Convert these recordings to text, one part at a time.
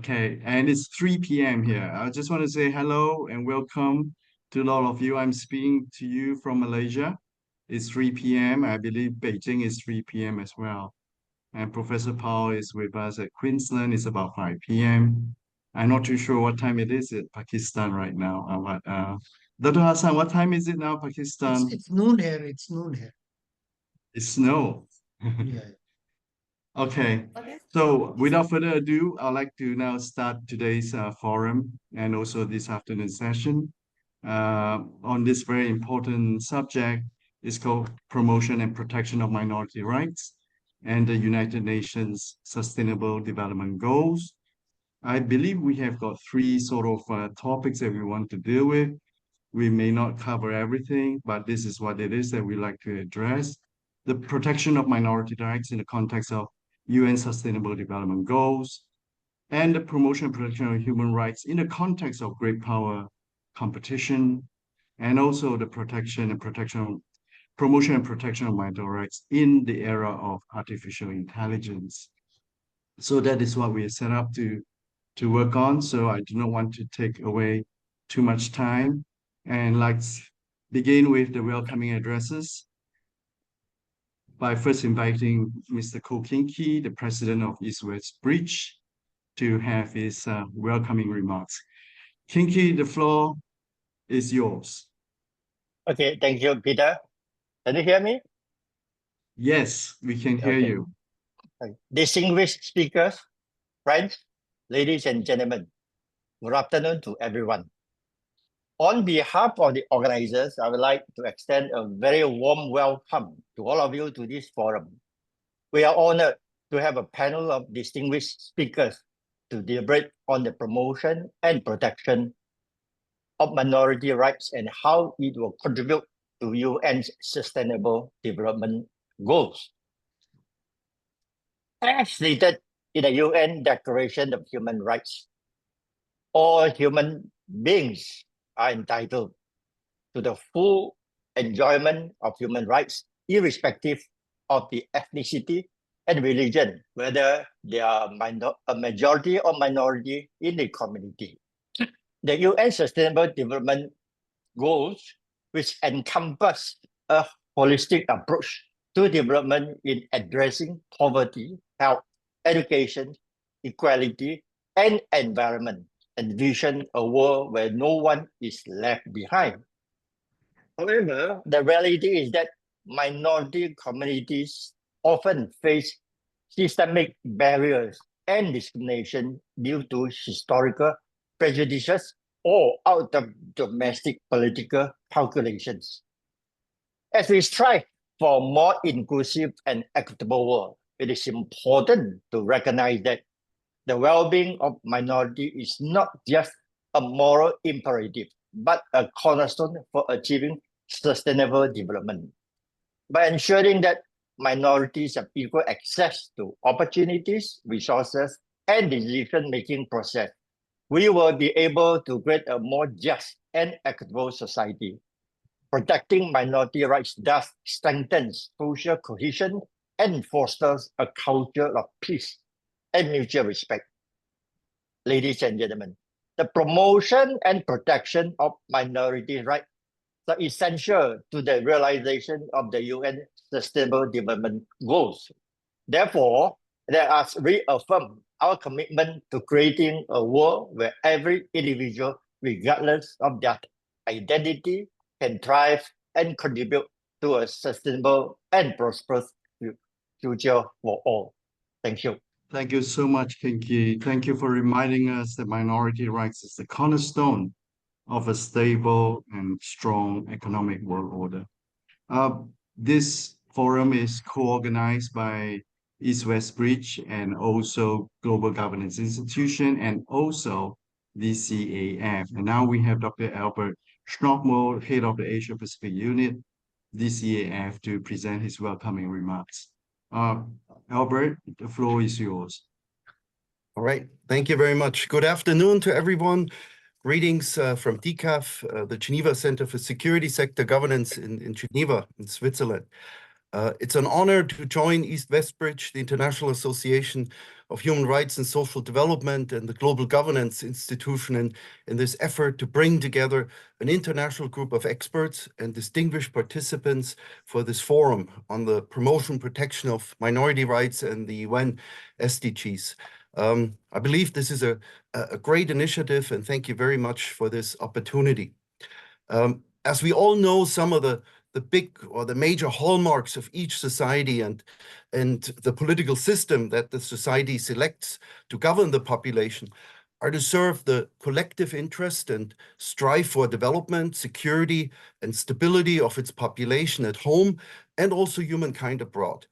Okay, and it's 3 p.m. here. I just want to say hello and welcome to all of you. I'm speaking to you from Malaysia. It's 3 p.m. I believe Beijing is 3 p.m. as well. And Professor Paul is with us at Queensland. It's about 5 p.m. I'm not too sure what time it is in Pakistan right now. Dr. Hassan, what time is it now, Pakistan? It's noon here. It's noon here. It's snow. Yeah. Okay, so without further ado, I'd like to now start today's forum and also this afternoon session on this very important subject. It's called Promotion and Protection of Minority Rights and the United Nations Sustainable Development Goals. I believe we have got three sort of topics that we want to deal with. We may not cover everything, but this is what it is that we like to address. The protection of minority rights in the context of UN Sustainable Development Goals, and the promotion and protection of human rights in the context of great power competition, and also the promotion and protection of minority rights in the era of artificial intelligence. So that is what we are set up to work on. So I do not want to take away too much time. And let's begin with the welcoming addresses by first inviting Mr. Ko Kinki, the president of East-West Bridge, to have his welcoming remarks. Kinki, the floor is yours. Okay, thank you, Peter. Can you hear me? Yes, we can hear Okay. you. Distinguished speakers, friends, ladies and gentlemen, good afternoon to everyone. On behalf of the organizers, I would like to extend a very warm welcome to all of you to this forum. We are honored to have a panel of distinguished speakers to deliberate on the promotion and protection of minority rights and how it will contribute to UN's Sustainable Development Goals. As stated in the UN Declaration of Human Rights, all human beings are entitled to the full enjoyment of human rights, irrespective of the ethnicity and religion, whether they are a majority or minority in the community. The UN Sustainable Development Goals, which encompass a holistic approach to development in addressing poverty, health, education, equality, and environment, envision a world where no one is left behind. However, the reality is that minority communities often face systemic barriers and discrimination due to historical prejudices or out of domestic political calculations. As we strive for a more inclusive and equitable world, it is important to recognize that the well-being of minority is not just a moral imperative, but a cornerstone for achieving sustainable development. By ensuring that minorities have equal access to opportunities, resources, and decision-making process, we will be able to create a more just and equitable society. Protecting minority rights thus strengthens social cohesion and fosters a culture of peace and mutual respect. Ladies and gentlemen, the promotion and protection of minority rights are essential to the realization of the UN Sustainable Development Goals. Therefore, let us reaffirm our commitment to creating a world where every individual, regardless of their identity, can thrive and contribute to a sustainable and prosperous future for all. Thank you. Thank you so much, Kinki. Thank you for reminding us that minority rights is the cornerstone of a stable and strong economic world order. This forum is co-organized by East-West Bridge and also Global Governance Institution and also the CAF. And now we have Dr. Albert Schnockmo, head of the Asia Pacific Unit, DCAF, to present his welcoming remarks. Albert, the floor is yours. All right, thank you very much. Good afternoon to everyone. Greetings from DCAF, the Geneva Center for Security Sector Governance in Geneva, in Switzerland. It's an honor to join East Westbridge, the International Association of Human Rights and Social Development, and the Global Governance Institution in this effort to bring together an international group of experts and distinguished participants for this forum on the promotion, protection of minority rights and the UN SDGs. I believe this is a great initiative, and thank you very much for this opportunity. As we all know, some of the big or the major hallmarks of each society and the political system that the society selects to govern the population are to serve the collective interest and strive for development, security, and stability of its population at home and also humankind abroad.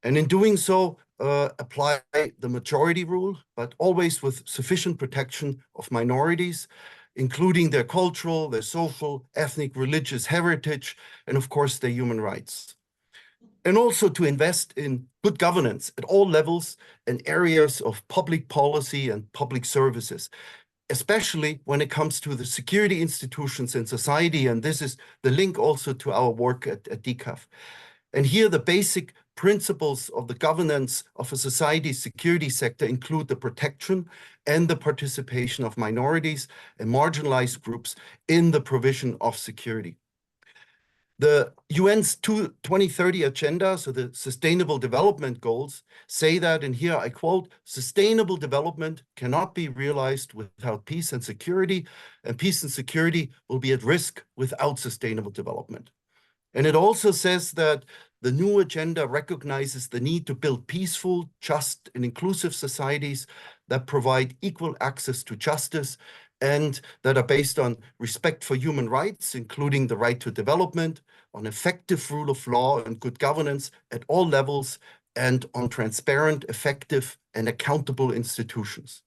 And in doing so, apply the majority rule, but always with sufficient protection of minorities, including their cultural, their social, ethnic, religious heritage, and of course, their human rights. And also to invest in good governance at all levels and areas of public policy and public services, especially when it comes to the security institutions in society. And this is the link also to our work at DCAF. And here the basic principles of the governance of a society's security sector include the protection and the participation of minorities and marginalized groups in the provision of security. The UN's 2030 agenda, so the Sustainable Development Goals, say that, and here I quote, "Sustainable development cannot be realized without peace and security will be at risk without sustainable development." And it also says that the new agenda recognizes the need to build peaceful, just, and inclusive societies that provide equal access to justice and that are based on respect for human rights, including the right to development, on effective rule of law and good governance at all levels, and on transparent, effective, and accountable institutions.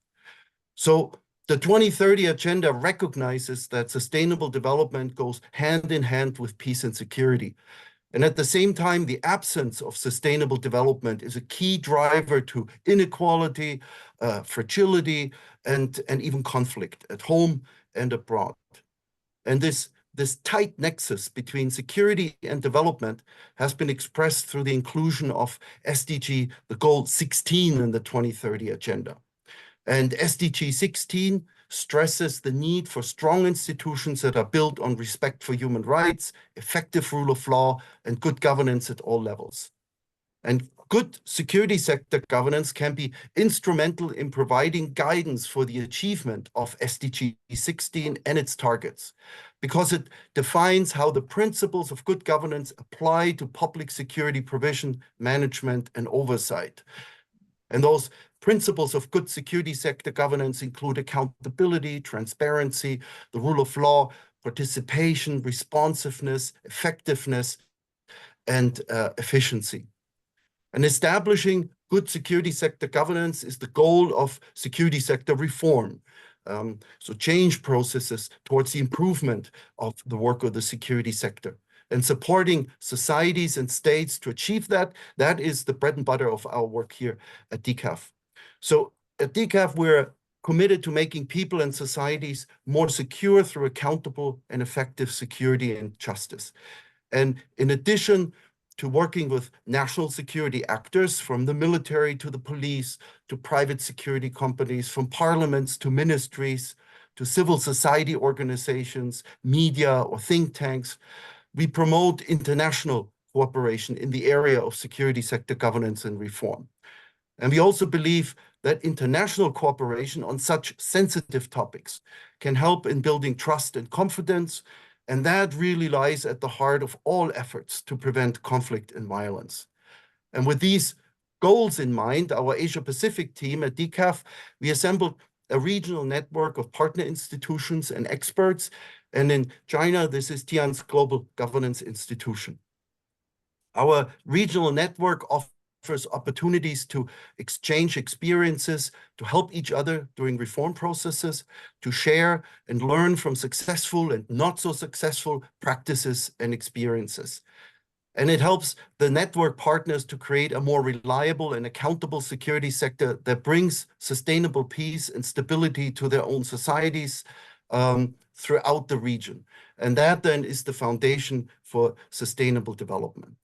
So the 2030 agenda recognizes that sustainable development goes hand in hand with peace and security. And at the same time, the absence of sustainable development is a key driver to inequality, fragility, and even conflict at home and abroad. And this tight nexus between security and development has been expressed through the inclusion of SDG, the goal 16 in the 2030 agenda. And SDG 16 stresses the need for strong institutions that are built on respect for human rights, effective rule of law, and good governance at all levels. And good security sector governance can be instrumental in providing guidance for the achievement of SDG 16 and its targets, because it defines how the principles of good governance apply to public security provision, management, and oversight. And those principles of good security sector governance include accountability, transparency, the rule of law, participation, responsiveness, effectiveness, and efficiency. And establishing good security sector governance is the goal of security sector reform. So change processes towards the improvement of the work of the security sector. And supporting societies and states to achieve that, that is the bread and butter of our work here at DCAF. So at DCAF, we're committed to making people and societies more secure through accountable and effective security and justice. And in addition to working with national security actors, from the military to the police, to private security companies, from parliaments to ministries, to civil society organizations, media, or think tanks, we promote international cooperation in the area of security sector governance and reform. And we also believe that international cooperation on such sensitive topics can help in building trust and confidence, and that really lies at the heart of all efforts to prevent conflict and violence. And with these goals in mind, our Asia-Pacific team at DCAF, we assembled a regional network of partner institutions and experts. And in China, this is Tian's Global Governance Institution. Our regional network offers opportunities to exchange experiences, to help each other during reform processes, to share and learn from successful and not so successful practices and experiences. And it helps the network partners to create a more reliable and accountable security sector that brings sustainable peace and stability to their own societies throughout the region. And that then is the foundation for sustainable development.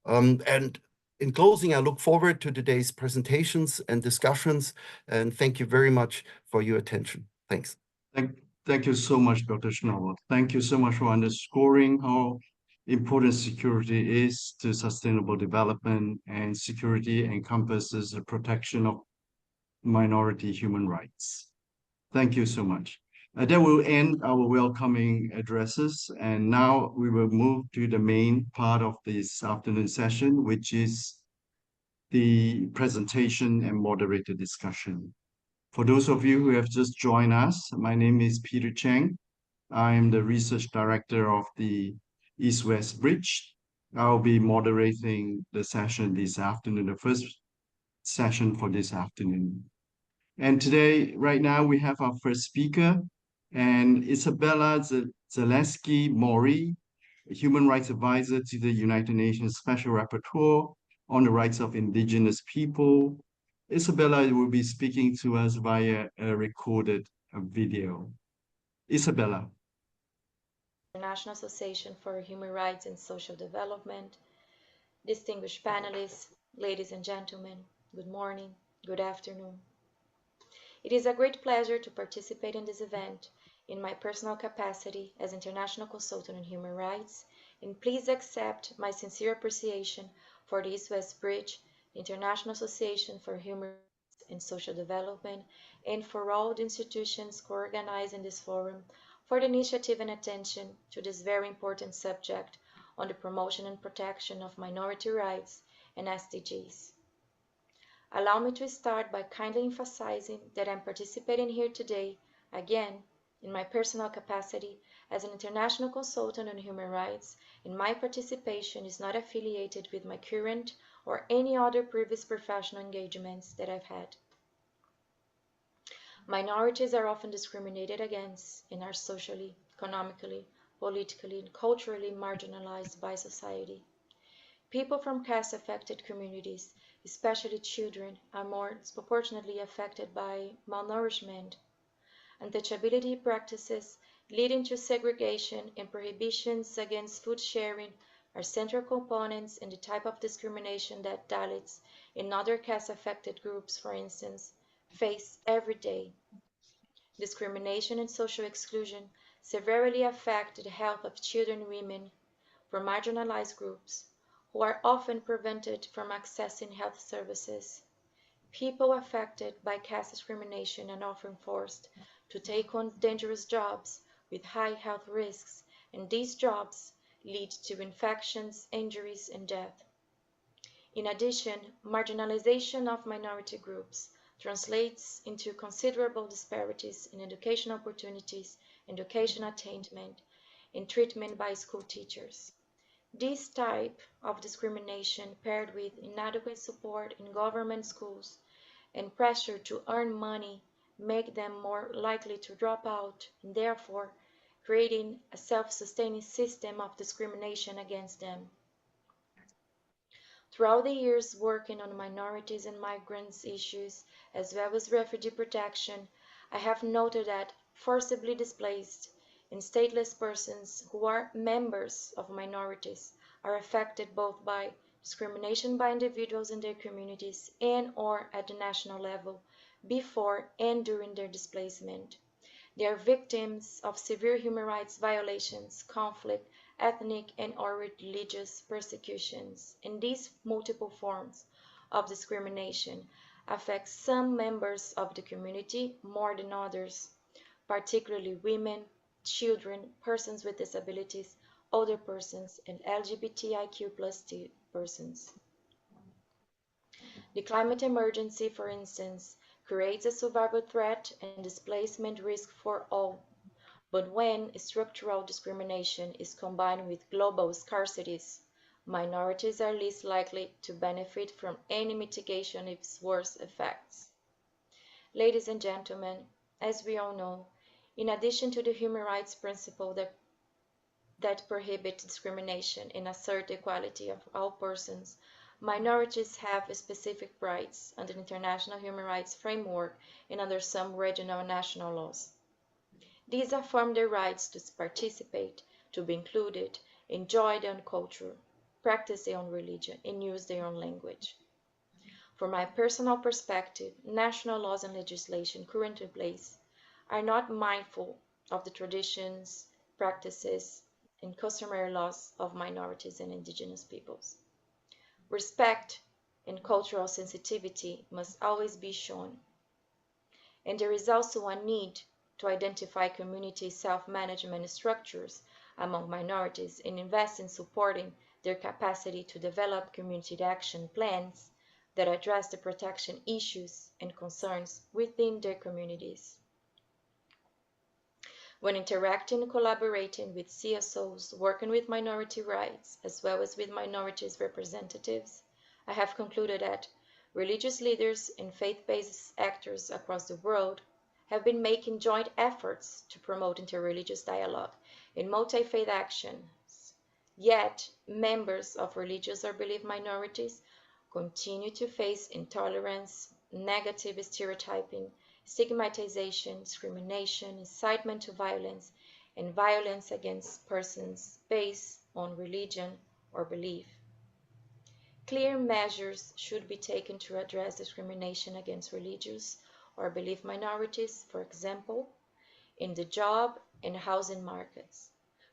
And in closing, I look forward to today's presentations and discussions, and thank you very much for your attention. Thanks. Thank you so much, Dr. Schnabel. Thank you so much for underscoring how important security is to sustainable development, and security encompasses the protection of minority human rights. Thank you so much. That will end our welcoming addresses, and now we will move to the main part of this afternoon session, which is the presentation and moderated discussion. For those of you who have just joined us, my name is Peter Cheng. I am the research director of the East-West Bridge. I'll be moderating the session this afternoon, the first session for this afternoon. And today, right now, we have our first speaker, and Isabella Zaleski-Mori, a human rights advisor to the United Nations Special Rapporteur on the rights of indigenous people. Isabella will be speaking to us via a recorded video. Isabella. International Association for Human Rights and Social Development, distinguished panelists, ladies and gentlemen, good morning, good afternoon. It is a great pleasure to participate in this event in my personal capacity as International Consultant on Human Rights, and please accept my sincere appreciation for the East-West Bridge, the International Association for Human Rights and Social Development, and for all the institutions co-organizing this forum for the initiative and attention to this very important subject on the promotion and protection of minority rights and SDGs. Allow me to start by kindly emphasizing that I'm participating here today, again, in my personal capacity as an international consultant on human rights, and my participation is not affiliated with my current or any other previous professional engagements that I've had. Minorities are often discriminated against and are socially, economically, politically, and culturally marginalized by society. People from caste-affected communities, especially children, are more disproportionately affected by malnourishment. Untouchability practices leading to segregation and prohibitions against food sharing are central components in the type of discrimination that Dalits and other caste-affected groups, for instance, face every day. Discrimination and social exclusion severely affect the health of children and women from marginalized groups, who are often prevented from accessing health services. People affected by caste discrimination are often forced to take on dangerous jobs with high health risks, and these jobs lead to infections, injuries, and death. In addition, marginalization of minority groups translates into considerable disparities in educational opportunities, education attainment, and treatment by school teachers. This type of discrimination, paired with inadequate support in government schools and pressure to earn money, make them more likely to drop out, and therefore creating a self-sustaining system of discrimination against them. Throughout the years working on minorities and migrants issues, as well as refugee protection, I have noted that forcibly displaced and stateless persons who are members of minorities are affected both by discrimination by individuals in their communities and/or at the national level before and during their displacement. They are victims of severe human rights violations, conflict, ethnic and/or religious persecutions, and these multiple forms of discrimination affect some members of the community more than others, particularly women, children, persons with disabilities, older persons, and LGBTIQ+ persons. The climate emergency, for instance, creates a survival threat and displacement risk for all. But when structural discrimination is combined with global scarcities, minorities are least likely to benefit from any mitigation of its worst effects. Ladies and gentlemen, as we all know, in addition to the human rights principle that prohibit discrimination and assert the equality of all persons, minorities have specific rights under the international human rights framework and under some regional and national laws. These affirm their rights to participate, to be included, enjoy their own culture. practice their own religion, and use their own language. From my personal perspective, national laws and legislation currently in place are not mindful of the traditions, practices, and customary laws of minorities and indigenous peoples. Respect and cultural sensitivity must always be shown. And there is also a need to identify community self-management structures among minorities and invest in supporting their capacity to develop community action plans that address the protection issues and concerns within their communities. When interacting and collaborating with CSOs working with minority rights as well as with minorities representatives, I have concluded that religious leaders and faith-based actors across the world have been making joint efforts to promote interreligious dialogue and multi-faith actions. Yet, members of religious or belief minorities continue to face intolerance, negative stereotyping, stigmatization, discrimination, incitement to violence, and violence against persons based on religion or belief. Clear measures should be taken to address discrimination against religious or belief minorities, for example, in the job and housing markets,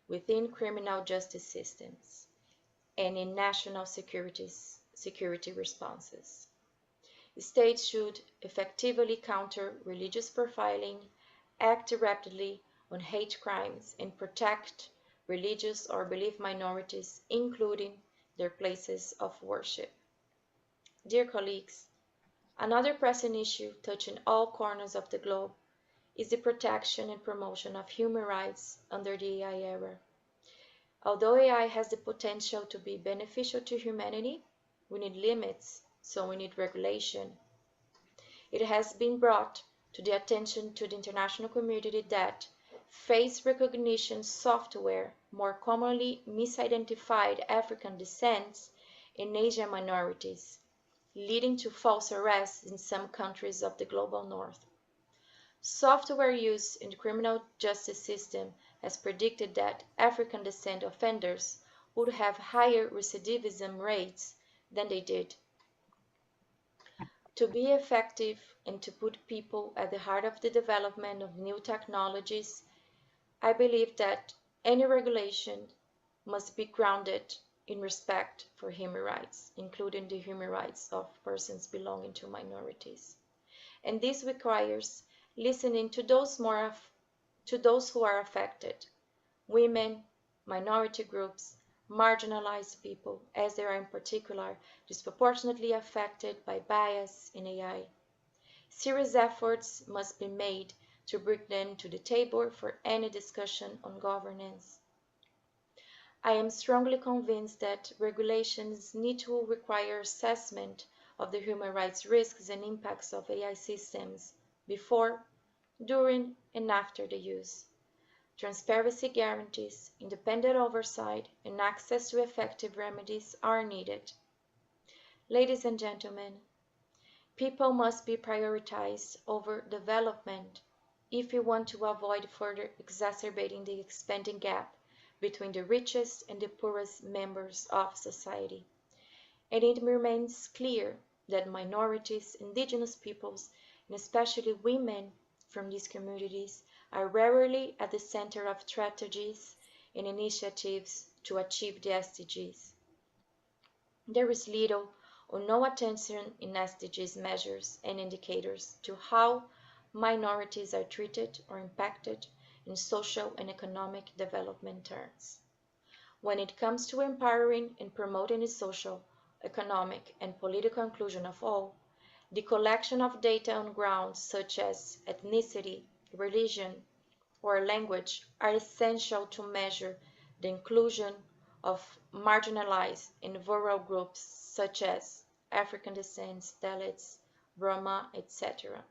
within criminal justice systems, and in national security responses. States should effectively counter religious profiling, act rapidly on hate crimes, and protect religious or belief minorities, including their places of worship. Dear colleagues, another pressing issue touching all corners of the globe is the protection and promotion of human rights under the AI era. Although AI has the potential to be beneficial to humanity, we need limits, so we need regulation. It has been brought to the attention to the international community that face recognition software more commonly misidentified African descent and Asian minorities, leading to false arrests in some countries of the global north. Software use in the criminal justice system has predicted that African descent offenders would have higher recidivism rates than they did. To be effective and to put people at the heart of the development of new technologies, I believe that any regulation must be grounded in respect for human rights, including the human rights of persons belonging to minorities. And this requires listening to those who are affected, women, minority groups, marginalized people, as they are in particular disproportionately affected by bias in AI. Serious efforts must be made to bring them to the table for any discussion on governance. I am strongly convinced that regulations need to require assessment of the human rights risks and impacts of AI systems before, during, and after the use. Transparency guarantees, independent oversight, and access to effective remedies are needed. Ladies and gentlemen, people must be prioritized over development if we want to avoid further exacerbating the expanding gap between the richest and the poorest members of society. And it remains clear that minorities, indigenous peoples, and especially women from these communities are rarely at the center of strategies and initiatives to achieve the SDGs. There is little or no attention in SDGs measures and indicators to how minorities are treated or impacted in social and economic development terms. When it comes to empowering and promoting the social, economic, and political inclusion of all, the collection of data on grounds such as ethnicity, religion, or language are essential to measure the inclusion of marginalized and vulnerable groups such as African descent, Dalits, Roma, etc.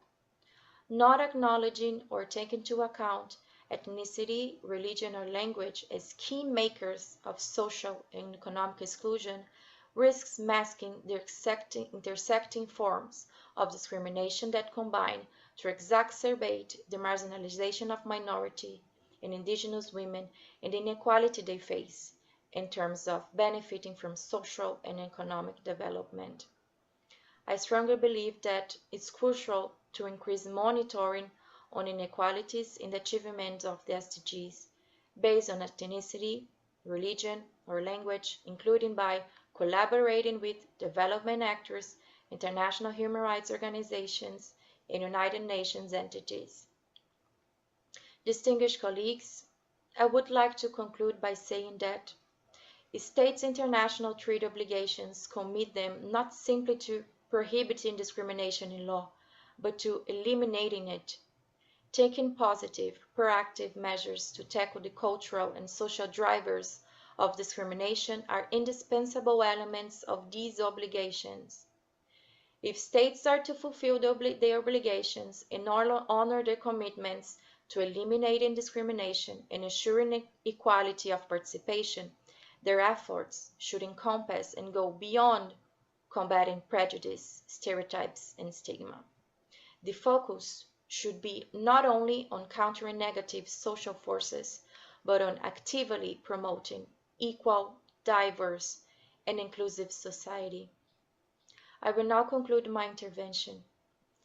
Not acknowledging or taking into account ethnicity, religion, or language as key makers of social and economic exclusion risks masking the intersecting forms of discrimination that combine to exacerbate the marginalization of minority and indigenous women and the inequality they face, in terms of benefiting from social and economic development. I strongly believe that it's crucial to increase monitoring on inequalities in the achievement of the SDGs based on ethnicity, religion, or language, including by collaborating with development actors, international human rights organizations, and United Nations entities. Distinguished colleagues, I would like to conclude by saying that states' international treaty obligations commit them not simply to prohibiting discrimination in law, but to eliminating it. Taking positive, proactive measures to tackle the cultural and social drivers of discrimination are indispensable elements of these obligations. If states are to fulfill their obligations and honor their commitments to eliminating discrimination and ensuring equality of participation, their efforts should encompass and go beyond combating prejudice, stereotypes, and stigma. The focus should be not only on countering negative social forces, but on actively promoting equal, diverse, and inclusive society. I will now conclude my intervention.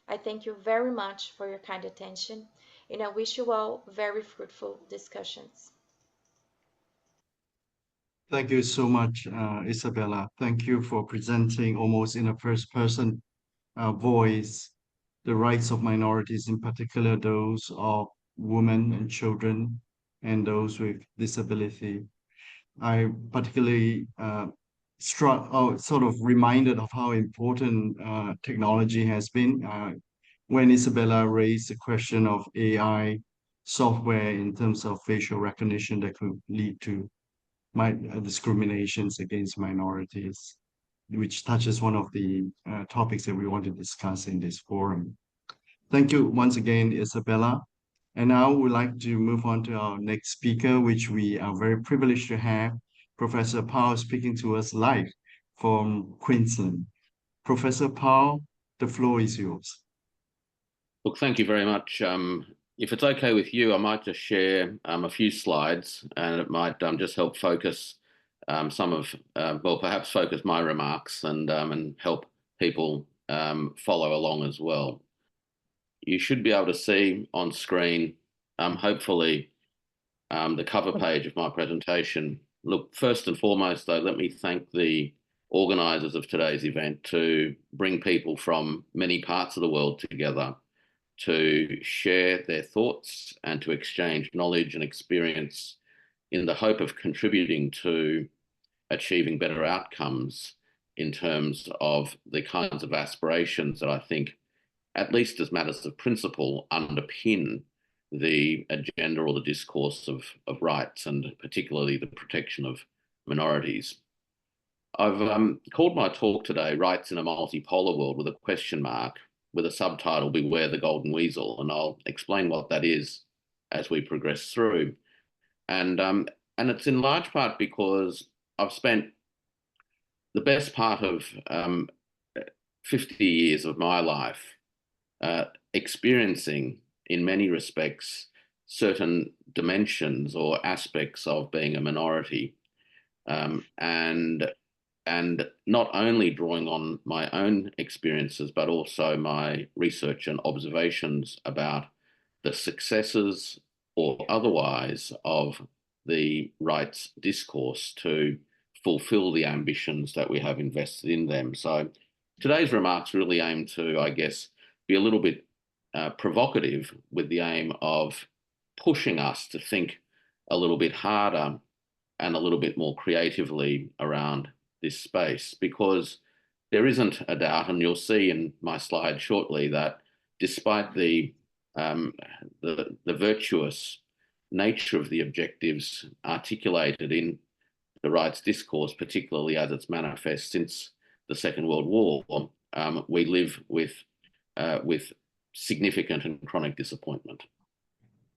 I thank you very much for your kind attention, and I wish you all very fruitful discussions. Thank you so much, Isabella. Thank you for presenting almost in a first-person voice the rights of minorities, in particular those of women and children and those with disability. I particularly struck or sort of reminded of how important technology has been when Isabella raised the question of AI software in terms of facial recognition that could lead to discriminations against minorities, which touches one of the topics that we want to discuss in this forum. Thank you once again, Isabella. And now we'd like to move on to our next speaker, which we are very privileged to have, Professor Powell, speaking to us live from Queensland. Professor Powell, the floor is yours. Look, thank you very much. If it's okay with you, I might just share a few slides, and it might just help focus perhaps focus my remarks and help people follow along as well. You should be able to see on screen, hopefully, the cover page of my presentation. Look, first and foremost, though, let me thank the organisers of today's event to bring people from many parts of the world together to share their thoughts and to exchange knowledge and experience in the hope of contributing to achieving better outcomes in terms of the kinds of aspirations that I think, at least as matters of principle, underpin the agenda or the discourse of rights, and particularly the protection of minorities. I've called my talk today Rights in a Multipolar World with a question mark, with a subtitle, Beware the Golden Weasel, and I'll explain what that is as we progress through. And it's in large part because I've spent the best part of 50 years of my life experiencing, in many respects, certain dimensions or aspects of being a minority, and not only drawing on my own experiences, but also my research and observations about the successes or otherwise of the rights discourse to fulfill the ambitions that we have invested in them. So today's remarks really aim to, I guess, be a little bit provocative, with the aim of pushing us to think a little bit harder and a little bit more creatively around this space, because there isn't a doubt, and you'll see in my slide shortly, that despite the virtuous nature of the objectives articulated in the rights discourse, particularly as it's manifest since the Second World War, we live with significant and chronic disappointment.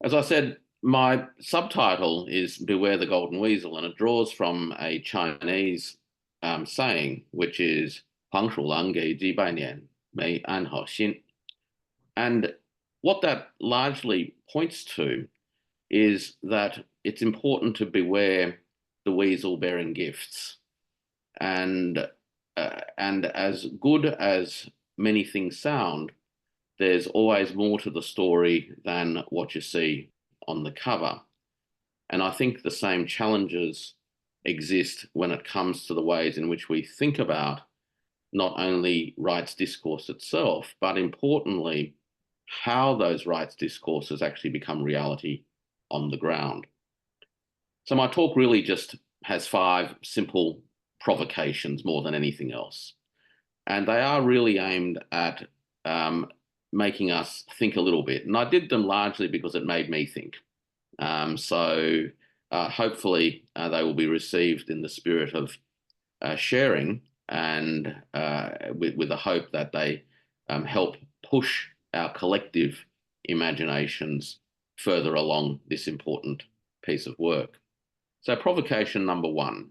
As I said, my subtitle is Beware the Golden Weasel, and it draws from a Chinese saying, which is 黄鼠狼给几百年没安好心. And what that largely points to is that it's important to beware the weasel bearing gifts. And as good as many things sound, there's always more to the story than what you see on the cover. And I think the same challenges exist when it comes to the ways in which we think about not only rights discourse itself, but importantly, how those rights discourses actually become reality on the ground. So my talk really just has 5 simple provocations more than anything else. And they are really aimed at making us think a little bit. And I did them largely because it made me think. So hopefully they will be received in the spirit of sharing and with the hope that they help push our collective imaginations further along this important piece of work. So provocation number 1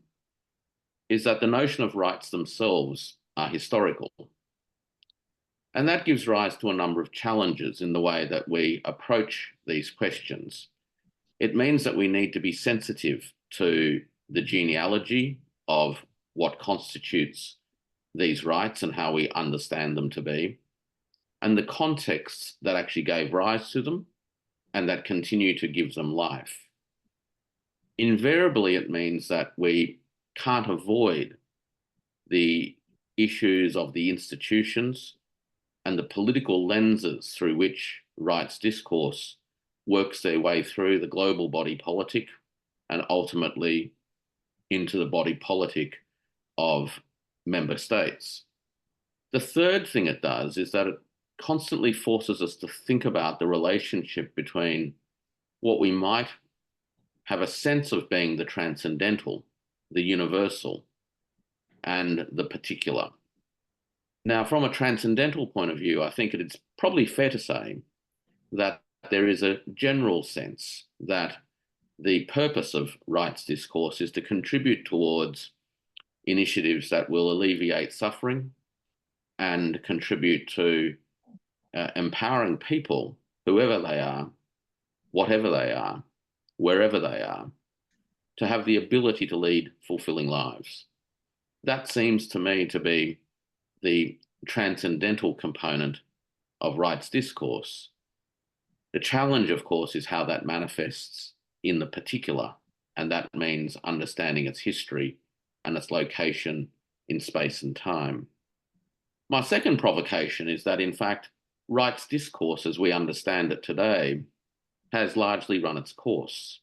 is that the notion of rights themselves are historical. And that gives rise to a number of challenges in the way that we approach these questions. It means that we need to be sensitive to the genealogy of what constitutes these rights and how we understand them to be, and the contexts that actually gave rise to them and that continue to give them life. Invariably, it means that we can't avoid the issues of the institutions and the political lenses through which rights discourse works their way through the global body politic and ultimately into the body politic of member states. The third thing it does is that it constantly forces us to think about the relationship between what we might have a sense of being the transcendental, the universal, and the particular. Now, from a transcendental point of view, I think it's probably fair to say that there is a general sense that the purpose of rights discourse is to contribute towards initiatives that will alleviate suffering and contribute to empowering people, whoever they are, whatever they are, wherever they are, to have the ability to lead fulfilling lives. That seems to me to be the transcendental component of rights discourse. The challenge, of course, is how that manifests in the particular, and that means understanding its history and its location in space and time. My second provocation is that, in fact, rights discourse as we understand it today has largely run its course.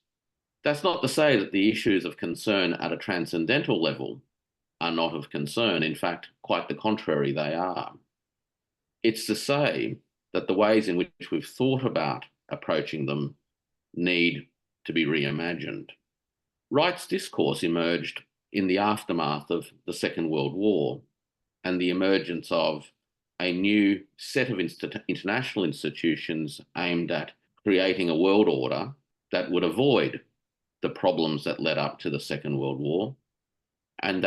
That's not to say that the issues of concern at a transcendental level are not of concern. In fact, quite the contrary, they are. It's to say that the ways in which we've thought about approaching them need to be reimagined. Rights discourse emerged in the aftermath of the Second World War and the emergence of a new set of international institutions aimed at creating a world order that would avoid the problems that led up to the Second World War and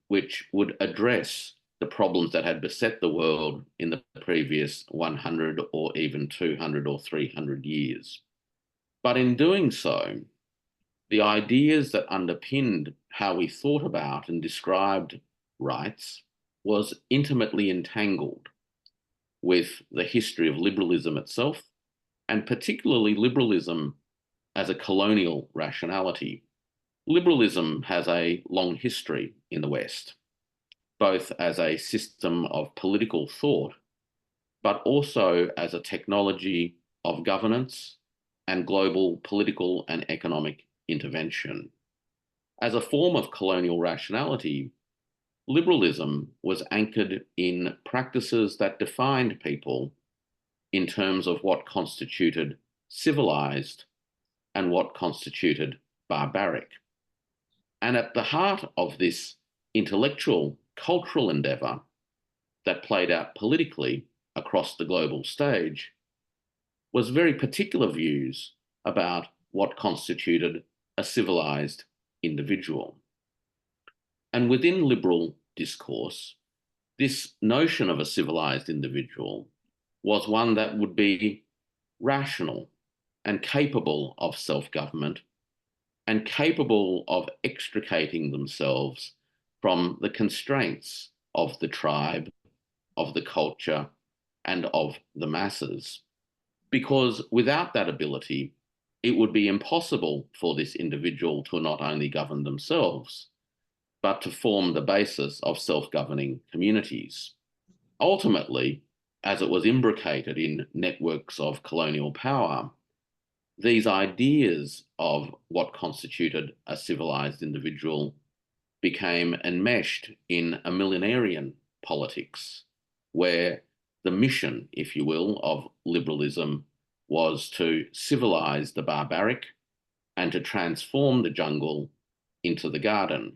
which would address the problems that had beset the world in the previous 100 or even 200 or 300 years. But in doing so, the ideas that underpinned how we thought about and described rights was intimately entangled with the history of liberalism itself, and particularly liberalism as a colonial rationality. Liberalism has a long history in the West, both as a system of political thought, but also as a technology of governance and global political and economic intervention. As a form of colonial rationality, liberalism was anchored in practices that defined people in terms of what constituted civilized and what constituted barbaric. And at the heart of this intellectual, cultural endeavour that played out politically across the global stage was very particular views about what constituted a civilized individual. And within liberal discourse, this notion of a civilized individual was one that would be rational and capable of self-government and capable of extricating themselves from the constraints of the tribe, of the culture, and of the masses. Because without that ability, it would be impossible for this individual to not only govern themselves, but to form the basis of self-governing communities. Ultimately, as it was imbricated in networks of colonial power, these ideas of what constituted a civilized individual became enmeshed in a millenarian politics, where the mission, if you will, of liberalism was to civilize the barbaric and to transform the jungle into the garden.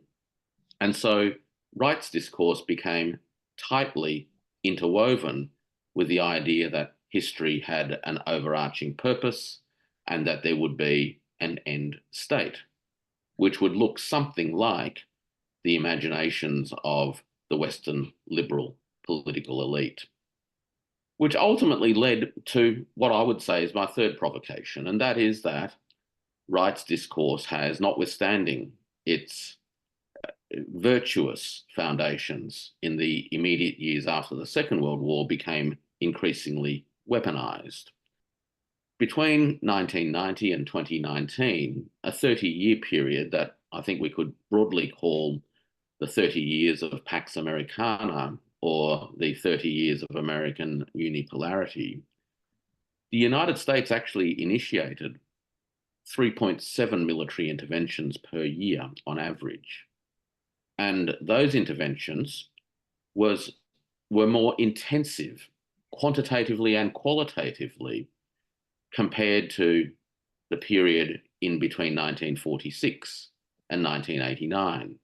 And so rights discourse became tightly interwoven with the idea that history had an overarching purpose and that there would be an end state, which would look something like the imaginations of the Western liberal political elite, which ultimately led to what I would say is my third provocation, and that is that rights discourse has, notwithstanding its virtuous foundations in the immediate years after the Second World War, became increasingly weaponized. Between 1990 and 2019, a 30-year period that I think we could broadly call the 30 years of Pax Americana or the 30 years of American unipolarity, the United States actually initiated 3.7 military interventions per year on average. And those interventions were more intensive quantitatively and qualitatively compared to the period in between 1946 and 1989.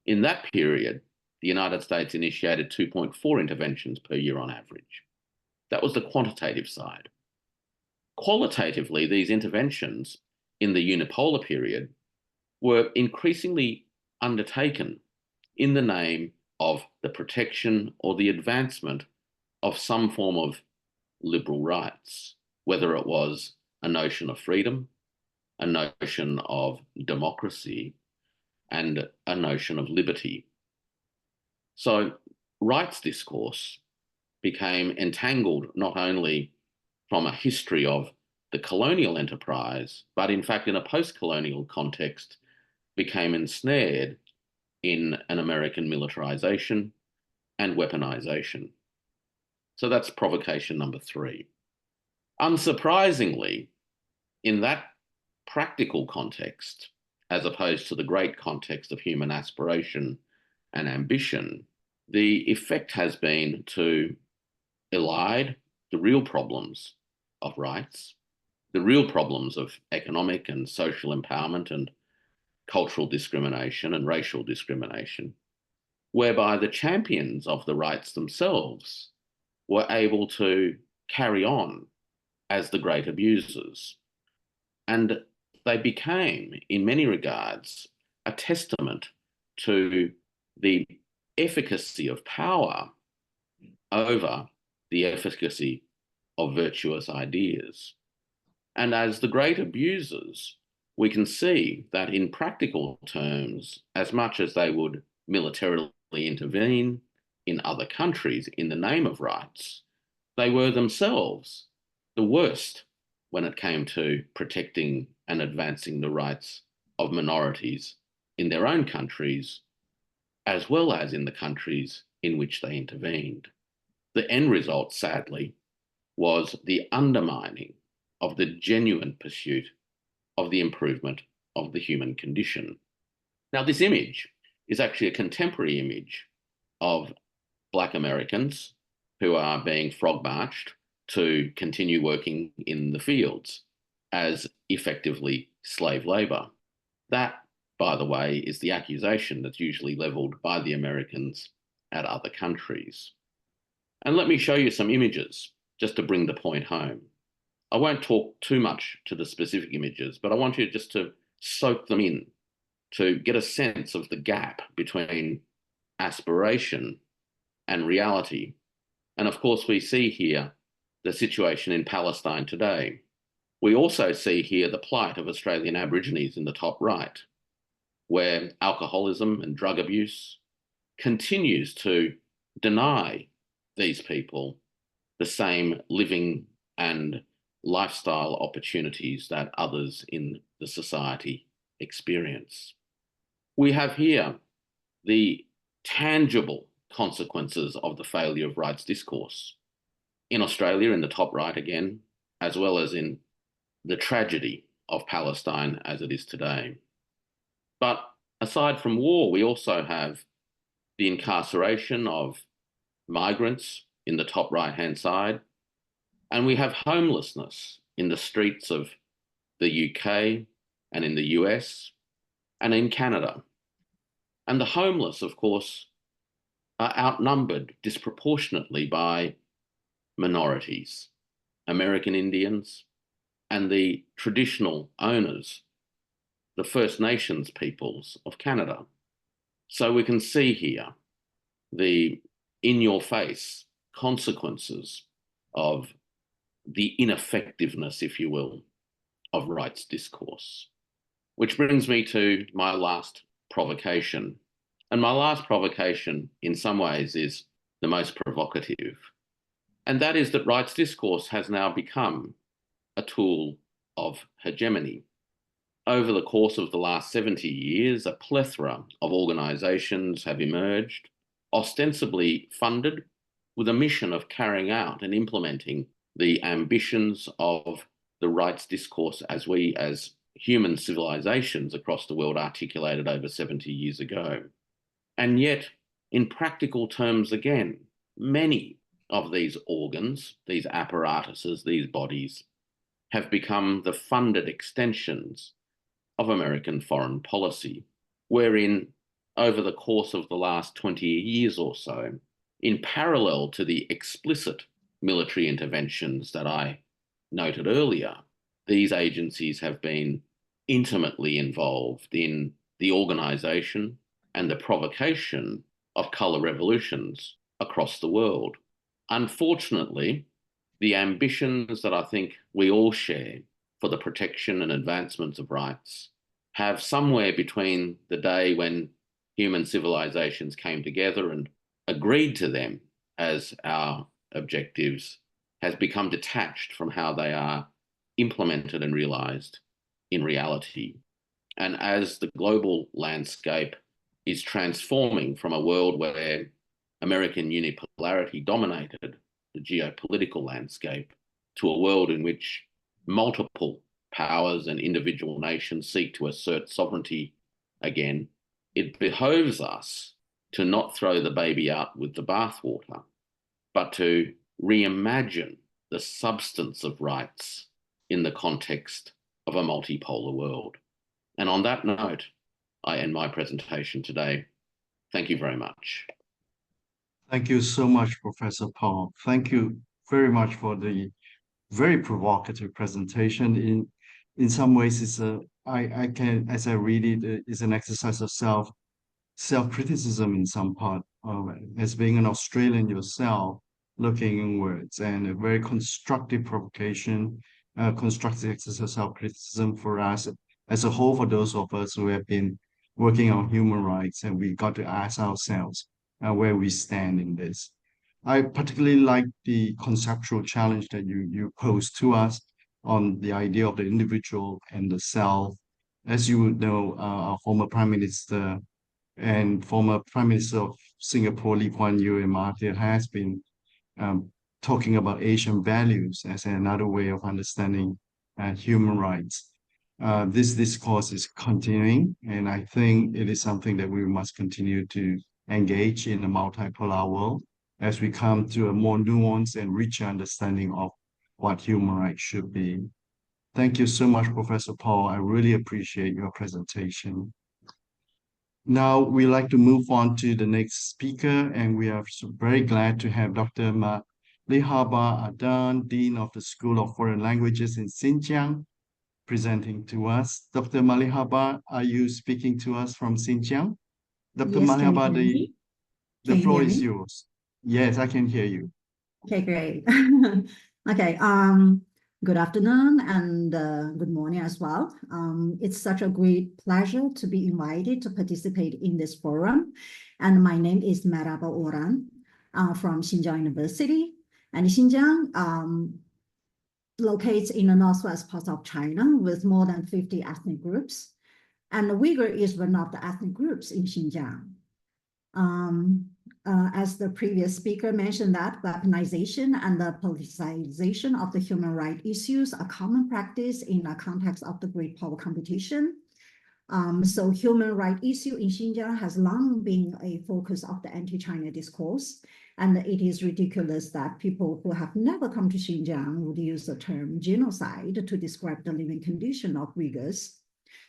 In that period, the United States initiated 2.4 interventions per year on average. That was the quantitative side. Qualitatively, these interventions in the unipolar period were increasingly undertaken in the name of the protection or the advancement of some form of liberal rights, whether it was a notion of freedom, a notion of democracy, and a notion of liberty. So rights discourse became entangled not only from a history of the colonial enterprise, but in fact in a post-colonial context became ensnared in an American militarization and weaponization. So that's provocation number 3. Unsurprisingly, in that practical context, as opposed to the great context of human aspiration and ambition, the effect has been to elide the real problems of rights, the real problems of economic and social empowerment and cultural discrimination and racial discrimination, whereby the champions of the rights themselves were able to carry on as the great abusers. And they became, in many regards, a testament to the efficacy of power over the efficacy of virtuous ideas. And as the great abusers, we can see that in practical terms, as much as they would militarily intervene in other countries in the name of rights, they were themselves the worst when it came to protecting and advancing the rights of minorities in their own countries, as well as in the countries in which they intervened. The end result, sadly, was the undermining of the genuine pursuit of the improvement of the human condition. Now, this image is actually a contemporary image of Black Americans who are being frog-marched to continue working in the fields as effectively slave labor. That, by the way, is the accusation that's usually leveled by the Americans at other countries. And let me show you some images just to bring the point home. I won't talk too much to the specific images, but I want you just to soak them in, to get a sense of the gap between aspiration and reality. And of course, we see here the situation in Palestine today, We also see here the plight of Australian Aborigines in the top right, where alcoholism and drug abuse continues to deny these people the same living and lifestyle opportunities that others in the society experience. We have here the tangible consequences of the failure of rights discourse in Australia, in the top right again, as well as in the tragedy of Palestine as it is today. But aside from war, we also have the incarceration of migrants in the top right-hand side, and we have homelessness in the streets of the UK and in the US and in Canada. And the homeless, of course, are outnumbered disproportionately by minorities, American Indians, and the traditional owners, the First Nations peoples of Canada. So we can see here the in-your-face consequences of the ineffectiveness, if you will, of rights discourse. Which brings me to my last provocation. And my last provocation, in some ways, is the most provocative. And that is that rights discourse has now become a tool of hegemony. Over the course of the last 70 years, a plethora of organisations have emerged, ostensibly funded with a mission of carrying out and implementing the ambitions of the rights discourse as we, as human civilizations across the world, articulated over 70 years ago. And yet, in practical terms again, many of these organs, these apparatuses, these bodies, have become the funded extensions of American foreign policy, wherein over the course of the last 20 years or so, in parallel to the explicit military interventions that I noted earlier, these agencies have been intimately involved in the organisation and the provocation of colour revolutions across the world. Unfortunately, the ambitions that I think we all share for the protection and advancement of rights have somewhere between the day when human civilizations came together and agreed to them as our objectives has become detached from how they are implemented and realised in reality. And as the global landscape is transforming from a world where American unipolarity dominated the geopolitical landscape to a world in which multiple powers and individual nations seek to assert sovereignty again, it behoves us to not throw the baby out with the bathwater, but to reimagine the substance of rights in the context of a multipolar world. And on that note, I end my presentation today. Thank you very much. Thank you so much, Professor Paul. Thank you very much for the very provocative presentation. In some ways, it's I can, as I read it, it's an exercise of self-criticism in some part. As being an Australian yourself, looking inwards, and a very constructive provocation, constructive exercise of self-criticism for us as a whole, for those of us who have been working on human rights, and we got to ask ourselves where we stand in this. I particularly like the conceptual challenge that you posed to us on the idea of the individual and the self. As you would know, our former Prime Minister and former Prime Minister of Singapore, Lee Kuan Yew and Mahathir, has been talking about Asian values as another way of understanding human rights. This discourse is continuing, and I think it is something that we must continue to engage in a multipolar world as we come to a more nuanced and richer understanding of what human rights should be. Thank you so much, Professor Paul. I really appreciate your presentation. Now we'd like to move on to the next speaker, and we are very glad to have Dr. Malihaba Adan, Dean of the School of Foreign Languages in Xinjiang, presenting to us. Dr. Malihaba, are you speaking to us from Xinjiang? Dr. Yes, Malihaba, the floor is me? yours. Yes, I can hear you. Okay, great. Okay, Good afternoon and good morning as well. It's such a great pleasure to be invited to participate in this forum. And my name is Merhaba Orhan from Xinjiang University. And Xinjiang locates in the northwest part of China with more than 50 ethnic groups. And Uyghur is one of the ethnic groups in Xinjiang. As the previous speaker mentioned, that weaponization and the politicization of the human rights issues are common practice in the context of the great power competition. So human rights issue in Xinjiang has long been a focus of the anti-China discourse. And it is ridiculous that people who have never come to Xinjiang would use the term genocide to describe the living condition of Uyghurs.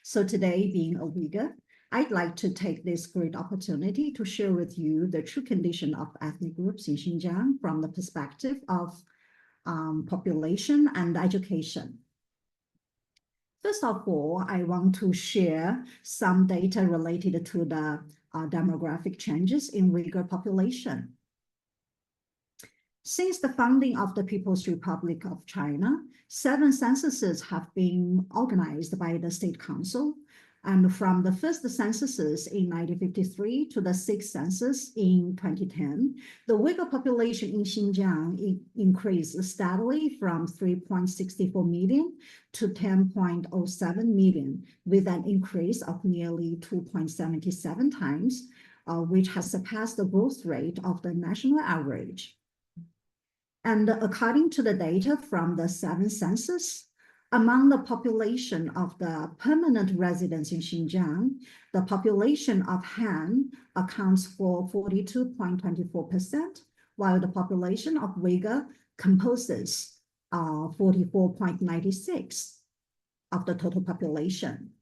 So today, being a Uyghur, I'd like to take this great opportunity to share with you the true condition of ethnic groups in Xinjiang from the perspective of population and education. First of all, I want to share some data related to the demographic changes in Uyghur population. Since the founding of the People's Republic of China, 7 censuses have been organized by the State Council. And from the first censuses in 1953 to the 6th census in 2010, the Uyghur population in Xinjiang increased steadily from 3.64 million to 10.07 million, with an increase of nearly 2.77 times, which has surpassed the growth rate of the national average. And according to the data from the 7th census, among the population of the permanent residents in Xinjiang, the population of Han accounts for 42.24%, while the population of Uyghur composes 44.96% of the total population.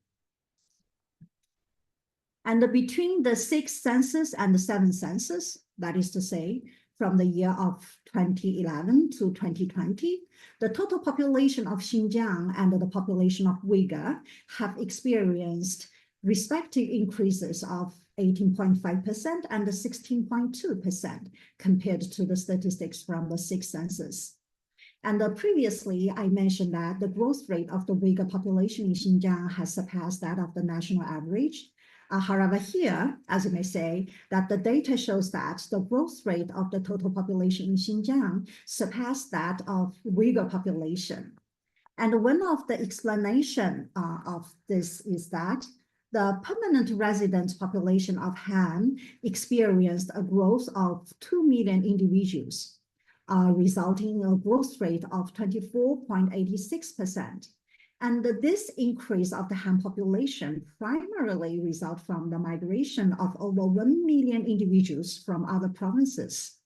And between the 6th census and the 7th census, that is to say, from the year of 2011 to 2020, the total population of Xinjiang and the population of Uyghur have experienced respective increases of 18.5% and 16.2% compared to the statistics from the 6th census. And previously, I mentioned that the growth rate of the Uyghur population in Xinjiang has surpassed that of the national average. However, here, as you may say, that the data shows that the growth rate of the total population in Xinjiang surpassed that of Uyghur population. And one of the explanation of this is that the permanent resident population of Han experienced a growth of 2 million individuals, resulting in a growth rate of 24.86%. And this increase of the Han population primarily results from the migration of over 1 million individuals from other provinces.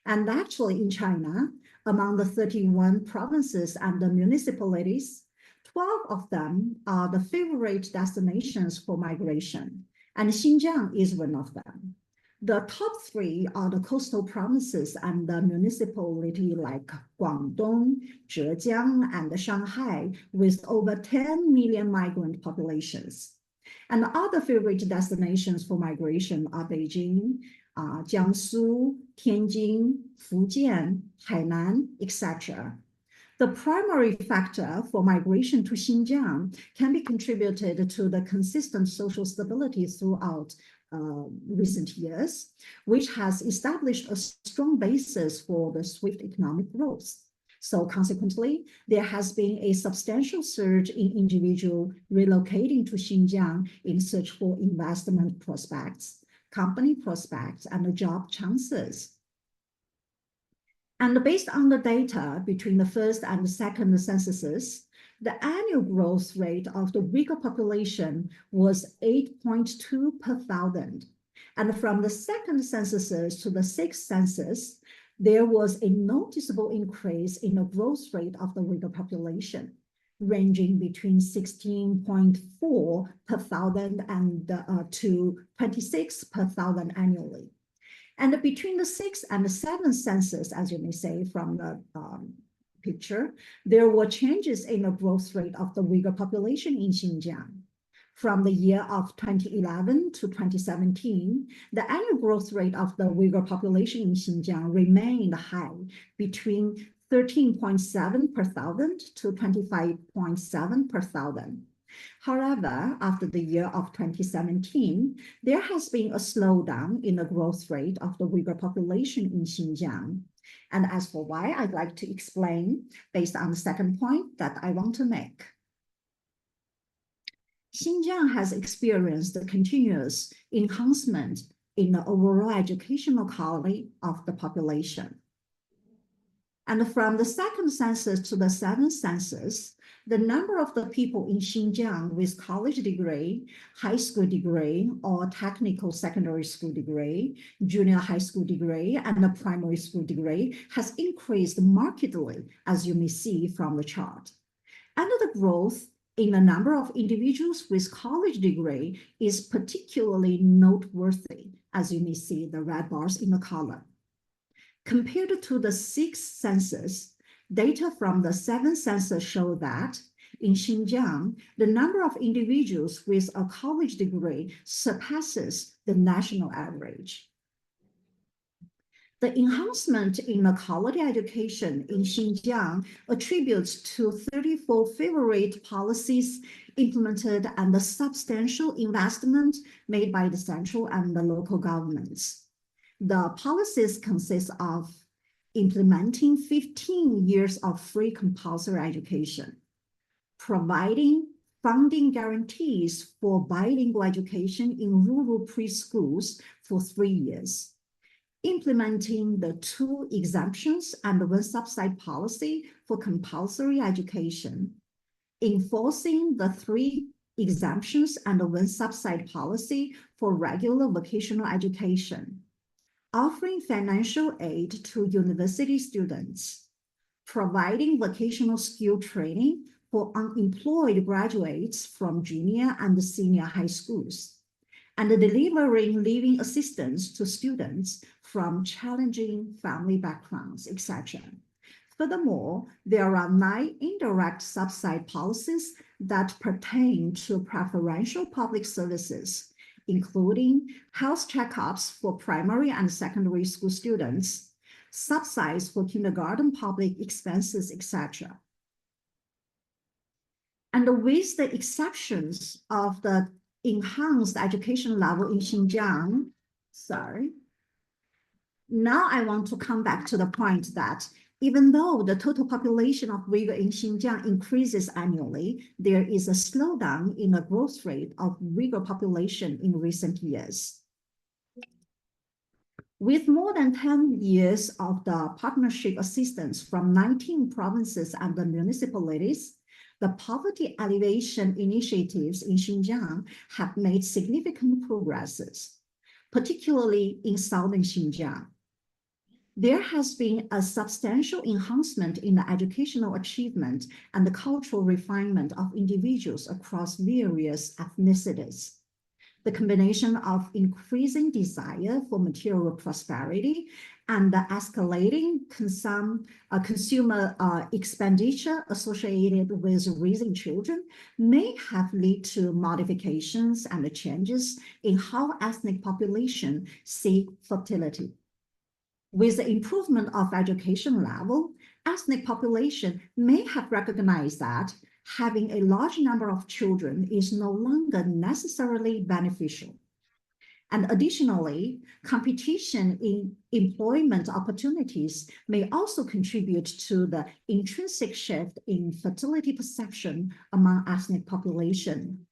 And actually in China, among the 31 provinces and the municipalities, 12 of them are the favorite destinations for migration, and Xinjiang is one of them. The top 3 are the coastal provinces and the municipality like Guangdong, Zhejiang, and Shanghai, with over 10 million migrant populations. And other favorite destinations for migration are Beijing, Jiangsu, Tianjin, Fujian, Hainan, etc. The primary factor for migration to Xinjiang can be contributed to the consistent social stability throughout recent years, which has established a strong basis for the swift economic growth. So consequently, there has been a substantial surge in individuals relocating to Xinjiang in search for investment prospects, company prospects, and job chances. And based on the data between the first and the second censuses, the annual growth rate of the Uyghur population was 8.2 per thousand. And from the second census to the 6th census, there was a noticeable increase in the growth rate of the Uyghur population, ranging between 16.4 per thousand and to 26 per thousand annually. And between the 6th and the 7th census, as you may say from the picture, there were changes in the growth rate of the Uyghur population in Xinjiang. From the year of 2011 to 2017, the annual growth rate of the Uyghur population in Xinjiang remained high, between 13.7 per thousand to 25.7 per thousand. However, after the year of 2017, there has been a slowdown in the growth rate of the Uyghur population in Xinjiang. And as for why, I'd like to explain based on the second point that I want to make. Xinjiang has experienced a continuous enhancement in the overall educational quality of the population. And from the second census to the seventh census, the number of the people in Xinjiang with college degree, high school degree, or technical secondary school degree, junior high school degree, and a primary school degree has increased markedly, as you may see from the chart. And the growth in the number of individuals with college degree is particularly noteworthy, as you may see the red bars in the column. Compared to the sixth census, data from the seventh census show that in Xinjiang, the number of individuals with a college degree surpasses the national average. The enhancement in the quality education in Xinjiang attributes to 34 favorite policies implemented and the substantial investment made by the central and the local governments. The policies consist of implementing 15 years of free compulsory education, providing funding guarantees for bilingual education in rural preschools for 3 years, implementing the 2 exemptions and the 1 subsidy policy for compulsory education, enforcing the 3 exemptions and the 1 subsidy policy for regular vocational education, offering financial aid to university students, providing vocational skill training for unemployed graduates from junior and senior high schools, and delivering living assistance to students from challenging family backgrounds, etc. Furthermore, there are 9 indirect subsidy policies that pertain to preferential public services, including health checkups for primary and secondary school students, subsidies for kindergarten public expenses, etc. And with the exceptions of the enhanced education level in Xinjiang, now I want to come back to the point that even though the total population of Uyghur in Xinjiang increases annually, there is a slowdown in the growth rate of Uyghur population in recent years. With more than 10 years of the partnership assistance from 19 provinces and the municipalities, the poverty alleviation initiatives in Xinjiang have made significant progresses, particularly in southern Xinjiang. There has been a substantial enhancement in the educational achievement and the cultural refinement of individuals across various ethnicities. The combination of increasing desire for material prosperity and the escalating consumer expenditure associated with raising children may have led to modifications and changes in how ethnic populations see fertility. With the improvement of education level, ethnic population may have recognized that having a large number of children is no longer necessarily beneficial. And additionally, competition in employment opportunities may also contribute to the intrinsic shift in fertility perception among ethnic population.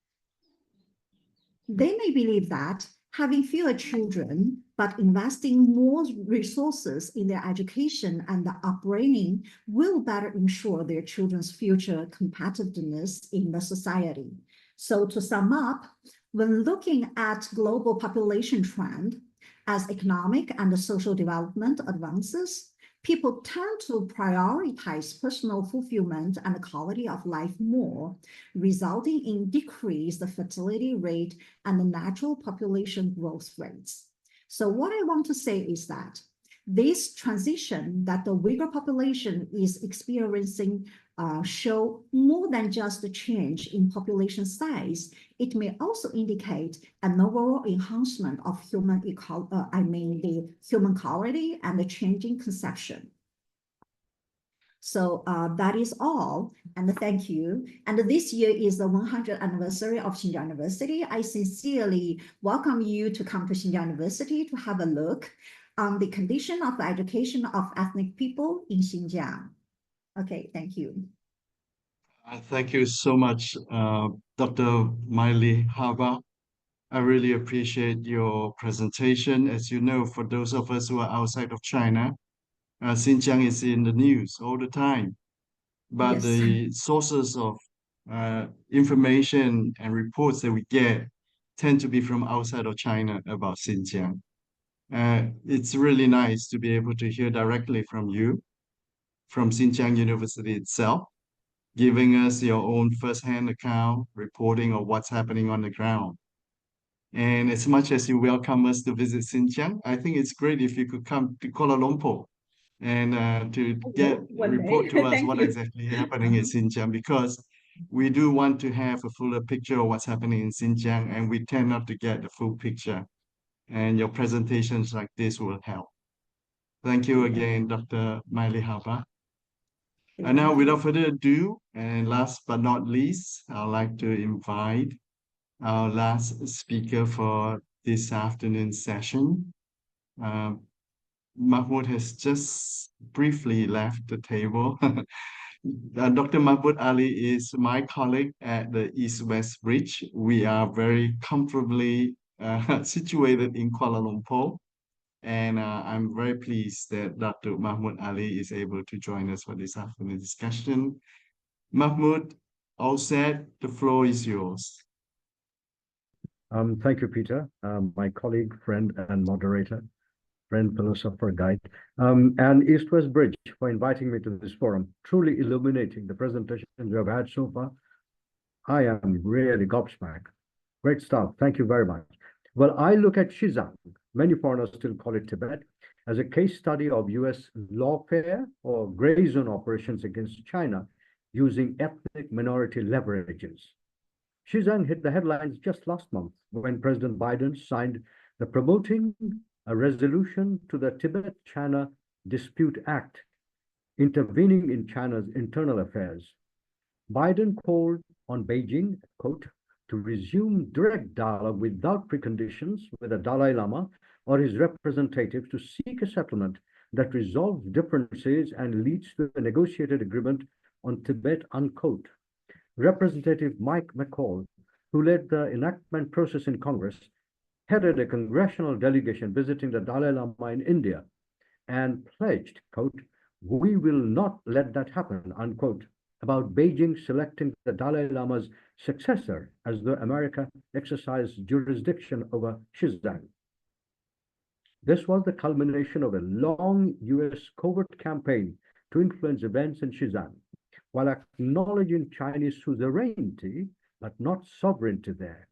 They may believe that having fewer children, but investing more resources in their education and the upbringing will better ensure their children's future competitiveness in the society. So to sum up, when looking at global population trend, as economic and social development advances, people tend to prioritize personal fulfillment and quality of life more, resulting in decreased fertility rate and the natural population growth rates. So what I want to say is that this transition that the Uyghur population is experiencing show more than just a change in population size. It may also indicate an overall enhancement of human quality and the changing conception. So that is all, and thank you. And this year is the 100th anniversary of Xinjiang University. I sincerely welcome you to come to Xinjiang University to have a look on the condition of the education of ethnic people in Xinjiang. Okay, thank you. Thank you so much, Dr. Miley Haba. I really appreciate your presentation. As you know, for those of us who are outside of China, Xinjiang is in the news all the time. But Yes. the sources of information and reports that we get tend to be from outside of China about Xinjiang. It's really nice to be able to hear directly from you, from Xinjiang University itself, giving us your own first-hand account, reporting of what's happening on the ground. And as much as you welcome us to visit Xinjiang, I think it's great if you could come to Kuala Lumpur and to report to us what exactly happening in Xinjiang, because we do want to have a fuller picture of what's happening in Xinjiang, and we tend not to get the full picture. And your presentations like this will help. Thank you again, Dr. Miley Haba. And now, without further ado, and last but not least, I'd like to invite our last speaker for this afternoon's session. Mahmoud has just briefly left the table. Dr. Mahmoud Ali is my colleague at the East-West Bridge. We are very comfortably situated in Kuala Lumpur. And I'm very pleased that Dr. Mahmoud Ali is able to join us for this afternoon discussion. Mahmoud, all set, the floor is yours. Thank you, Peter, my colleague, friend, and moderator, friend, philosopher, guide, and East-West Bridge for inviting me to this forum, truly illuminating the presentations we have had so far. I am really gobsmacked. Great stuff. Thank you very much. Well, I look at Xinjiang, many foreigners still call it Tibet, as a case study of US lawfare or gray zone operations against China using ethnic minority leverages. Xinjiang hit the headlines just last month when President Biden signed the Promoting a Resolution to the Tibet-China Dispute Act, intervening in China's internal affairs. Biden called on Beijing, quote, to resume direct dialogue without preconditions with the Dalai Lama or his representatives to seek a settlement that resolves differences and leads to a negotiated agreement on Tibet, unquote. Representative Mike McCall, who led the enactment process in Congress, headed a congressional delegation visiting the Dalai Lama in India and pledged, quote, we will not let that happen, unquote, about Beijing selecting the Dalai Lama's successor as though America exercised jurisdiction over Xinjiang. This was the culmination of a long US covert campaign to influence events in Xinjiang, while acknowledging Chinese suzerainty, but not sovereignty there.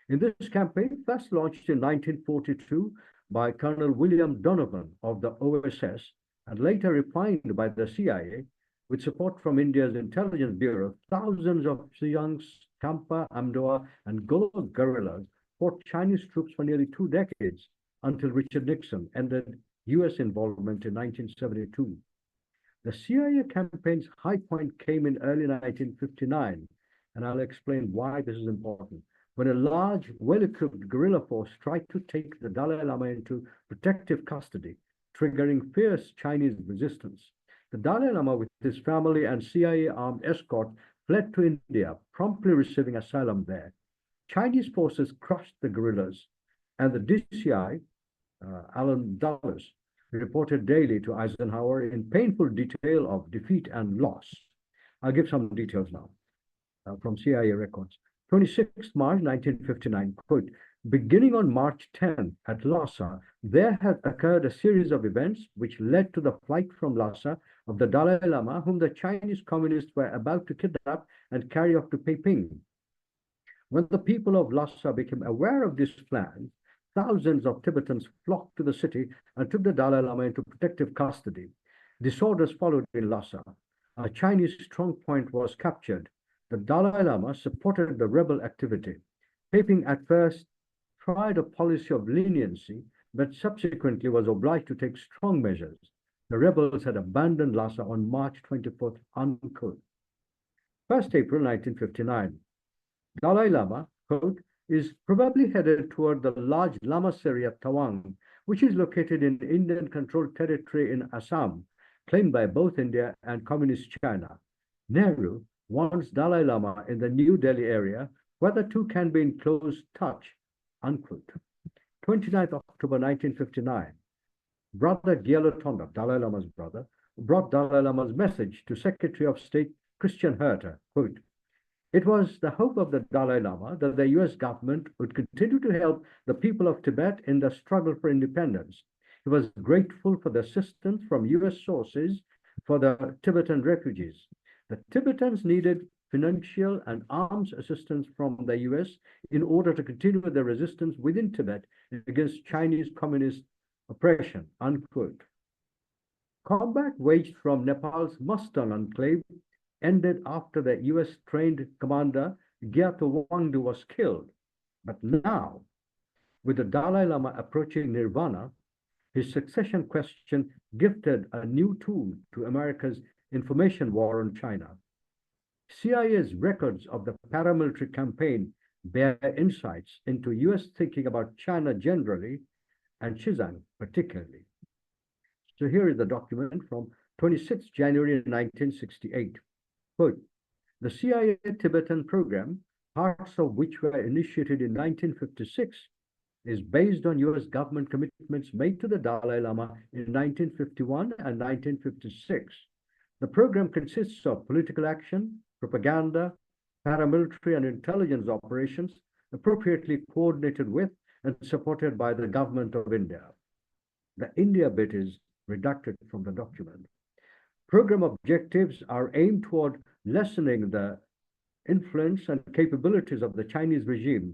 In this campaign, first launched in 1942 by Colonel William Donovan of the OSS, and later refined by the CIA, with support from India's intelligence bureau, thousands of Xinjiang's Champa, Amdoa, and Golok guerrillas fought Chinese troops for nearly 2 decades until Richard Nixon ended US involvement in 1972. The CIA campaign's high point came in early 1959, and I'll explain why this is important. When a large, well-equipped guerrilla force tried to take the Dalai Lama into protective custody, triggering fierce Chinese resistance, the Dalai Lama with his family and CIA armed escort fled to India, promptly receiving asylum there. Chinese forces crushed the guerrillas, and the DCI, Alan Dulles, reported daily to Eisenhower in painful detail of defeat and loss. I'll give some details now from CIA records. 26th March 1959, quote, beginning on March 10 at Lhasa, there had occurred a series of events which led to the flight from Lhasa of the Dalai Lama, whom the Chinese communists were about to kidnap and carry off to Peiping. When the people of Lhasa became aware of this plan, thousands of Tibetans flocked to the city and took the Dalai Lama into protective custody. Disorders followed in Lhasa. A Chinese strongpoint was captured. The Dalai Lama supported the rebel activity. Peiping at first tried a policy of leniency, but subsequently was obliged to take strong measures. The rebels had abandoned Lhasa on March 24th, unquote. 1st April 1959. Dalai Lama, quote, is probably headed toward the large lamasery of Tawang, which is located in Indian-controlled territory in Assam, claimed by both India and Communist China. Nehru wants Dalai Lama in the New Delhi area, where the two can be in close touch, unquote. 29th October 1959. Brother Gyalo Tongap, Dalai Lama's brother, brought Dalai Lama's message to Secretary of State Christian Herter, quote, it was the hope of the Dalai Lama that the US government would continue to help the people of Tibet in the struggle for independence. He was grateful for the assistance from US sources for the Tibetan refugees. The Tibetans needed financial and arms assistance from the US in order to continue their resistance within Tibet against Chinese communist oppression, unquote. Combat waged from Nepal's Mustan enclave ended after the US-trained commander Gyatso Wangdu was killed. But now, with the Dalai Lama approaching nirvana, his succession question gifted a new tool to America's information war on China. CIA's records of the paramilitary campaign bear insights into US thinking about China generally and Xizang particularly. So here is the document from 26 January 1968. Quote, the CIA Tibetan program, parts of which were initiated in 1956, is based on US government commitments made to the Dalai Lama in 1951 and 1956. The program consists of political action, propaganda, paramilitary and intelligence operations appropriately coordinated with and supported by the government of India. The India bit is redacted from the document. Program objectives are aimed toward lessening the influence and capabilities of the Chinese regime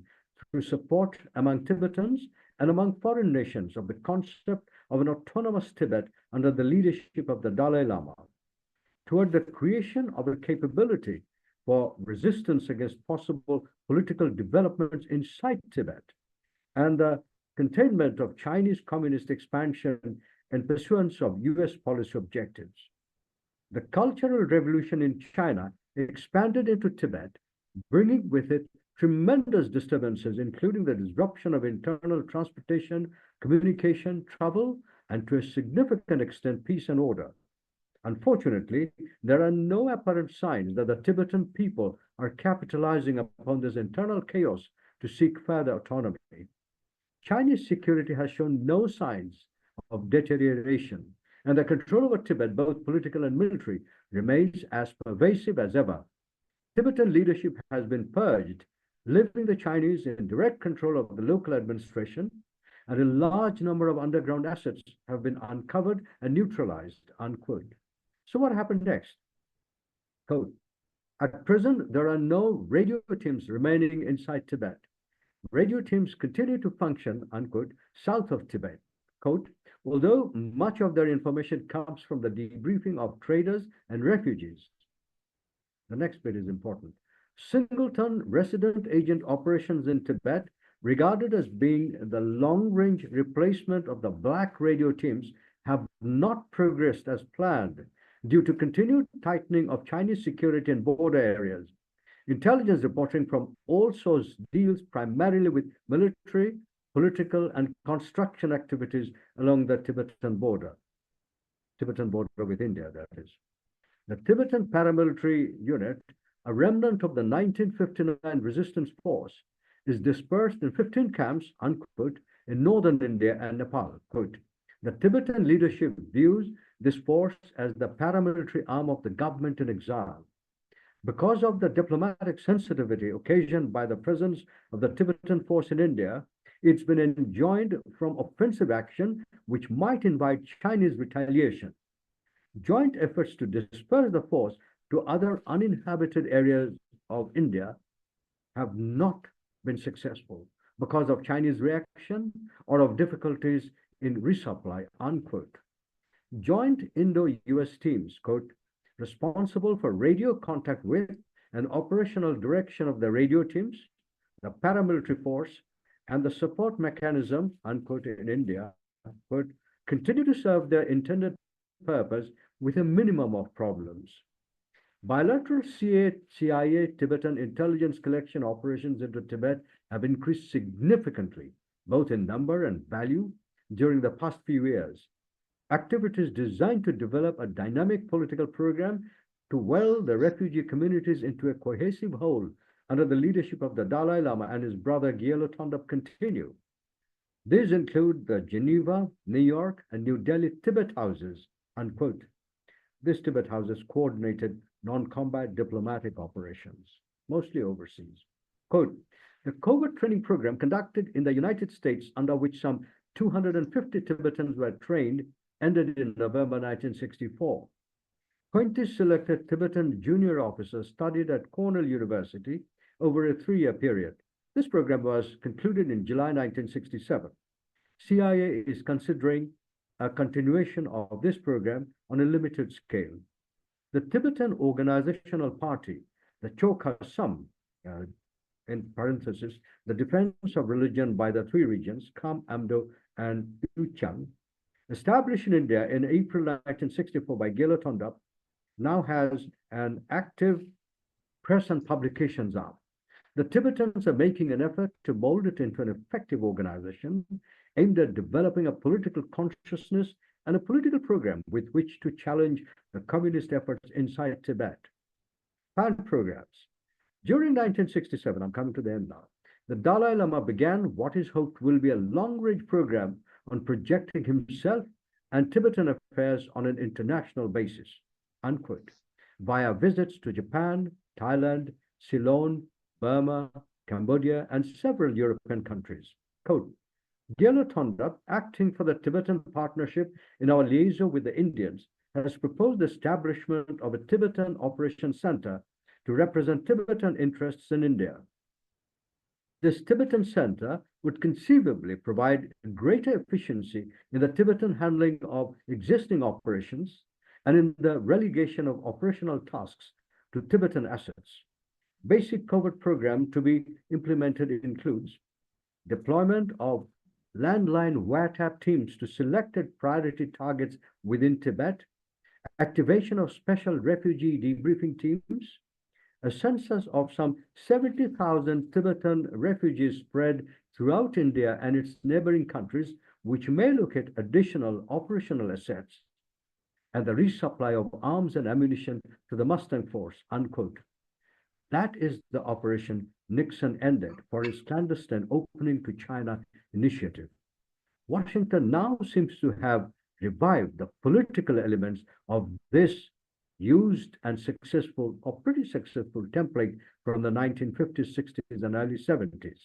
through support among Tibetans and among foreign nations of the concept of an autonomous Tibet under the leadership of the Dalai Lama, toward the creation of a capability for resistance against possible political developments inside Tibet, and the containment of Chinese communist expansion in pursuance of US policy objectives. The Cultural Revolution in China expanded into Tibet, bringing with it tremendous disturbances, including the disruption of internal transportation, communication, travel, and to a significant extent, peace and order. Unfortunately, there are no apparent signs that the Tibetan people are capitalizing upon this internal chaos to seek further autonomy. Chinese security has shown no signs of deterioration, and the control over Tibet, both political and military, remains as pervasive as ever. Tibetan leadership has been purged, leaving the Chinese in direct control of the local administration, and a large number of underground assets have been uncovered and neutralized, unquote. So what happened next? Quote, at present, there are no radio teams remaining inside Tibet. Radio teams continue to function, unquote, south of Tibet. Quote, although much of their information comes from the debriefing of traders and refugees. The next bit is important. Singleton resident agent operations in Tibet, regarded as being the long-range replacement of the black radio teams, have not progressed as planned due to continued tightening of Chinese security in border areas. Intelligence reporting from all sources deals primarily with military, political, and construction activities along the Tibetan border with India, that is. The Tibetan paramilitary unit, a remnant of the 1959 resistance force, is dispersed in 15 camps, unquote, in northern India and Nepal, quote. The Tibetan leadership views this force as the paramilitary arm of the government in exile. Because of the diplomatic sensitivity occasioned by the presence of the Tibetan force in India, it's been enjoined from offensive action which might invite Chinese retaliation. Joint efforts to disperse the force to other uninhabited areas of India have not been successful because of Chinese reaction or of difficulties in resupply, unquote. Joint Indo-US teams, quote, responsible for radio contact with and operational direction of the radio teams, the paramilitary force, and the support mechanism, unquote, in India, quote, continue to serve their intended purpose with a minimum of problems. Bilateral CIA Tibetan intelligence collection operations into Tibet have increased significantly, both in number and value, during the past few years. Activities designed to develop a dynamic political program to weld the refugee communities into a cohesive whole under the leadership of the Dalai Lama and his brother Gyalo Tondop continue. These include the Geneva, New York, and New Delhi Tibet houses, unquote. These Tibet houses coordinated non-combat diplomatic operations, mostly overseas. Quote, the covert training program conducted in the United States, under which some 250 Tibetans were trained, ended in November 1964. 20 selected Tibetan junior officers studied at Cornell University over a 3-year period. This program was concluded in July 1967. CIA is considering a continuation of this program on a limited scale. The Tibetan Organizational Party, the Chokha Sam, in parentheses, the defense of religion by the 3 regions, Kham, Amdo, and Uchang, established in India in April 1964 by Gyalo Tondop, now has an active press and publications arm. The Tibetans are making an effort to mold it into an effective organization aimed at developing a political consciousness and a political program with which to challenge the communist efforts inside Tibet. Planned programs. During 1967, I'm coming to the end now, the Dalai Lama began what is hoped will be a long-range program on projecting himself and Tibetan affairs on an international basis, unquote, via visits to Japan, Thailand, Ceylon, Burma, Cambodia, and several European countries. Quote, Gyalo Tondop, acting for the Tibetan Partnership in our liaison with the Indians, has proposed the establishment of a Tibetan Operations Center to represent Tibetan interests in India. This Tibetan Center would conceivably provide greater efficiency in the Tibetan handling of existing operations and in the relegation of operational tasks to Tibetan assets. Basic covert program to be implemented includes deployment of landline wiretap teams to selected priority targets within Tibet, activation of special refugee debriefing teams, a census of some 70,000 Tibetan refugees spread throughout India and its neighboring countries, which may look at additional operational assets, and the resupply of arms and ammunition to the Mustang Force, unquote. That is the operation Nixon ended for his clandestine opening to China initiative. Washington now seems to have revived the political elements of this used and successful, or pretty successful template from the 1950s, 60s, and early 70s.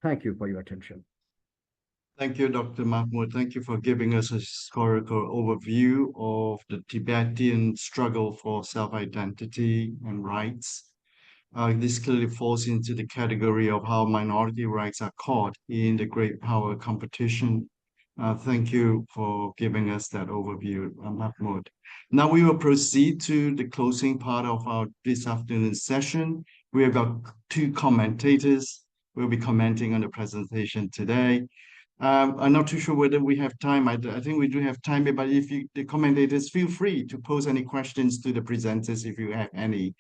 Thank you for your attention. Thank you, Dr. Mahmood. Thank you for giving us a historical overview of the Tibetan struggle for self-identity and rights. This clearly falls into the category of how minority rights are caught in the great power competition. Thank you for giving us that overview, Mahmood. Now we will proceed to the closing part of our this afternoon session. We have got 2 commentators who will be commenting on the presentation today. I'm not too sure whether we have time. I think we do have time, but if the commentators, feel free to pose any questions to the presenters if you have any.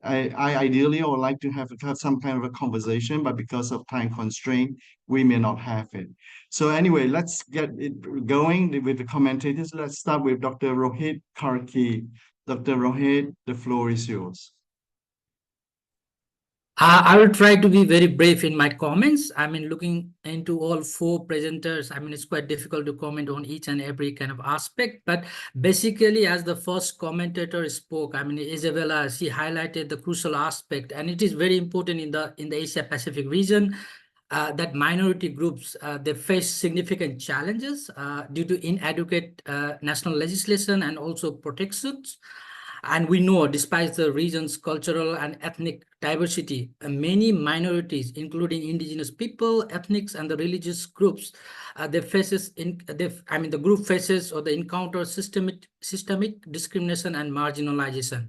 I ideally would like to have some kind of a conversation, but because of time constraint, we may not have it. So anyway, let's get it going with the commentators. Let's start with Dr. Rohit Karki. Dr. Rohit, the floor is yours. I will try to be very brief in my comments. I mean, looking into all 4 presenters, I mean, it's quite difficult to comment on each and every kind of aspect. But basically, as the first commentator spoke, I mean, Isabella, she highlighted the crucial aspect, and it is very important in the Asia Pacific region that minority groups they face significant challenges due to inadequate national legislation and also protections. And we know, despite the region's cultural and ethnic diversity, many minorities, including indigenous people, ethnics, and the religious groups, the group faces or they encounter systemic discrimination and marginalization.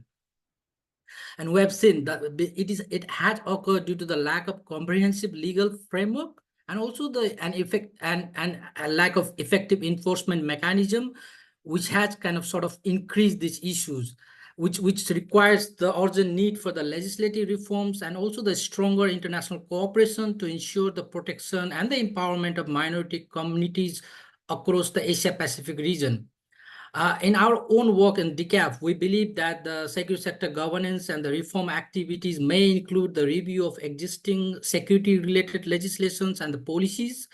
And we have seen that it had occurred due to the lack of comprehensive legal framework and also a lack of effective enforcement mechanism, which has kind of sort of increased these issues, which requires the urgent need for the legislative reforms and also the stronger international cooperation to ensure the protection and the empowerment of minority communities across the Asia-Pacific region. In our own work in DCAF, we believe that the security sector governance and the reform activities may include the review of existing security-related legislations and the policies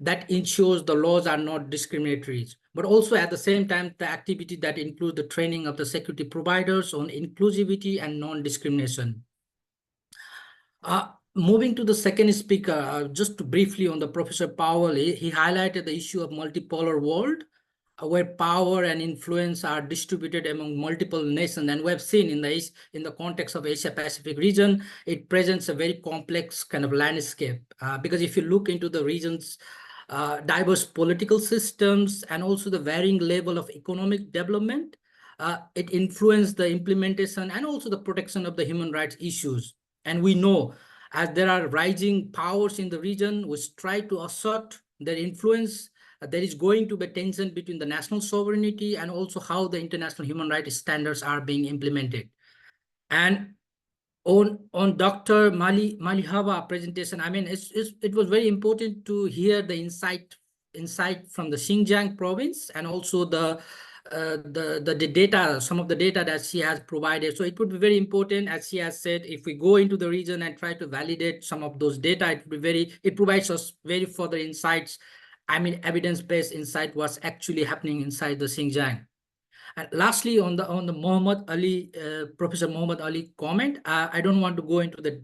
that ensures the laws are not discriminatory, but also at the same time, the activity that include the training of the security providers on inclusivity and non-discrimination. Moving to the second speaker, just briefly on the Professor Powell, he highlighted the issue of multipolar world, where power and influence are distributed among multiple nations. And we have seen in the context of Asia-Pacific region, it presents a very complex kind of landscape. Because if you look into the region's diverse political systems and also the varying level of economic development, it influenced the implementation and also the protection of the human rights issues. And we know as there are rising powers in the region which try to assert their influence, there is going to be tension between the national sovereignty and also how the international human rights standards are being implemented. And on Dr. Malihava presentation, I mean, it was very important to hear the insight from the Xinjiang province and also the data, some of the data that she has provided. So it would be very important, as she has said, if we go into the region and try to validate some of those data, it provides us very further insights. I mean, evidence-based insight what's actually happening inside the Xinjiang. And lastly, on the Muhammad Ali, Professor Muhammad Ali comment, I don't want to go into the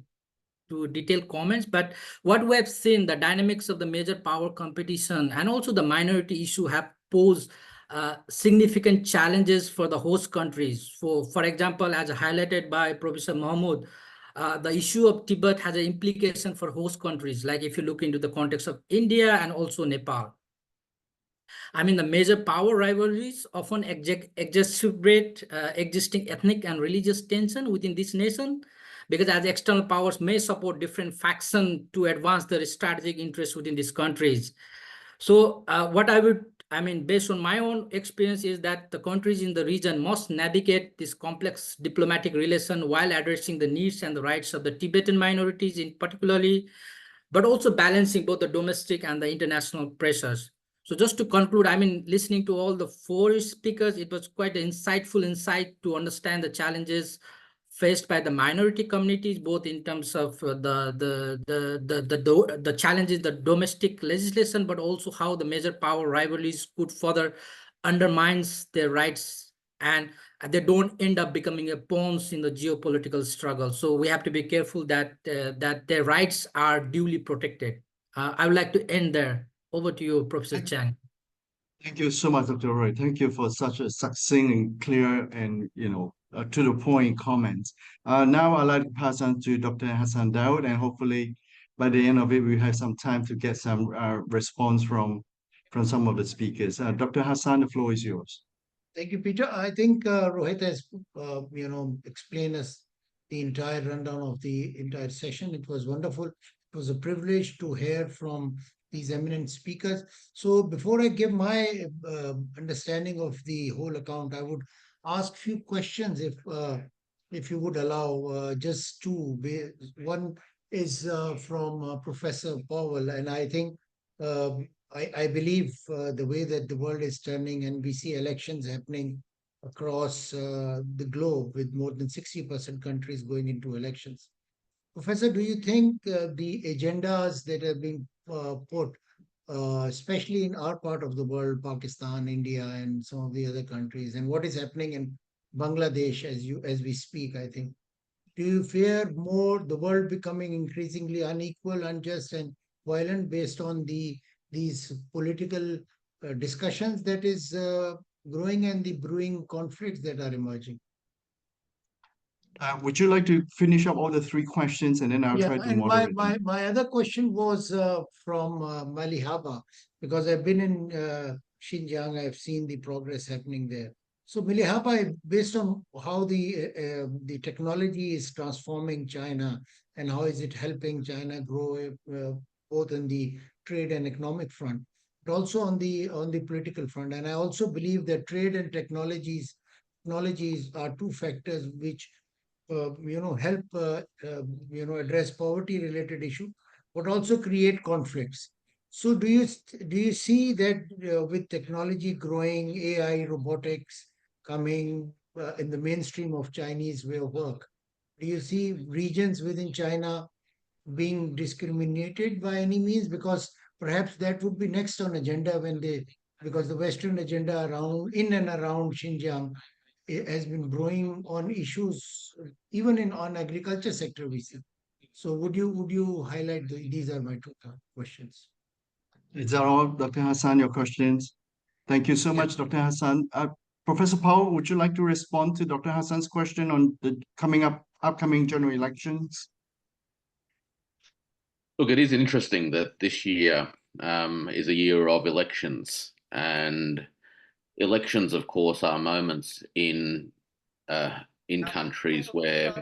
detailed comments, but what we have seen, the dynamics of the major power competition and also the minority issue have posed significant challenges for the host countries. For example, as highlighted by Professor Mahmoud, the issue of Tibet has an implication for host countries, like if you look into the context of India and also Nepal. I mean, the major power rivalries often exacerbate existing ethnic and religious tension within this nation, because as external powers may support different factions to advance their strategic interests within these countries. So based on my own experience, is that the countries in the region must navigate this complex diplomatic relation while addressing the needs and the rights of the Tibetan minorities in particularly, but also balancing both the domestic and the international pressures. So just to conclude, I mean, listening to all the four speakers, it was quite an insightful insight to understand the challenges faced by the minority communities, both in terms of the challenges, the domestic legislation, but also how the major power rivalries could further undermines their rights and they don't end up becoming a pawns in the geopolitical struggle. So we have to be careful that their rights are duly protected. I would like to end there. Over to you, Professor Chang. Thank you so much, Dr. Roy. Thank you for such a succinct and clear and to the point comments. Now I'd like to pass on to Dr. Hassan Daud, and hopefully by the end of it, we have some time to get some response from some of the speakers. Dr. Hassan, the floor is yours. Thank you, Peter. I think Rohit has, explained us the entire rundown of the entire session. It was wonderful. It was a privilege to hear from these eminent speakers. So before I give my understanding of the whole account, I would ask few questions if you would allow, just two. One is from Professor Powell, and I think I believe the way that the world is turning and we see elections happening across the globe with more than 60% countries going into elections. Professor, do you think the agendas that have been put, especially in our part of the world, Pakistan, India, and some of the other countries, and what is happening in Bangladesh as we speak, I think, do you fear more the world becoming increasingly unequal, unjust, and violent based on these political discussions that is growing and the brewing conflicts that are emerging? Would you like to finish up all the three questions, and then I'll try to moderate them? My other question was from Malihaba, because I've been in Xinjiang, I've seen the progress happening there. So Malihaba, based on how the technology is transforming China and how is it helping China grow both in the trade and economic front, but also on the political front. And I also believe that trade and technologies are two factors which help address poverty related issue, but also create conflicts. So do you see that with technology growing, AI, robotics coming in the mainstream of Chinese way of work, do you see regions within China being discriminated by any means? Because perhaps that would be next on agenda because the Western agenda around in and around Xinjiang has been growing on issues, even on agriculture sector we see. So would you highlight these are my two questions. Is that all, Dr. Hassan, your questions? Thank you so much, Dr. Hassan. Professor Powell, would you like to respond to Dr. Hassan's question on the upcoming general elections? Look, it is interesting that this year is a year of elections, and elections, of course, are moments in countries where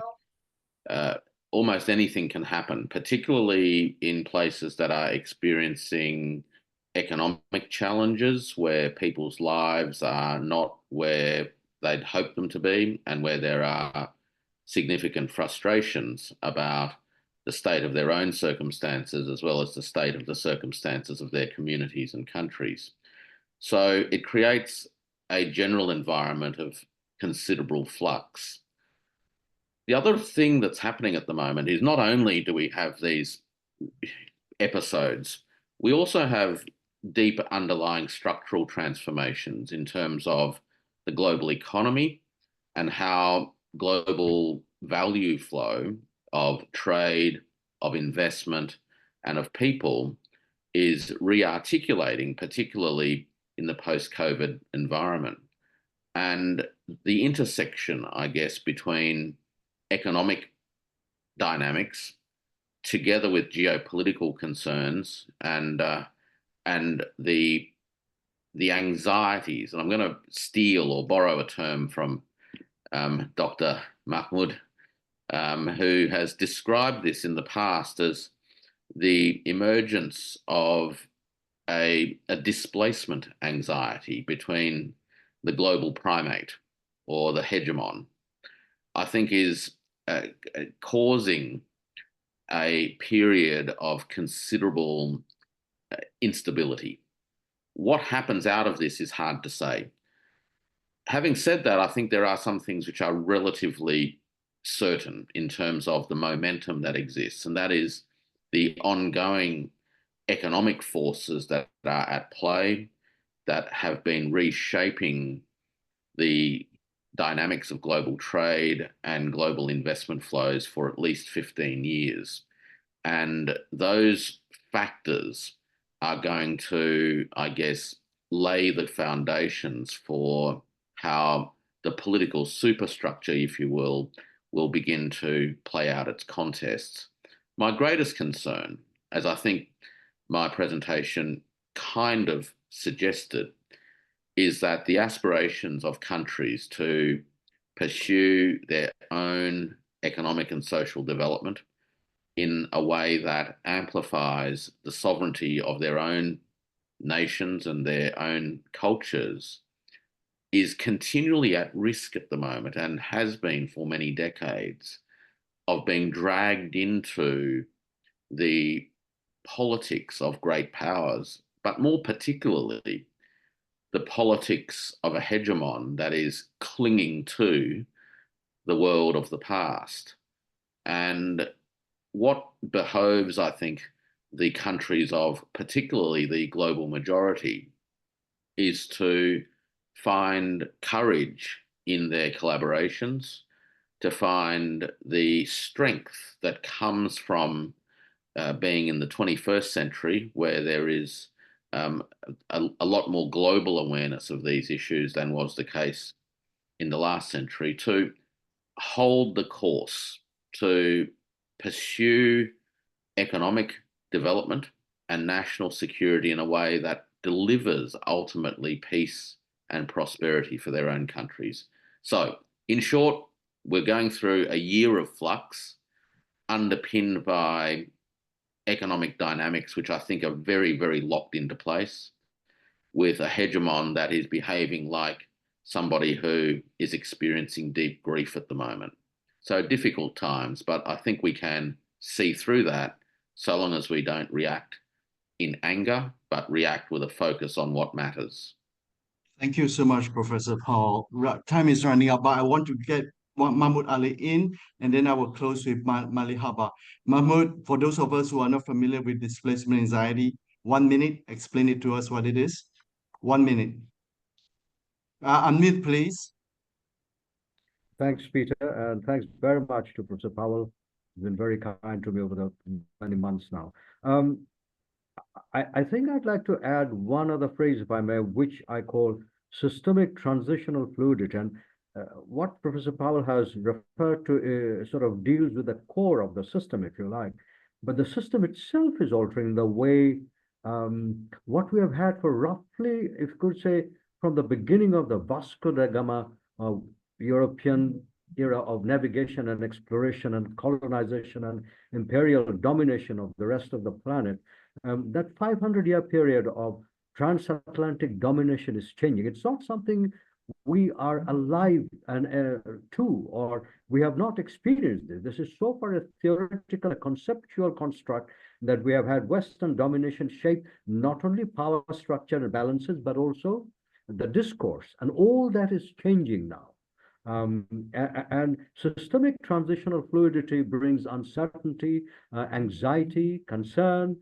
almost anything can happen, particularly in places that are experiencing economic challenges, where people's lives are not where they'd hoped them to be, and where there are significant frustrations about the state of their own circumstances, as well as the state of the circumstances of their communities and countries. So it creates a general environment of considerable flux. The other thing that's happening at the moment is not only do we have these episodes, we also have deep underlying structural transformations in terms of the global economy and how global value flow of trade, of investment, and of people is re-articulating, particularly in the post-COVID environment. And the intersection, I guess, between economic dynamics together with geopolitical concerns and the anxieties, and I'm going to steal or borrow a term from Dr. Mahmoud, who has described this in the past as the emergence of a displacement anxiety between the global primate or the hegemon, I think is causing a period of considerable instability. What happens out of this is hard to say. Having said that, I think there are some things which are relatively certain in terms of the momentum that exists, and that is the ongoing economic forces that are at play that have been reshaping the dynamics of global trade and global investment flows for at least 15 years. And those factors are going to, I guess, lay the foundations for how the political superstructure, if you will begin to play out its contests. My greatest concern, as I think my presentation kind of suggested, is that the aspirations of countries to pursue their own economic and social development in a way that amplifies the sovereignty of their own nations and their own cultures is continually at risk at the moment, and has been for many decades, of being dragged into the politics of great powers, but more particularly the politics of a hegemon that is clinging to the world of the past. And what behoves, I think, the countries of particularly the global majority is to find courage in their collaborations, to find the strength that comes from being in the 21st century, where there is a lot more global awareness of these issues than was the case in the last century, to hold the course, to pursue economic development and national security in a way that delivers ultimately peace and prosperity for their own countries. So, in short, we're going through a year of flux underpinned by economic dynamics, which I think are very, very locked into place. with a hegemon that is behaving like somebody who is experiencing deep grief at the moment. So difficult times, but I think we can see through that so long as we don't react in anger, but react with a focus on what matters. Thank you so much, Professor Paul. Time is running out, but I want to get Mahmoud Ali in, and then I will close with Malihaba. Mahmoud, for those of us who are not familiar with displacement anxiety, 1 minute, explain it to us what it is. 1 minute. Unmute, please. Thanks, Peter, and thanks very much to Professor Powell. He's been very kind to me over the many months now. I think I'd like to add one other phrase, if I may, which I call systemic transitional fluidity. And what Professor Powell has referred to sort of deals with the core of the system, if you like. But the system itself is altering the way what we have had for roughly, if you could say, from the beginning of the Vasco da Gama European era of navigation and exploration and colonization and imperial domination of the rest of the planet. That 500-year period of transatlantic domination is changing. It's not something we are alive and to, or we have not experienced this. This is so far a theoretical, a conceptual construct that we have had Western domination shape not only power structure and balances, but also the discourse. And all that is changing now. And systemic transitional fluidity brings uncertainty, anxiety, concern,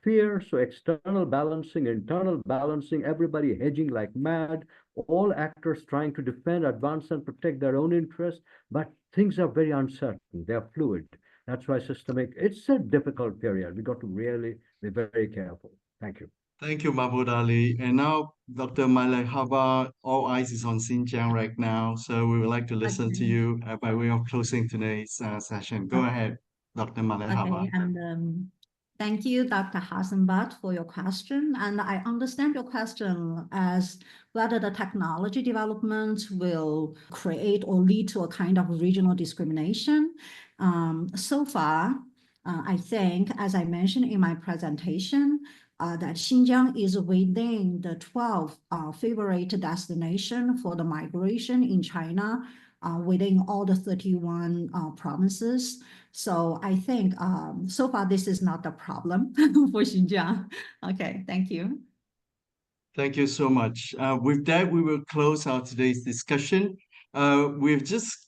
fear. So external balancing, internal balancing, everybody hedging like mad, all actors trying to defend, advance, and protect their own interests. But things are very uncertain. They're fluid. That's why systemic, it's a difficult period. We got to really be very careful. Thank you. Thank you, Mahmoud Ali. And now, Dr. Malihaba, all eyes is on Xinjiang right now. So we would like to listen to you by way of closing today's session. Go ahead, Dr. Malihaba. Okay, and thank you, Dr. Hassanbat, for your question. And I understand your question as whether the technology development will create or lead to a kind of regional discrimination. So far, I think, as I mentioned in my presentation, that Xinjiang is within the 12 favorite destination for the migration in China within all the 31 provinces. So I think so far this is not a problem for Xinjiang. Okay, thank you. Thank you so much. With that, we will close out today's discussion. We've just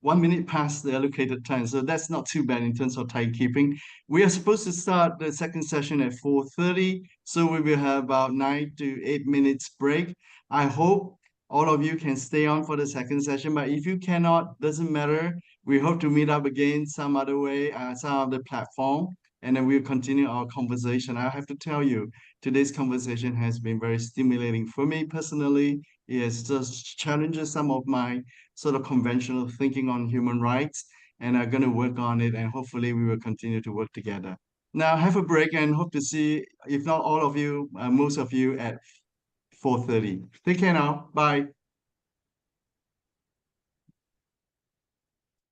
1 minute past the allocated time, so that's not too bad in terms of timekeeping. We are supposed to start the second session at 4:30, so we will have about 9 to 8 minutes break. I hope all of you can stay on for the second session, but if you cannot, doesn't matter. We hope to meet up again some other way, some other platform, and then we'll continue our conversation. I have to tell you, today's conversation has been very stimulating for me personally. It has just challenges some of my sort of conventional thinking on human rights, and I'm going to work on it, and hopefully we will continue to work together. Now, have a break and hope to see, if not all of you, most of you at 4:30. Take care now. Bye.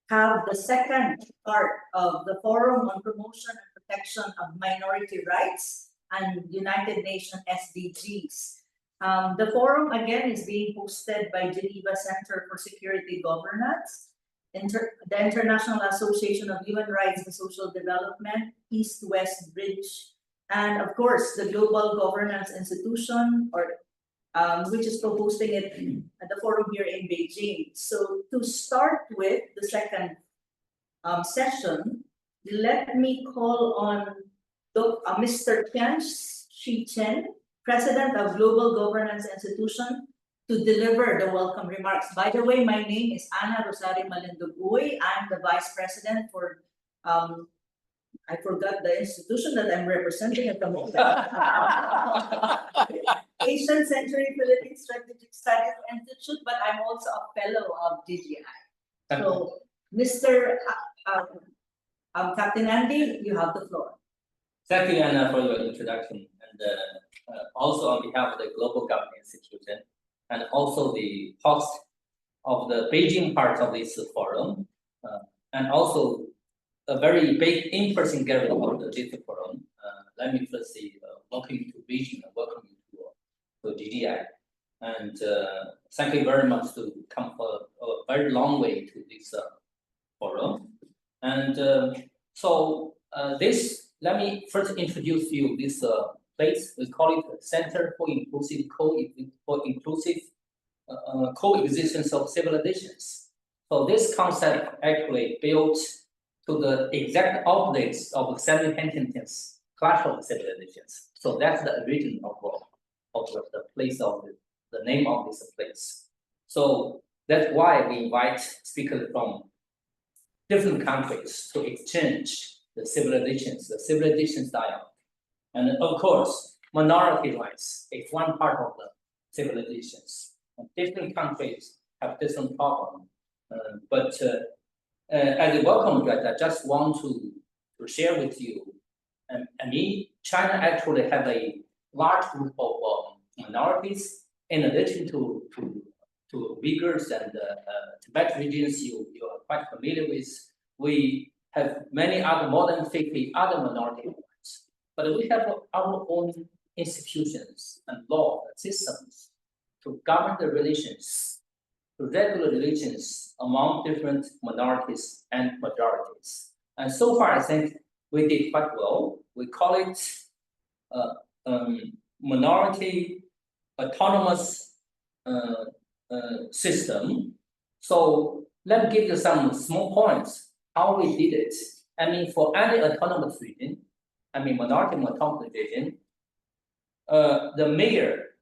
Have the second part of the Forum on Promotion and Protection of Minority Rights and United Nations SDGs. The forum again is being hosted by Geneva Center for Security Governance, the International Association of Human Rights and Social Development, East-West Bridge, and of course the Global Governance Institution, or which is co-hosting it at the forum here in Beijing. So to start with the second session, let me call on Mr. Tian Shi-Chen, President of Global Governance Institution, to deliver the welcome remarks. By the way, my name is Ana Rosario Malindogoy. I'm the Vice President for, I forgot the institution that I'm representing at the moment. Asian Century Philippines Strategic Studies Institute, but I'm also a fellow of DGI. So, Mr. Captain Andy, you have the floor. Thank you, Anna, for your introduction, and also on behalf of the Global Governance Institution, and also the host of the Beijing part of this forum, and also a very big in-person gathering of this forum. Let me first say welcome you to Beijing and welcome you to GDI. And thank you very much to come for a very long way to this forum. And let me first introduce you this place. We call it Center for Inclusive Coexistence of Civilizations. So this concept actually built to the exact opposites of Samuel Huntington's Clash of Civilizations. So that's the origin of the place of the name of this place. So that's why we invite speakers from different countries to exchange the civilizations dialogue. And of course, minority rights is one part of the civilizations. And different countries have different problems. As a welcome address, I just want to share with you. China actually have a large group of minorities. In addition to Uyghurs and Tibet regions, you are quite familiar with. We have more than 50 other minority groups, but we have our own institutions and law systems to govern the relations, to regulate relations among different minorities and majorities. And so far, I think we did quite well. We call it minority autonomous system. So let me give you some small points how we did it. For any autonomous region, minority autonomous region, the mayor,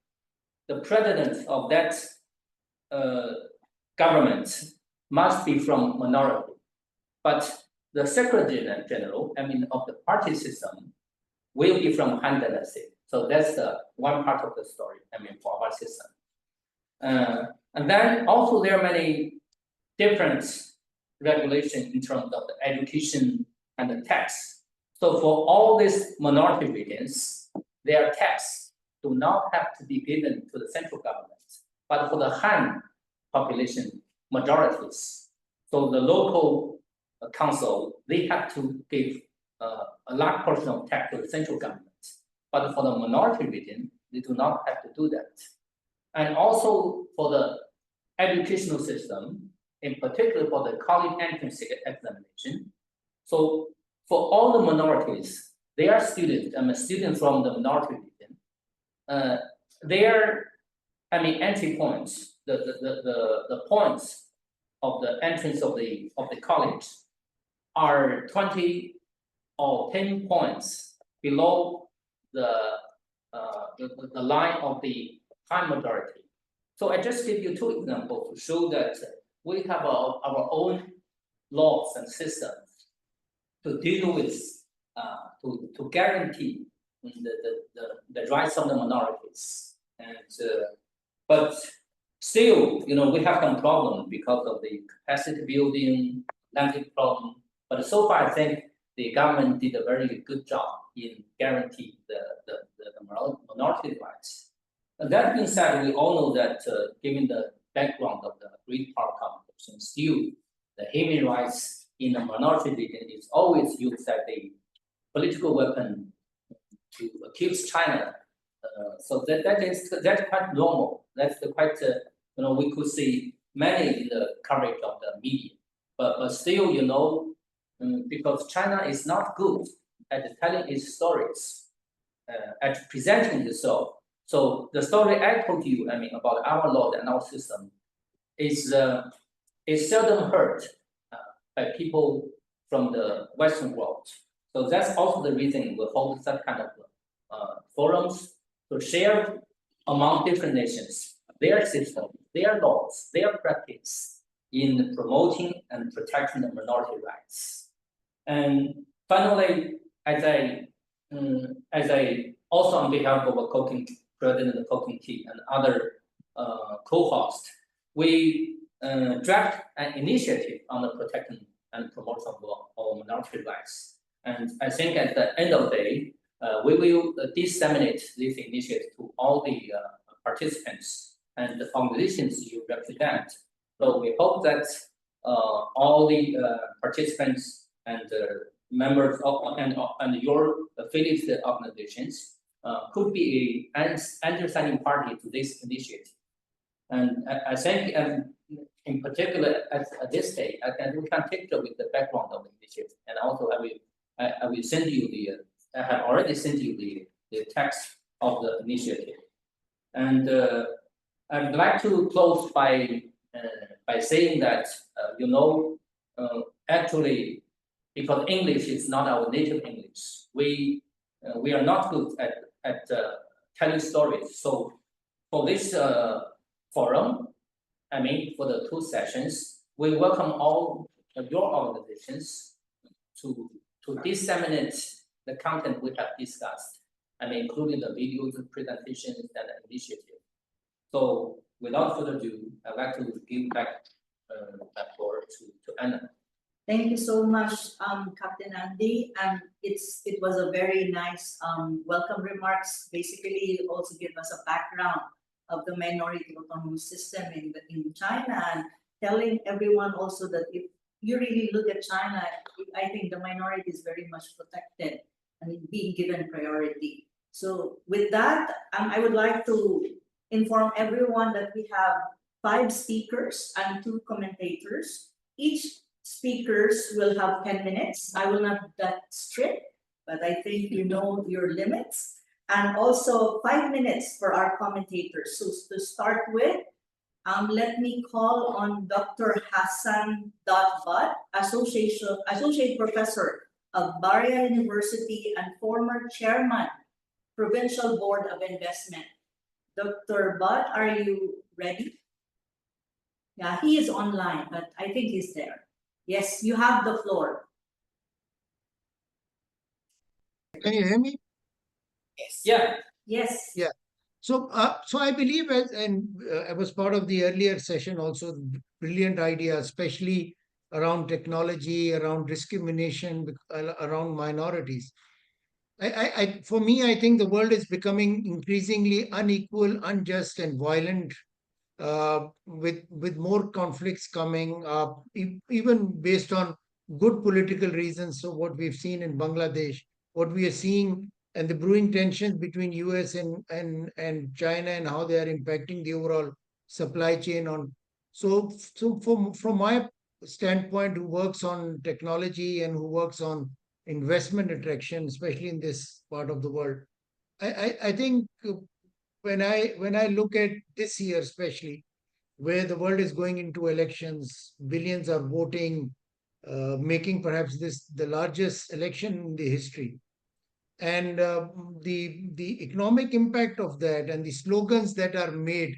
the president of that government must be from minority, but the secretary general, of the party system, will be from Han Dynasty. So that's the one part of the story, for our system. And then also there are many different regulations in terms of the education and the tax. So for all these minority regions, their tax do not have to be given to the central government, but for the Han population majorities. So the local council, they have to give a large portion of tax to the central government. But for the minority region, they do not have to do that. And also for the educational system, in particular for the college entrance examination. So for all the minorities, they are students, students from the minority region. Their entry points, the points of the entrance of the college are 20 or 10 points below the line of the high majority. So I just give you two examples to show that we have our own laws and systems to deal with, to guarantee the rights of the minorities. And but still, we have some problem because of the capacity building, language problem. But so far, I think the government did a very good job in guaranteeing the minority rights. And that being said, we all know that given the background of the great power competition, still the human rights in the minority region is always used as a political weapon to accuse China. So that's quite normal. That's quite we could see many in the coverage of the media. But still, because China is not good at telling its stories, at presenting itself. So the story I told you, about our law and our system, is seldom heard by people from the Western world. So that's also the reason we hold such kind of forums to share among different nations their system, their laws, their practice in promoting and protecting the minority rights. And finally, as I also on behalf of President Koking Ki and other co-hosts, we draft an initiative on the protection and promotion of minority rights. And I think at the end of the day, we will disseminate this initiative to all the participants and the organizations you represent. So we hope that all the participants and members of and your affiliated organizations could be an understanding party to this initiative. And I think, in particular, at this stage, we can take with the background of the initiative, and also I will send you I have already sent you the text of the initiative, and I'd like to close by saying that actually, because English is not our native English, we are not good at telling stories. So for this forum, I mean, for the 2 sessions, we welcome all of your organizations to disseminate the content we have discussed, I mean, including the videos, the presentations, and the initiative. So without further ado, I'd like to give back that floor to Anna. Thank you so much, Captain Andy. And it was a very nice welcome remarks. Basically, it also gave us a background of the minority autonomous system in China, and telling everyone also that if you really look at China, I think the minority is very much protected and being given priority. So with that, I would like to inform everyone that we have 5 speakers and 2 commentators. Each speakers will have 10 minutes. I will not be that strict, but I think you know your limits. And also 5 minutes for our commentators. So to start with, let me call on Dr. Hassan Butt, Associate Professor of Baria University and former Chairman, Provincial Board of Investment. Dr. Butt, are you ready? Yeah, he is online, but I think he's there. Yes, you have the floor. Can you hear me? Yes. Yeah. Yes. Yeah. So I believe, I was part of the earlier session also, brilliant idea, especially around technology, around discrimination, around minorities. For me, I think the world is becoming increasingly unequal, unjust, and violent, with more conflicts coming up, even based on good political reasons. So what we've seen in Bangladesh, what we are seeing, and the brewing tensions between US and China, and how they are impacting the overall supply chain on. So from my standpoint, who works on technology and who works on investment attraction, especially in this part of the world, I think when I look at this year, especially where the world is going into elections, billions are voting, making perhaps this the largest election in the history. And the economic impact of that, and the slogans that are made,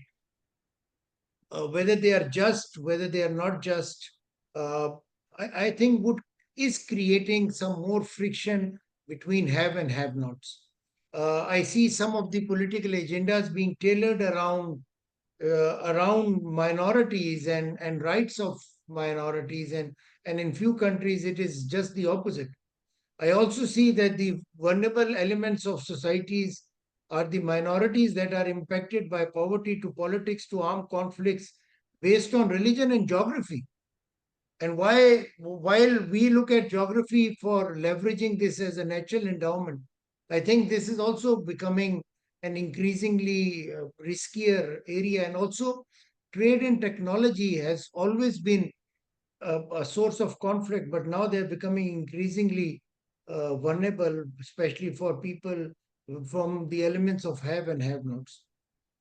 whether they are just, whether they are not just, I think is creating some more friction between have and have-nots. I see some of the political agendas being tailored around minorities and rights of minorities, and in few countries it is just the opposite. I also see that the vulnerable elements of societies are the minorities that are impacted by poverty, to politics, to armed conflicts based on religion and geography. And while we look at geography for leveraging this as a natural endowment, I think this is also becoming an increasingly riskier area. And also, trade and technology has always been a source of conflict, but now they're becoming increasingly vulnerable, especially for people from the elements of have and have-nots.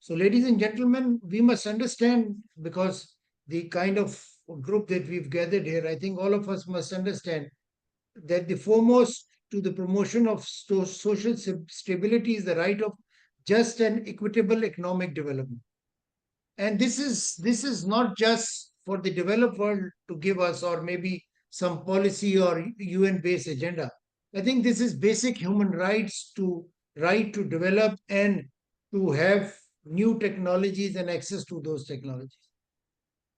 So, ladies and gentlemen, we must understand, because the kind of group that we've gathered here, I think all of us must understand that the foremost to the promotion of social stability is the right of just and equitable economic development. And this is not just for the developed world to give us, or maybe some policy or UN-based agenda. I think this is basic human rights, to right to develop and to have new technologies and access to those technologies.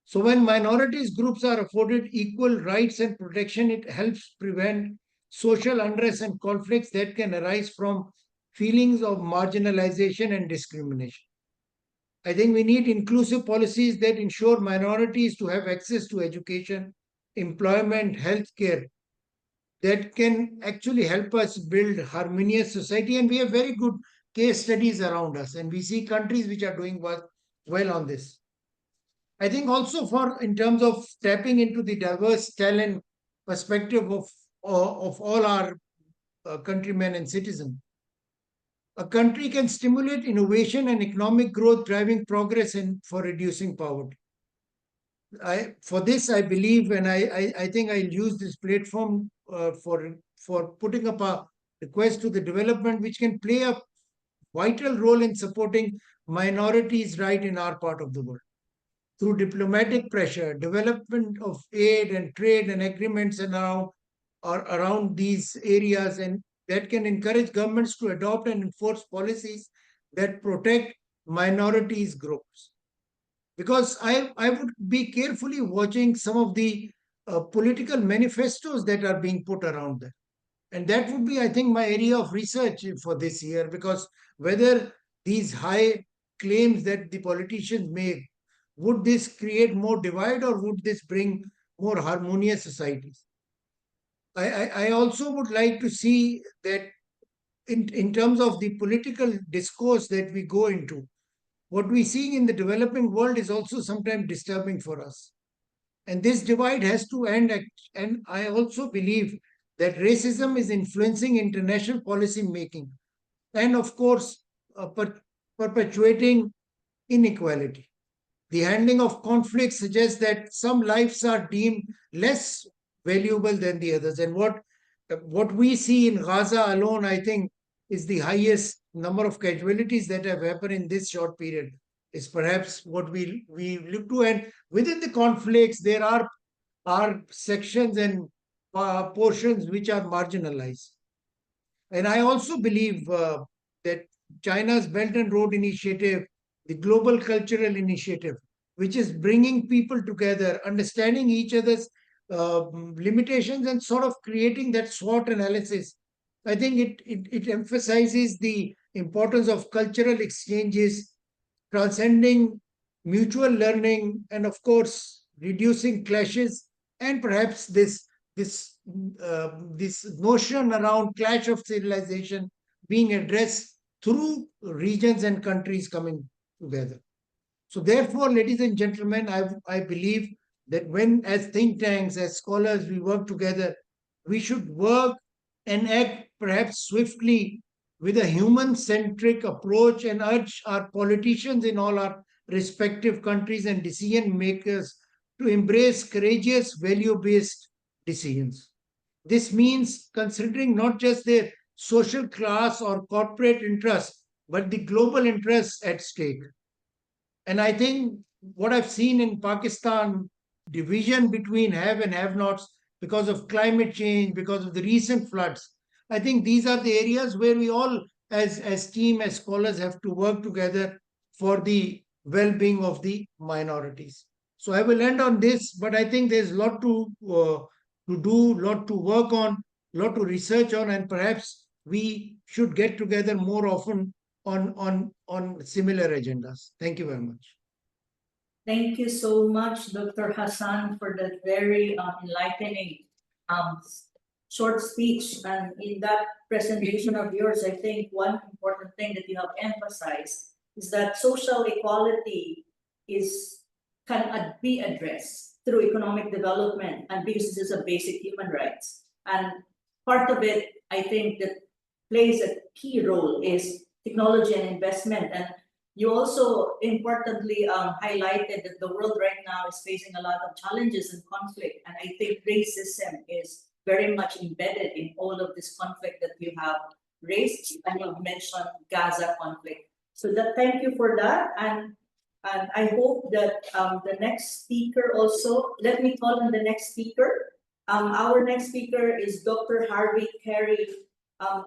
So when minorities groups are afforded equal rights and protection, it helps prevent social unrest and conflicts that can arise from feelings of marginalization and discrimination. I think we need inclusive policies that ensure minorities to have access to education, employment, healthcare, that can actually help us build harmonious society. And we have very good case studies around us, and we see countries which are doing well on this. I think also in terms of tapping into the diverse talent perspective of all our countrymen and citizens. A country can stimulate innovation and economic growth, driving progress and for reducing poverty. For this, I believe, and I think I'll use this platform for putting up a request to the development, which can play a vital role in supporting minorities' right in our part of the world. Through diplomatic pressure, development of aid and trade and agreements around these areas, and that can encourage governments to adopt and enforce policies that protect minorities groups. Because I would be carefully watching some of the political manifestos that are being put around there. And that would be, I think, my area of research for this year, because whether these high claims that the politicians make, would this create more divide or would this bring more harmonious societies? I also would like to see that in terms of the political discourse that we go into, what we see in the developing world is also sometimes disturbing for us. And this divide has to end. And I also believe that racism is influencing international policy making and, of course, perpetuating inequality. The handling of conflicts suggests that some lives are deemed less valuable than the others. And what we see in Gaza alone, I think, is the highest number of casualties that have happened in this short period, is perhaps what we look to. And within the conflicts, there are sections and portions which are marginalized. And I also believe that China's Belt and Road Initiative, the Global Cultural Initiative, which is bringing people together, understanding each other's limitations and sort of creating that SWOT analysis. I think it emphasizes the importance of cultural exchanges, transcending mutual learning, and of course, reducing clashes, and perhaps this notion around clash of civilization being addressed through regions and countries coming together. So therefore, ladies and gentlemen, I believe that when, as think tanks, as scholars, we work together, we should work and act perhaps swiftly with a human-centric approach and urge our politicians in all our respective countries and decision makers to embrace courageous, value-based decisions. This means considering not just their social class or corporate interests, but the global interests at stake. And I think what I've seen in Pakistan, division between have and have-nots because of climate change, because of the recent floods, I think these are the areas where we all, as team, as scholars, have to work together for the well-being of the minorities. So I will end on this, but I think there's a lot to do, lot to work on, lot to research on, and perhaps we should get together more often on similar agendas. Thank you very much. Thank you so much, Dr. Hassan, for that very enlightening short speech. And in that presentation of yours, I think one important thing that you have emphasized is that social equality can be addressed through economic development, and because this is a basic human rights. And part of it, I think, that plays a key role is technology and investment. And you also importantly highlighted that the world right now is facing a lot of challenges and conflict. And I think racism is very much embedded in all of this conflict that you have raised, and you mentioned Gaza conflict. So thank you for that. And I hope that the next speaker also, let me call on the next speaker. Our next speaker is Dr. Harvey Carey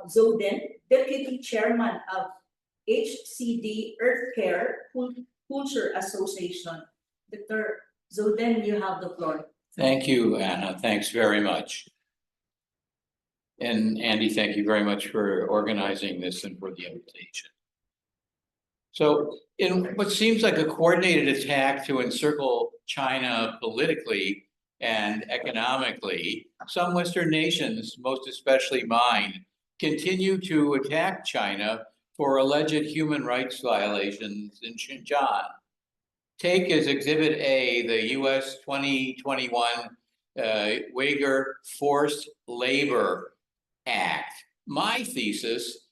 Zoden, Deputy Chairman of HCD Earth Care Culture Association. Dr. Zoden, you have the floor. Thank you, Anna. Thanks very much. And Andy, thank you very much for organizing this and for the invitation. So in what seems like a coordinated attack to encircle China politically and economically, some Western nations, most especially mine, continue to attack China for alleged human rights violations in Xinjiang. Take as Exhibit A the U.S. 2021 Uyghur Forced Labor Act. My thesis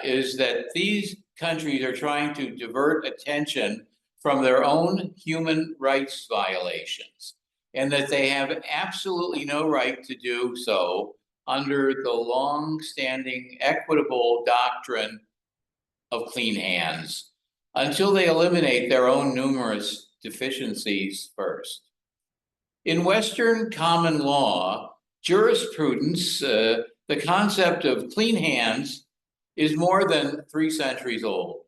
is that these countries are trying to divert attention from their own human rights violations, and that they have absolutely no right to do so under the long-standing equitable doctrine of clean hands until they eliminate their own numerous deficiencies first. In Western common law jurisprudence, the concept of clean hands is more than 3 centuries old.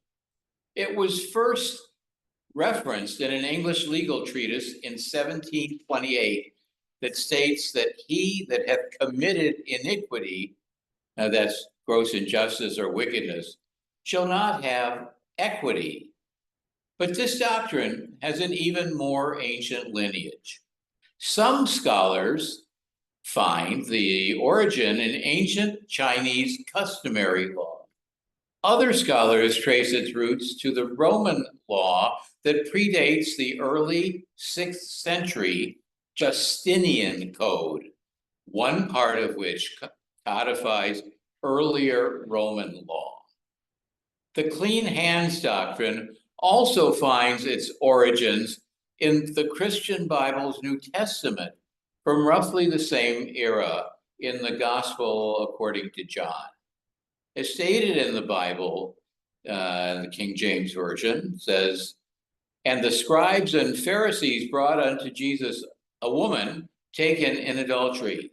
It was first referenced in an English legal treatise in 1728 that states that he that hath committed iniquity, that's gross injustice or wickedness, shall not have equity. But this doctrine has an even more ancient lineage. Some scholars find the origin in ancient Chinese customary law. Other scholars trace its roots to the Roman law that predates the early 6th century Justinian Code, one part of which codifies earlier Roman law. The clean hands doctrine also finds its origins in the Christian Bible's New Testament from roughly the same era in the Gospel according to John. As stated in the Bible, the King James Version says, "And the scribes and Pharisees brought unto Jesus a woman taken in adultery.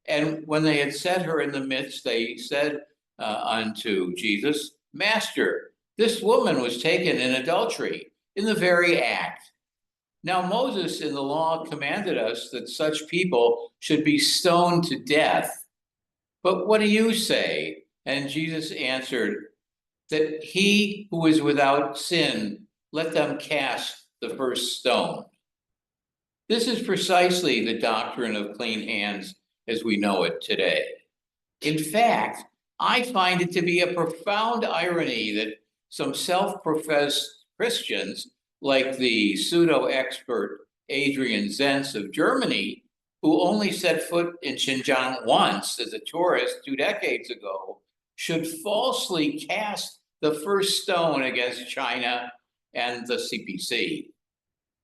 And when they had set her in the midst, they said unto Jesus, Master, this woman was taken in adultery, in the very act. Now Moses in the law commanded us that such people should be stoned to death. But what do you say?" And Jesus answered, "That he who is without sin, let them cast the first stone." This is precisely the doctrine of clean hands as we know it today. In fact, I find it to be a profound irony that some self-professed Christians, like the pseudo-expert Adrian Zenz of Germany, who only set foot in Xinjiang once as a tourist 2 decades ago, should falsely cast the first stone against China and the CPC.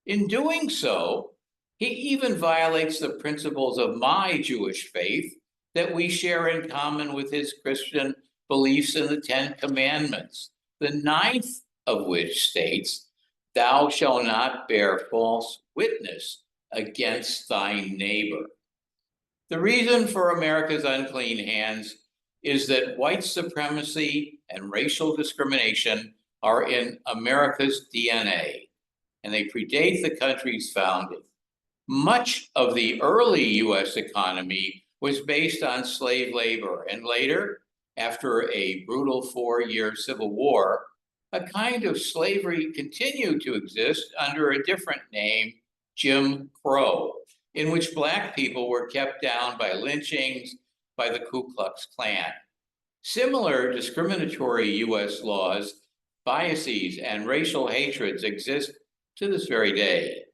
In doing so, he even violates the principles of my Jewish faith that we share in common with his Christian beliefs in the 10 Commandments, the 9th of which states, "Thou shalt not bear false witness against thy neighbor." The reason for America's unclean hands is that white supremacy and racial discrimination are in America's DNA, and they predate the country's founding. Much of the early US economy was based on slave labor, and later, after a brutal 4-year civil war, a kind of slavery continued to exist under a different name, Jim Crow, in which Black people were kept down by lynchings by the Ku Klux Klan. Similar discriminatory US laws, biases, and racial hatreds exist to this very day,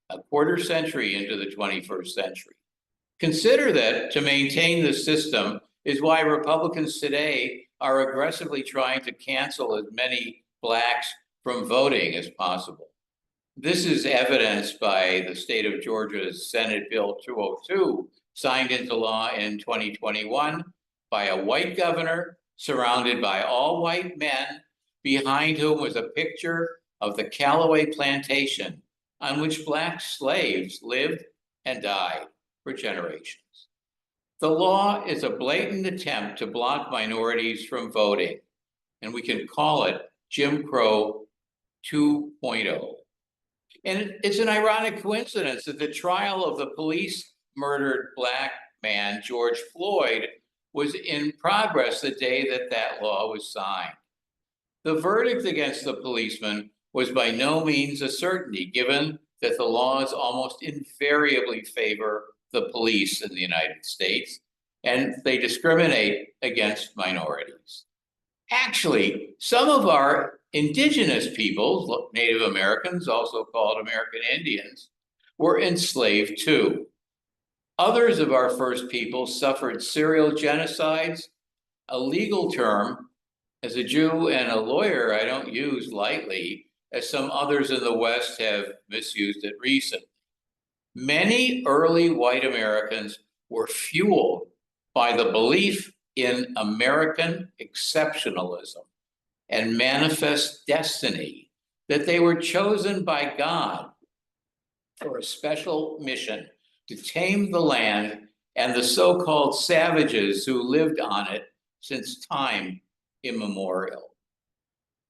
a quarter century into the 21st century. Consider that to maintain this system is why Republicans today are aggressively trying to cancel as many Blacks from voting as possible. This is evidenced by the state of Georgia's Senate Bill 202, signed into law in 2021 by a white governor surrounded by all white men, behind whom was a picture of the Callaway plantation on which Black slaves lived and died for generations. The law is a blatant attempt to block minorities from voting, and we can call it Jim Crow 2.0. And it's an ironic coincidence that the trial of the police murdered Black man, George Floyd, was in progress the day that that law was signed. The verdict against the policeman was by no means a certainty, given that the laws almost invariably favor the police in the United States, and they discriminate against minorities. Actually, some of our indigenous peoples, Native Americans, also called American Indians, were enslaved too. Others of our first peoples suffered serial genocides, a legal term. As a Jew and a lawyer, I don't use lightly, as some others in the West have misused it recently. Many early white Americans were fueled by the belief in American exceptionalism and manifest destiny, that they were chosen by God for a special mission to tame the land and the so-called savages who lived on it since time immemorial.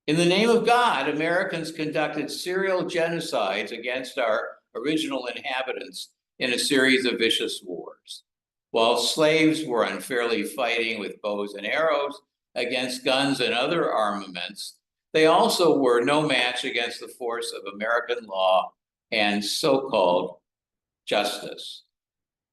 In the name of God, Americans conducted serial genocides against our original inhabitants in a series of vicious wars. While slaves were unfairly fighting with bows and arrows against guns and other armaments, they also were no match against the force of American law and so-called justice.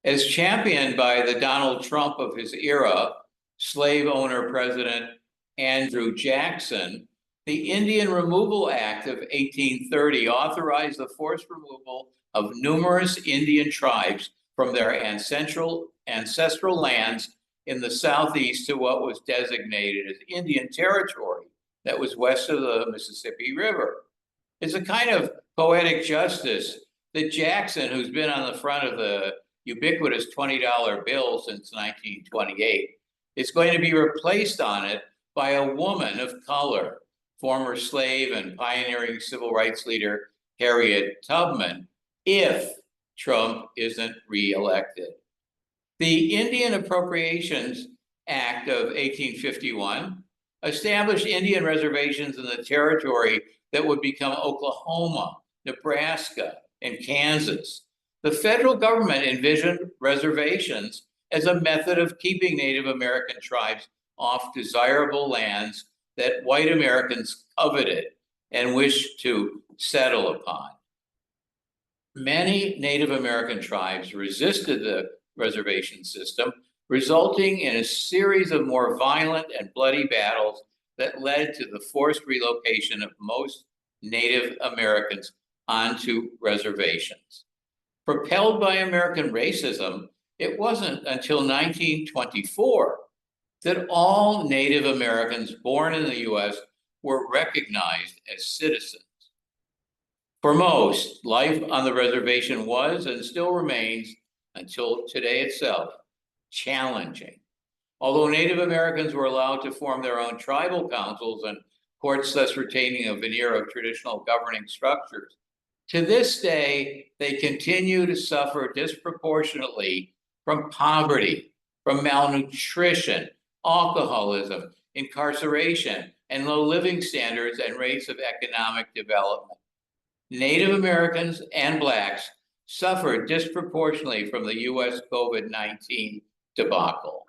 As championed by the Donald Trump of his era, slave owner President Andrew Jackson, the Indian Removal Act of 1830 authorized the forced removal of numerous Indian tribes from their ancestral lands in the Southeast to what was designated as Indian Territory that was west of the Mississippi River. It's a kind of poetic justice that Jackson, who's been on the front of the ubiquitous $20 bill since 1928, is going to be replaced on it by a woman of color, former slave and pioneering civil rights leader Harriet Tubman, if Trump isn't reelected. The Indian Appropriations Act of 1851 established Indian reservations in the territory that would become Oklahoma, Nebraska, and Kansas. The federal government envisioned reservations as a method of keeping Native American tribes off desirable lands that white Americans coveted and wished to settle upon. Many Native American tribes resisted the reservation system, resulting in a series of more violent and bloody battles that led to the forced relocation of most Native Americans onto reservations. Propelled by American racism, it wasn't until 1924 that all Native Americans born in the US were recognized as citizens. For most, life on the reservation was and still remains, until today itself, challenging. Although Native Americans were allowed to form their own tribal councils and courts thus retaining a veneer of traditional governing structures, to this day, they continue to suffer disproportionately from poverty, from malnutrition, alcoholism, incarceration, and low living standards and rates of economic development. Native Americans and Blacks suffered disproportionately from the US COVID-19 debacle.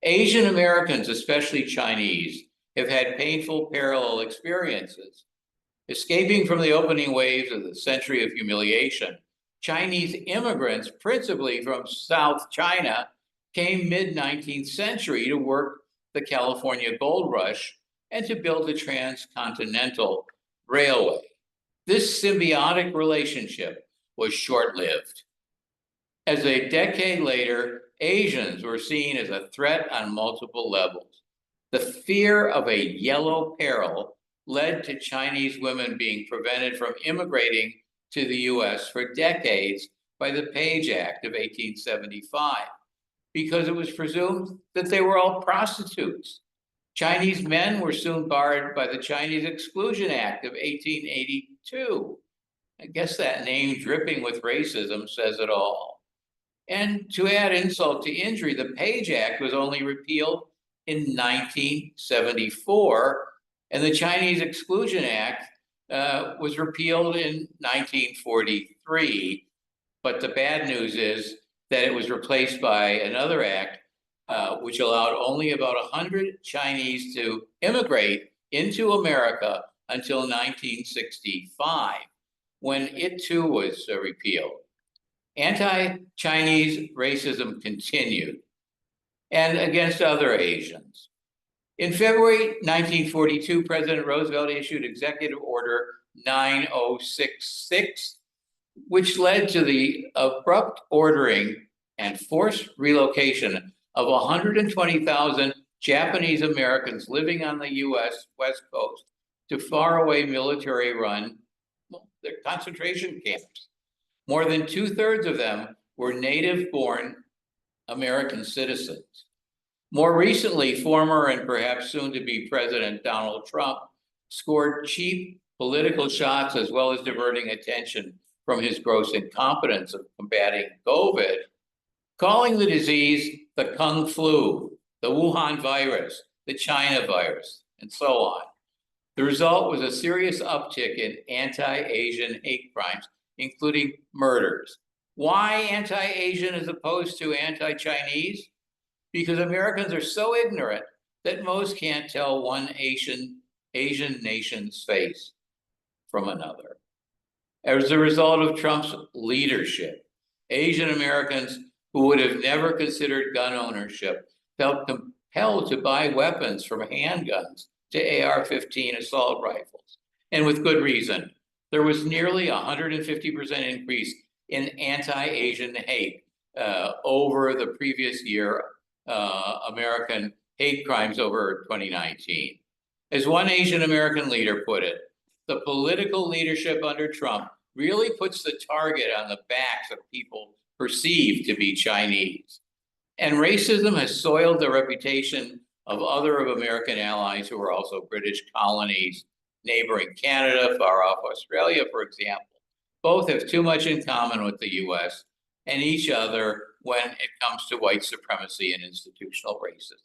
Asian Americans, especially Chinese, have had painful parallel experiences. Escaping from the opening waves of the century of humiliation, Chinese immigrants, principally from South China, came mid-19th century to work the California gold rush and to build the transcontinental railway. This symbiotic relationship was short-lived. As a decade later, Asians were seen as a threat on multiple levels. The fear of a yellow peril led to Chinese women being prevented from immigrating to the US for decades by the Page Act of 1875, because it was presumed that they were all prostitutes. Chinese men were soon barred by the Chinese Exclusion Act of 1882. I guess that name dripping with racism says it all. And to add insult to injury, the Page Act was only repealed in 1974, and the Chinese Exclusion Act was repealed in 1943. But the bad news is that it was replaced by another act which allowed only about 100 Chinese to immigrate into America until 1965, when it too was repealed. Anti-Chinese racism continued, and against other Asians. In February 1942, President Roosevelt issued Executive Order 9066, which led to the abrupt ordering and forced relocation of 120,000 Japanese Americans living on the U.S. West Coast to faraway military-run concentration camps. More than 2/3 of them were native-born American citizens. More recently, former and perhaps soon-to-be President Donald Trump scored cheap political shots as well as diverting attention from his gross incompetence of combating COVID, calling the disease the Kung flu, the Wuhan virus, the China virus, and so on. The result was a serious uptick in anti-Asian hate crimes, including murders. Why anti-Asian as opposed to anti-Chinese? Because Americans are so ignorant that most can't tell one Asian nation's face from another. As a result of Trump's leadership, Asian Americans who would have never considered gun ownership felt compelled to buy weapons from handguns to AR-15 assault rifles, and with good reason. There was nearly 150% increase in anti-Asian hate over the previous year, American hate crimes over 2019. As one Asian American leader put it, the political leadership under Trump really puts the target on the backs of people perceived to be Chinese. And racism has soiled the reputation of other of American allies who are also British colonies, neighboring Canada, far off Australia, for example. Both have too much in common with the US and each other when it comes to white supremacy and institutional racism.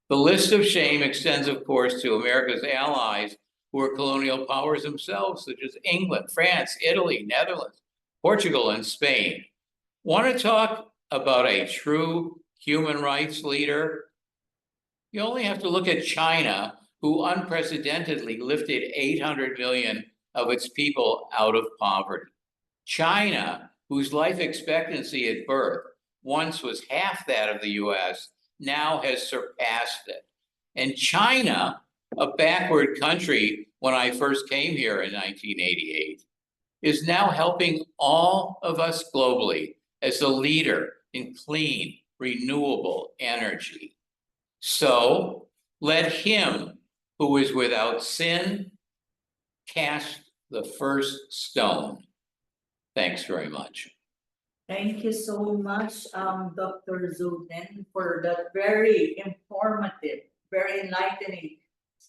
The list of shame extends, of course, to America's allies who are colonial powers themselves, such as England, France, Italy, Netherlands, Portugal, and Spain. Want to talk about a true human rights leader? You only have to look at China, who unprecedentedly lifted 800 million of its people out of poverty. China, whose life expectancy at birth once was half that of the US, now has surpassed it. And China, a backward country when I first came here in 1988, is now helping all of us globally as a leader in clean, renewable energy. So let him who is without sin cast the first stone. Thanks very much. Thank you so much, Dr. Zulden, for that very informative, very enlightening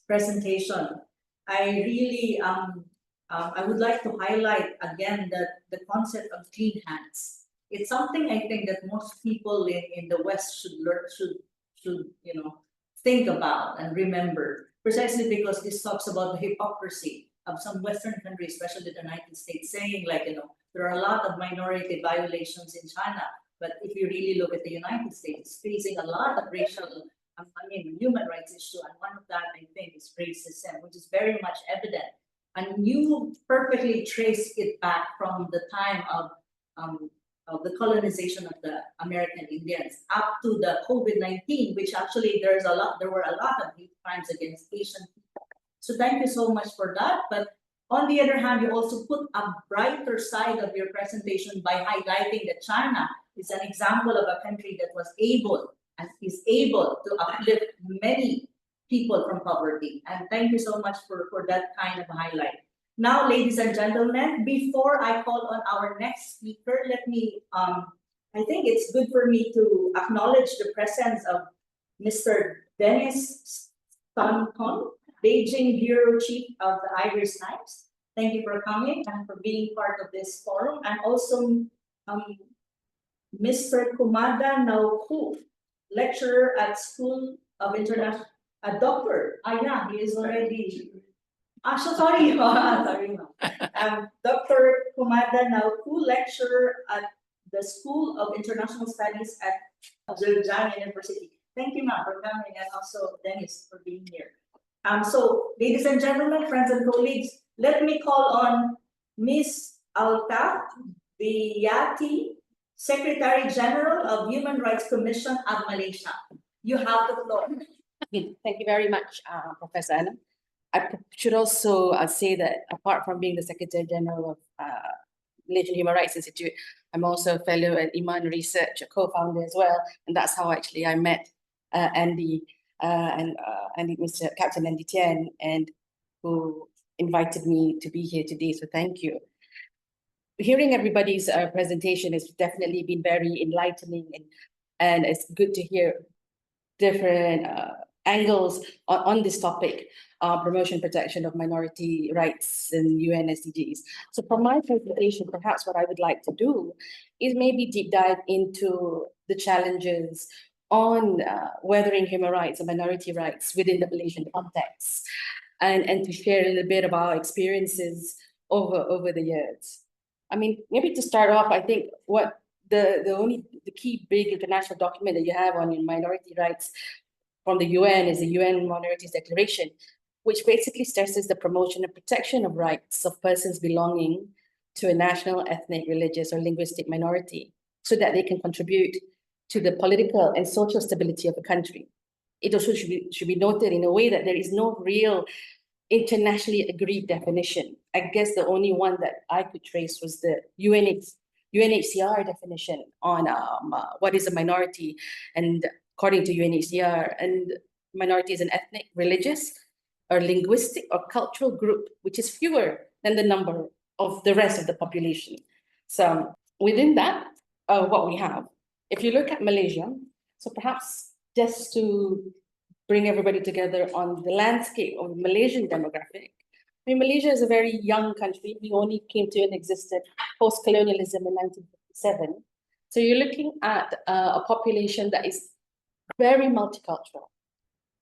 presentation. I really, I would like to highlight again that the concept of clean hands. It's something I think that most people in the West should learn, should think about and remember, precisely because this talks about the hypocrisy of some Western countries, especially the United States, saying there are a lot of minority violations in China, but if you really look at the United States, it's facing a lot of racial, human rights issue, and one of that I think is racism, which is very much evident. And you perfectly trace it back from the time of the colonization of the American Indians up to the COVID-19, which actually there were a lot of hate crimes against Asian people. So thank you so much for that. But on the other hand, you also put a brighter side of your presentation by highlighting that China is an example of a country that was able and is able to uplift many people from poverty. And thank you so much for that kind of highlight. Now, ladies and gentlemen, before I call on our next speaker, let me, I think it's good for me to acknowledge the presence of Mr. Dennis Stanton, Beijing Bureau Chief of the Irish Times. Thank you for coming and for being part of this forum. And also Mr. Kumada Nauku, lecturer at School of International, a doctor. Yeah, he is already. Sorry. Dr. Kumada Nauku, lecturer at the School of International Studies at Zhejiang University. Thank you, ma'am, for coming, and also Dennis for being here. So, ladies and gentlemen, friends and colleagues, let me call on Ms. Alta Viyati, Secretary General of Human Rights Commission of Malaysia. You have the floor. Thank you very much, Professor Anna. I should also say that apart from being the Secretary General of Malaysian Human Rights Institute, I'm also a fellow at Iman Research, a co-founder as well, and that's how actually I met Andy and Mr. Captain Andy Tian, and who invited me to be here today. So thank you. Hearing everybody's presentation has definitely been very enlightening, and it's good to hear different angles on this topic, promotion, protection of minority rights in UN SDGs. So for my presentation, perhaps what I would like to do is maybe deep dive into the challenges on weathering human rights and minority rights within the Malaysian context, and to share a little bit of our experiences over the years. I mean, maybe to start off, I think what the key big international document that you have on minority rights from the UN is the UN Minorities Declaration, which basically stresses the promotion and protection of rights of persons belonging to a national, ethnic, religious, or linguistic minority, so that they can contribute to the political and social stability of a country. It also should be noted in a way that there is no real internationally agreed definition. I guess the only one that I could trace was the UNHCR definition on what is a minority, and according to UNHCR, and minority is an ethnic, religious, or linguistic or cultural group, which is fewer than the number of the rest of the population. So within that, what we have, if you look at Malaysia, so perhaps just to bring everybody together on the landscape of Malaysian demographic. I mean, Malaysia is a very young country. We only came to an existence post-colonialism in 1957. So you're looking at a population that is very multicultural,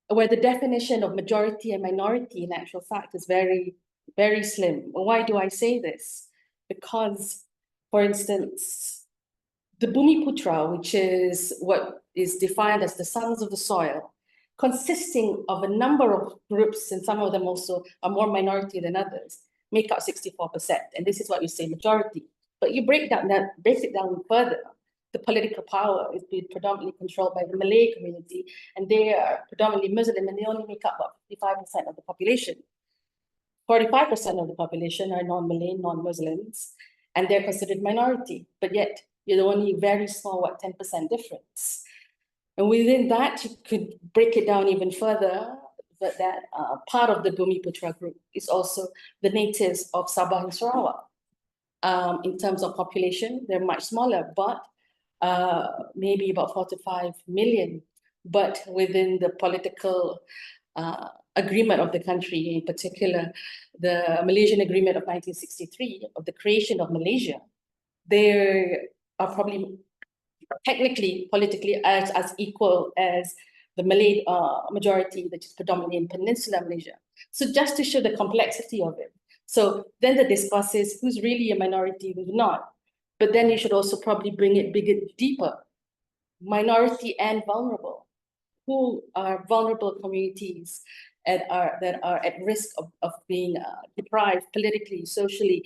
where the definition of majority and minority in actual fact is very, very slim. Why do I say this? Because, for instance, the Bumiputra, which is what is defined as the sons of the soil, consisting of a number of groups, and some of them also are more minority than others, make up 64%. And this is what you say majority. But you break it down further. The political power is being predominantly controlled by the Malay community, and they are predominantly Muslim, and they only make up about 55% of the population. 45% of the population are non-Malay, non-Muslims, and they're considered minority, but yet you're only very small, 10% difference. And within that, you could break it down even further, but that part of the Bumiputra group is also the natives of Sabah and Sarawak. In terms of population, they're much smaller, but maybe about 4 to 5 million. But within the political agreement of the country, in particular, the Malaysian Agreement of 1963, of the creation of Malaysia, there are probably technically, politically, as equal as the Malay majority that is predominantly in Peninsular Malaysia. So just to show the complexity of it. So then the discourse is who's really a minority, who's not. But then you should also probably bring it bigger, deeper. Minority and vulnerable. Who are vulnerable communities that are at risk of being deprived politically, socially,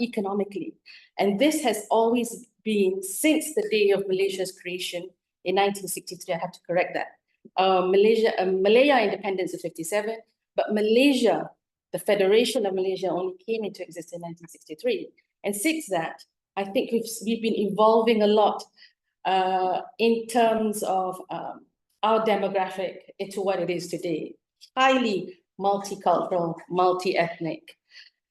economically. And this has always been since the day of Malaysia's creation in 1963. I have to correct that. Malaya independence is 57, but Malaysia, the Federation of Malaysia, only came into existence in 1963. And since that, I think we've been evolving a lot in terms of our demographic into what it is today. Highly multicultural, multi-ethnic.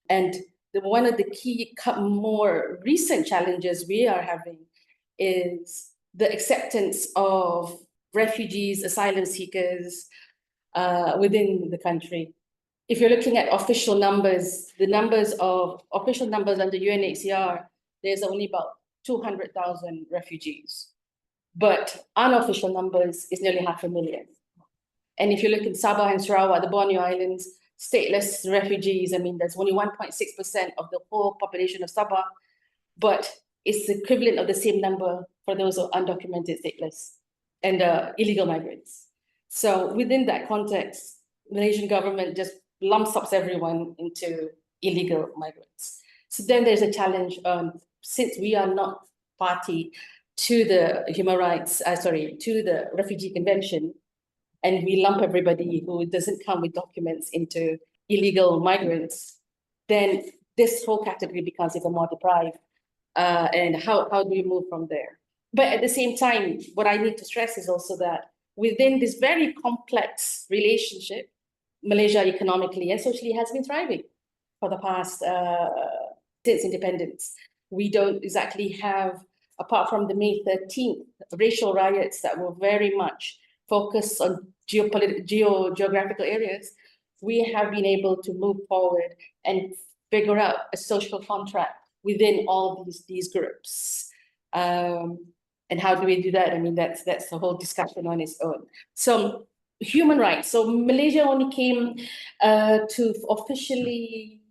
And one of the key more recent challenges we are having is the acceptance of refugees, asylum seekers within the country. If you're looking at official numbers, official numbers under UNHCR, there's only about 200,000 refugees. But unofficial numbers is nearly 500,000. And if you look in Sabah and Sarawak, the Borneo Islands, stateless refugees, I mean, there's only 1.6% of the whole population of Sabah, but it's the equivalent of the same number for those who are undocumented stateless and illegal migrants. So within that context, Malaysian government just lumps up everyone into illegal migrants. So then there's a challenge, since we are not party to the human rights, to the Refugee Convention, and we lump everybody who doesn't come with documents into illegal migrants, then this whole category becomes even more deprived. And how do we move from there? But at the same time, what I need to stress is also that within this very complex relationship, Malaysia economically and socially has been thriving for the past, since independence. We don't exactly have, apart from the May 13th racial riots that were very much focused on geographical areas, we have been able to move forward and figure out a social contract within all these groups. And how do we do that? I mean, that's the whole discussion on its own. So human rights. So Malaysia only came to officially,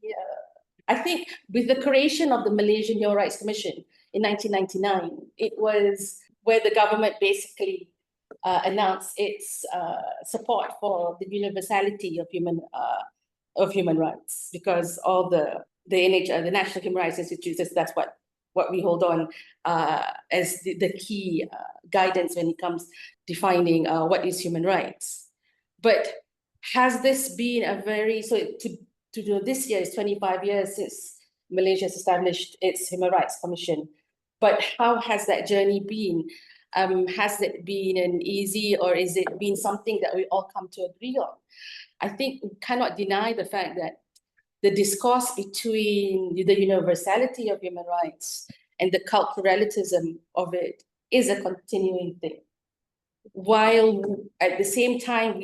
I think with the creation of the Malaysian Human Rights Commission in 1999, it was where the government basically announced its support for the universality of human rights, because all the National Human Rights Institute, that's what we hold on as the key guidance when it comes defining what is human rights. But has this been a very, so to do this year is 25 years since Malaysia has established its Human Rights Commission. But how has that journey been? Has it been an easy, or is it been something that we all come to agree on? I think we cannot deny the fact that the discourse between the universality of human rights and the culturalism of it is a continuing thing. While at the same time,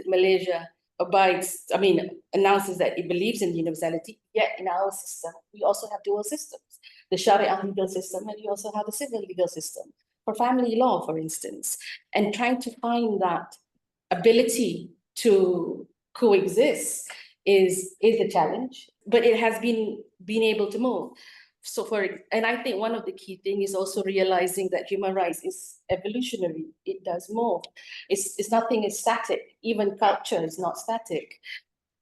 Malaysia announces that it believes in universality, yet in our system, we also have dual systems. The Sharia legal system, and we also have the civil legal system for family law, for instance, and trying to find that ability to coexist is a challenge, but it has been able to move. So and I think one of the key things is also realizing that human rights is evolutionary. It does move. It's nothing is static. Even culture is not static.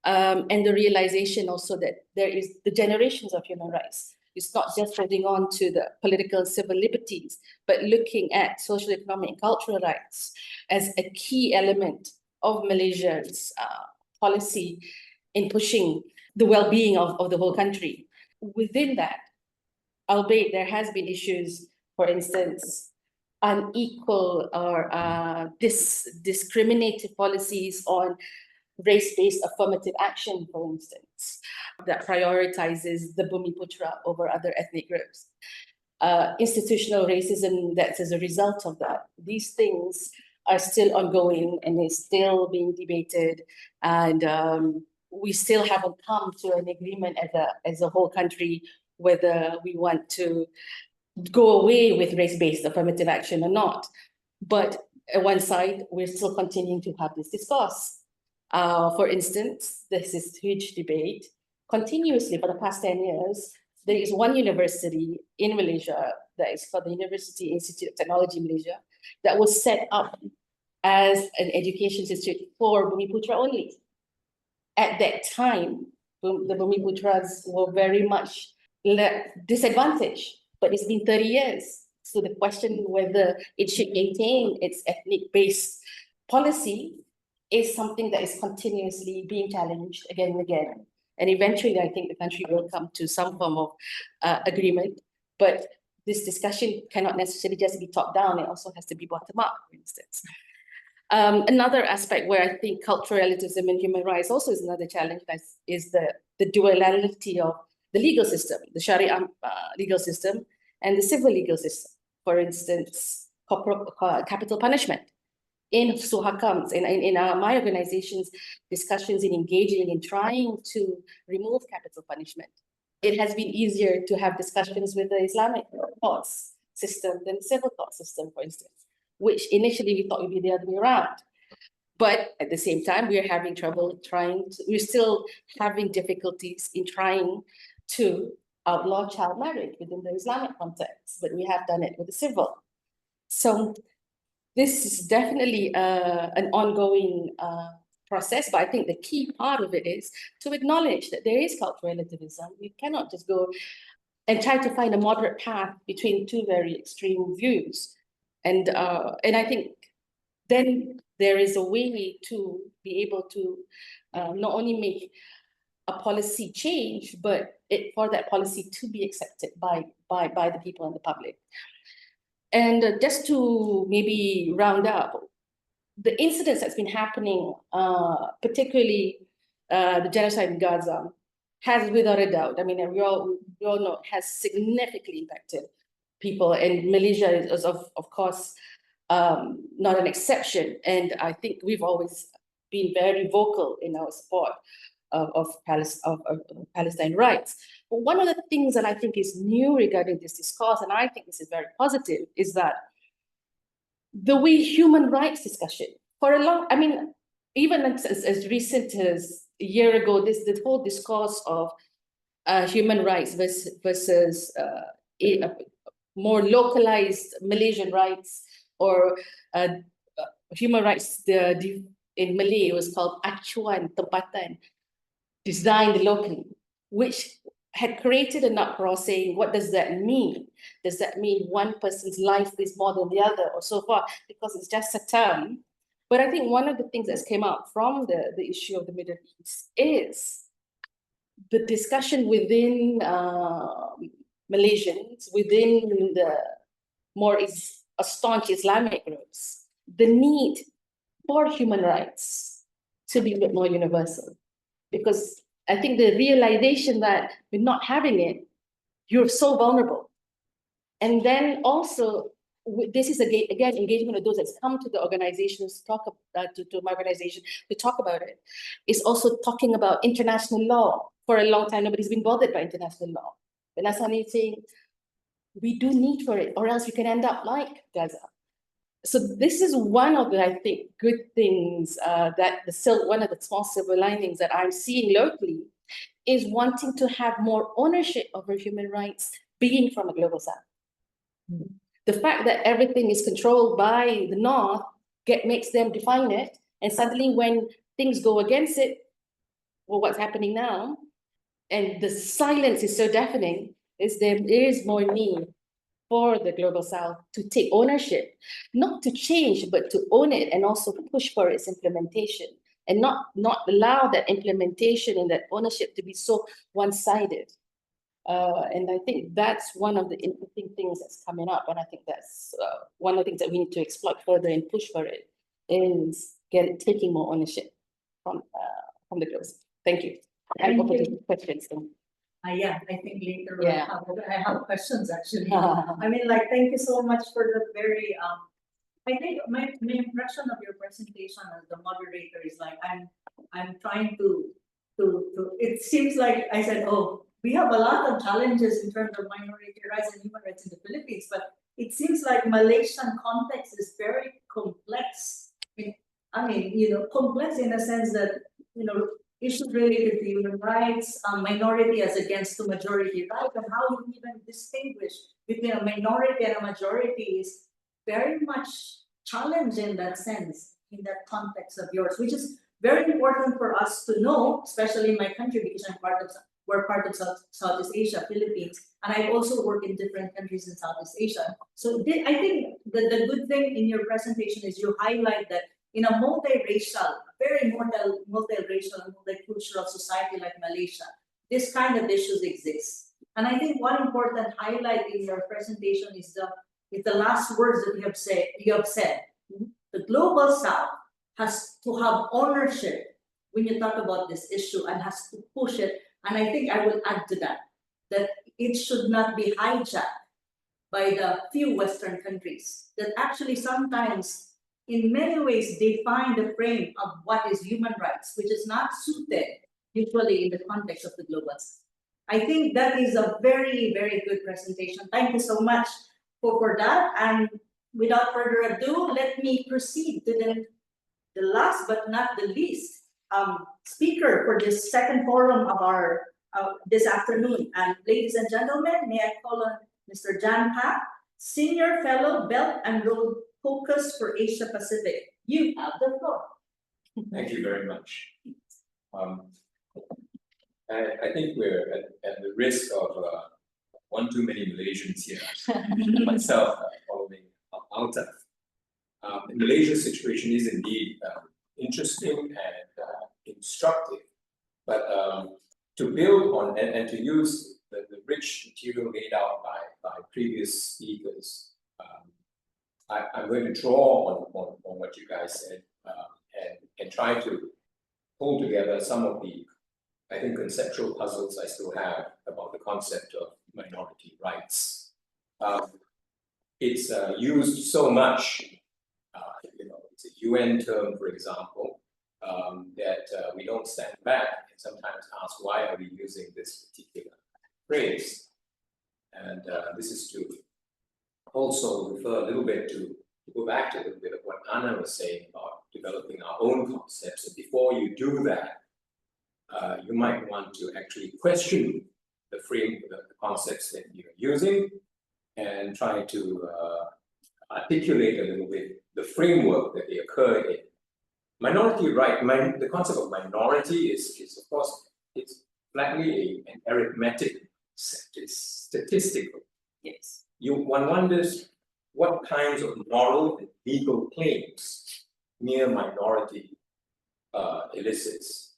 And the realization also that there is the generations of human rights. It's not just holding on to the political and civil liberties, but looking at social, economic, and cultural rights as a key element of Malaysia's policy in pushing the well-being of the whole country. Within that, albeit there has been issues, for instance, unequal or discriminative policies on race-based affirmative action, for instance, that prioritizes the Bumiputra over other ethnic groups. Institutional racism that's as a result of that. These things are still ongoing and is still being debated, and we still haven't come to an agreement as a whole country whether we want to go away with race-based affirmative action or not. But at one side, we're still continuing to have this discourse. For instance, there's this huge debate continuously for the past 10 years. There is one university in Malaysia that is called the University Institute of Technology Malaysia that was set up as an education institute for Bumiputra only. At that time, the Bumiputras were very much disadvantaged, but it's been 30 years. So the question whether it should maintain its ethnic-based policy is something that is continuously being challenged again and again. And eventually, I think the country will come to some form of agreement. But this discussion cannot necessarily just be top-down. It also has to be bottom-up, for instance. Another aspect where I think cultural relativism and human rights also is another challenge is the duality of the legal system, the Sharia legal system and the civil legal system. For instance, capital punishment. In Suhakams, in my organization's discussions in engaging in trying to remove capital punishment, it has been easier to have discussions with the Islamic courts system than the civil court system, for instance, which initially we thought would be the other way around. But at the same time, we're having trouble we're still having difficulties in trying to outlaw child marriage within the Islamic context, but we have done it with the civil. So this is definitely an ongoing process, but I think the key part of it is to acknowledge that there is cultural relativism. We cannot just go and try to find a moderate path between two very extreme views. And I think then there is a way to be able to not only make a policy change, but for that policy to be accepted by the people and the public. And just to maybe round up, the incidents that's been happening, particularly the genocide in Gaza, has without a doubt, I mean, we all know, has significantly impacted people, and Malaysia is of course not an exception. And I think we've always been very vocal in our support of Palestine rights. But one of the things that I think is new regarding this discourse, and I think this is very positive, is that the way human rights discussion for a long, I mean, even as recent as a year ago, this whole discourse of human rights versus more localized Malaysian rights, or human rights in Malay, it was called acuan tempatan, designed locally, which had created an uproar saying, what does that mean? Does that mean one person's life is more than the other, or so forth? Because it's just a term. But I think one of the things that's came out from the issue of the Middle East is the discussion within Malaysians, within the more staunch Islamic groups, the need for human rights to be a bit more universal. Because I think the realization that with not having it, you're so vulnerable. And then also, this is again engagement of those that come to the organizations, to my organization, to talk about it. It's also talking about international law. For a long time, nobody's been bothered by international law. But now suddenly saying, we do need for it, or else we can end up like Gaza. So this is one of the, I think, good things one of the small silver linings that I'm seeing locally is wanting to have more ownership over human rights being from a global south. Mm-hmm. The fact that everything is controlled by the North makes them define it. And suddenly when things go against it, well, what's happening now, and the silence is so deafening, there is more need for the global south to take ownership, not to change, but to own it and also push for its implementation, and not allow that implementation and that ownership to be so one-sided. And I think that's one of the interesting things that's coming up. And I think that's one of the things that we need to exploit further and push for it, is taking more ownership from the global south. Thank you. I'm open to questions. Yeah, I think later I have questions actually. I mean, like, thank you so much for the very, I think my impression of your presentation as the moderator is like, I'm trying to, it seems like I said, oh, we have a lot of challenges in terms of minority rights and human rights in the Philippines, but it seems like Malaysian context is very complex. I mean, complex in the sense that, issues related to human rights, minority as against the majority right, and how you even distinguish between a minority and a majority is very much challenged in that sense, in that context of yours, which is very important for us to know, especially in my country, because we're part of Southeast Asia, Philippines, and I also work in different countries in Southeast Asia. So I think the good thing in your presentation is you highlight that in a multiracial, very multiracial and multicultural society like Malaysia, this kind of issues exist. And I think one important highlight in your presentation is the last words that you have said. The Global South has to have ownership when you talk about this issue and has to push it. And I think I will add to that it should not be hijacked by the few Western countries that actually sometimes in many ways define the frame of what is human rights, which is not suited usually in the context of the global south. I think that is a very, very good presentation. Thank you so much for that. And without further ado, let me proceed to the last but not the least speaker for this second forum of our this afternoon. And ladies and gentlemen, may I call on Mr. Jan Pak, Senior Fellow, Belt and Road Focus for Asia Pacific. You have the floor. Thank you very much. I think we're at the risk of one too many Malaysians here. Myself following Altaf. Malaysia's situation is indeed interesting and instructive, but to build on and to use the rich material laid out by previous speakers, I'm going to draw on what you guys said and try to pull together some of the, I think, conceptual puzzles I still have about the concept of minority rights. It's used so much, it's a UN term, for example, that we don't stand back and sometimes ask, why are we using this particular phrase? And this is to also refer a little bit to go back to a little bit of what Anna was saying about developing our own concepts. And before you do that, you might want to actually question the concepts that you're using and try to articulate a little bit the framework that they occur in. Minority right, the concept of minority is of course, it's flatly an arithmetic set, it's statistical. Yes. One wonders what kinds of moral and legal claims mere minority elicits.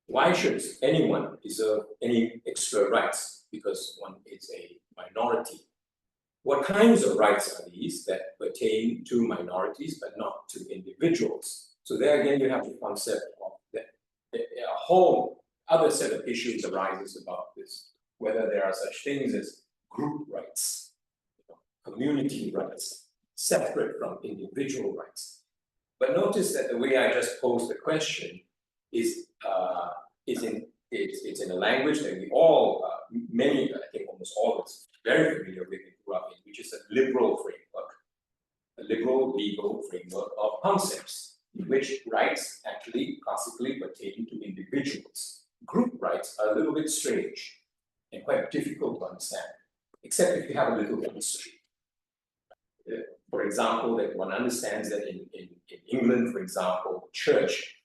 Why should anyone deserve any extra rights because one is a minority? What kinds of rights are these that pertain to minorities but not to individuals? So there again, you have the concept of that a whole other set of issues arises about this, whether there are such things as group rights, community rights, separate from individual rights. But notice that the way I just posed the question is in a language that we all, many, I think almost all of us, very familiar with and grew up in, which is a liberal framework, a liberal legal framework of concepts, in which rights actually classically pertain to individuals. Group rights are a little bit strange and quite difficult to understand, except if you have a little bit of history. For example, that one understands that in England, for example, church,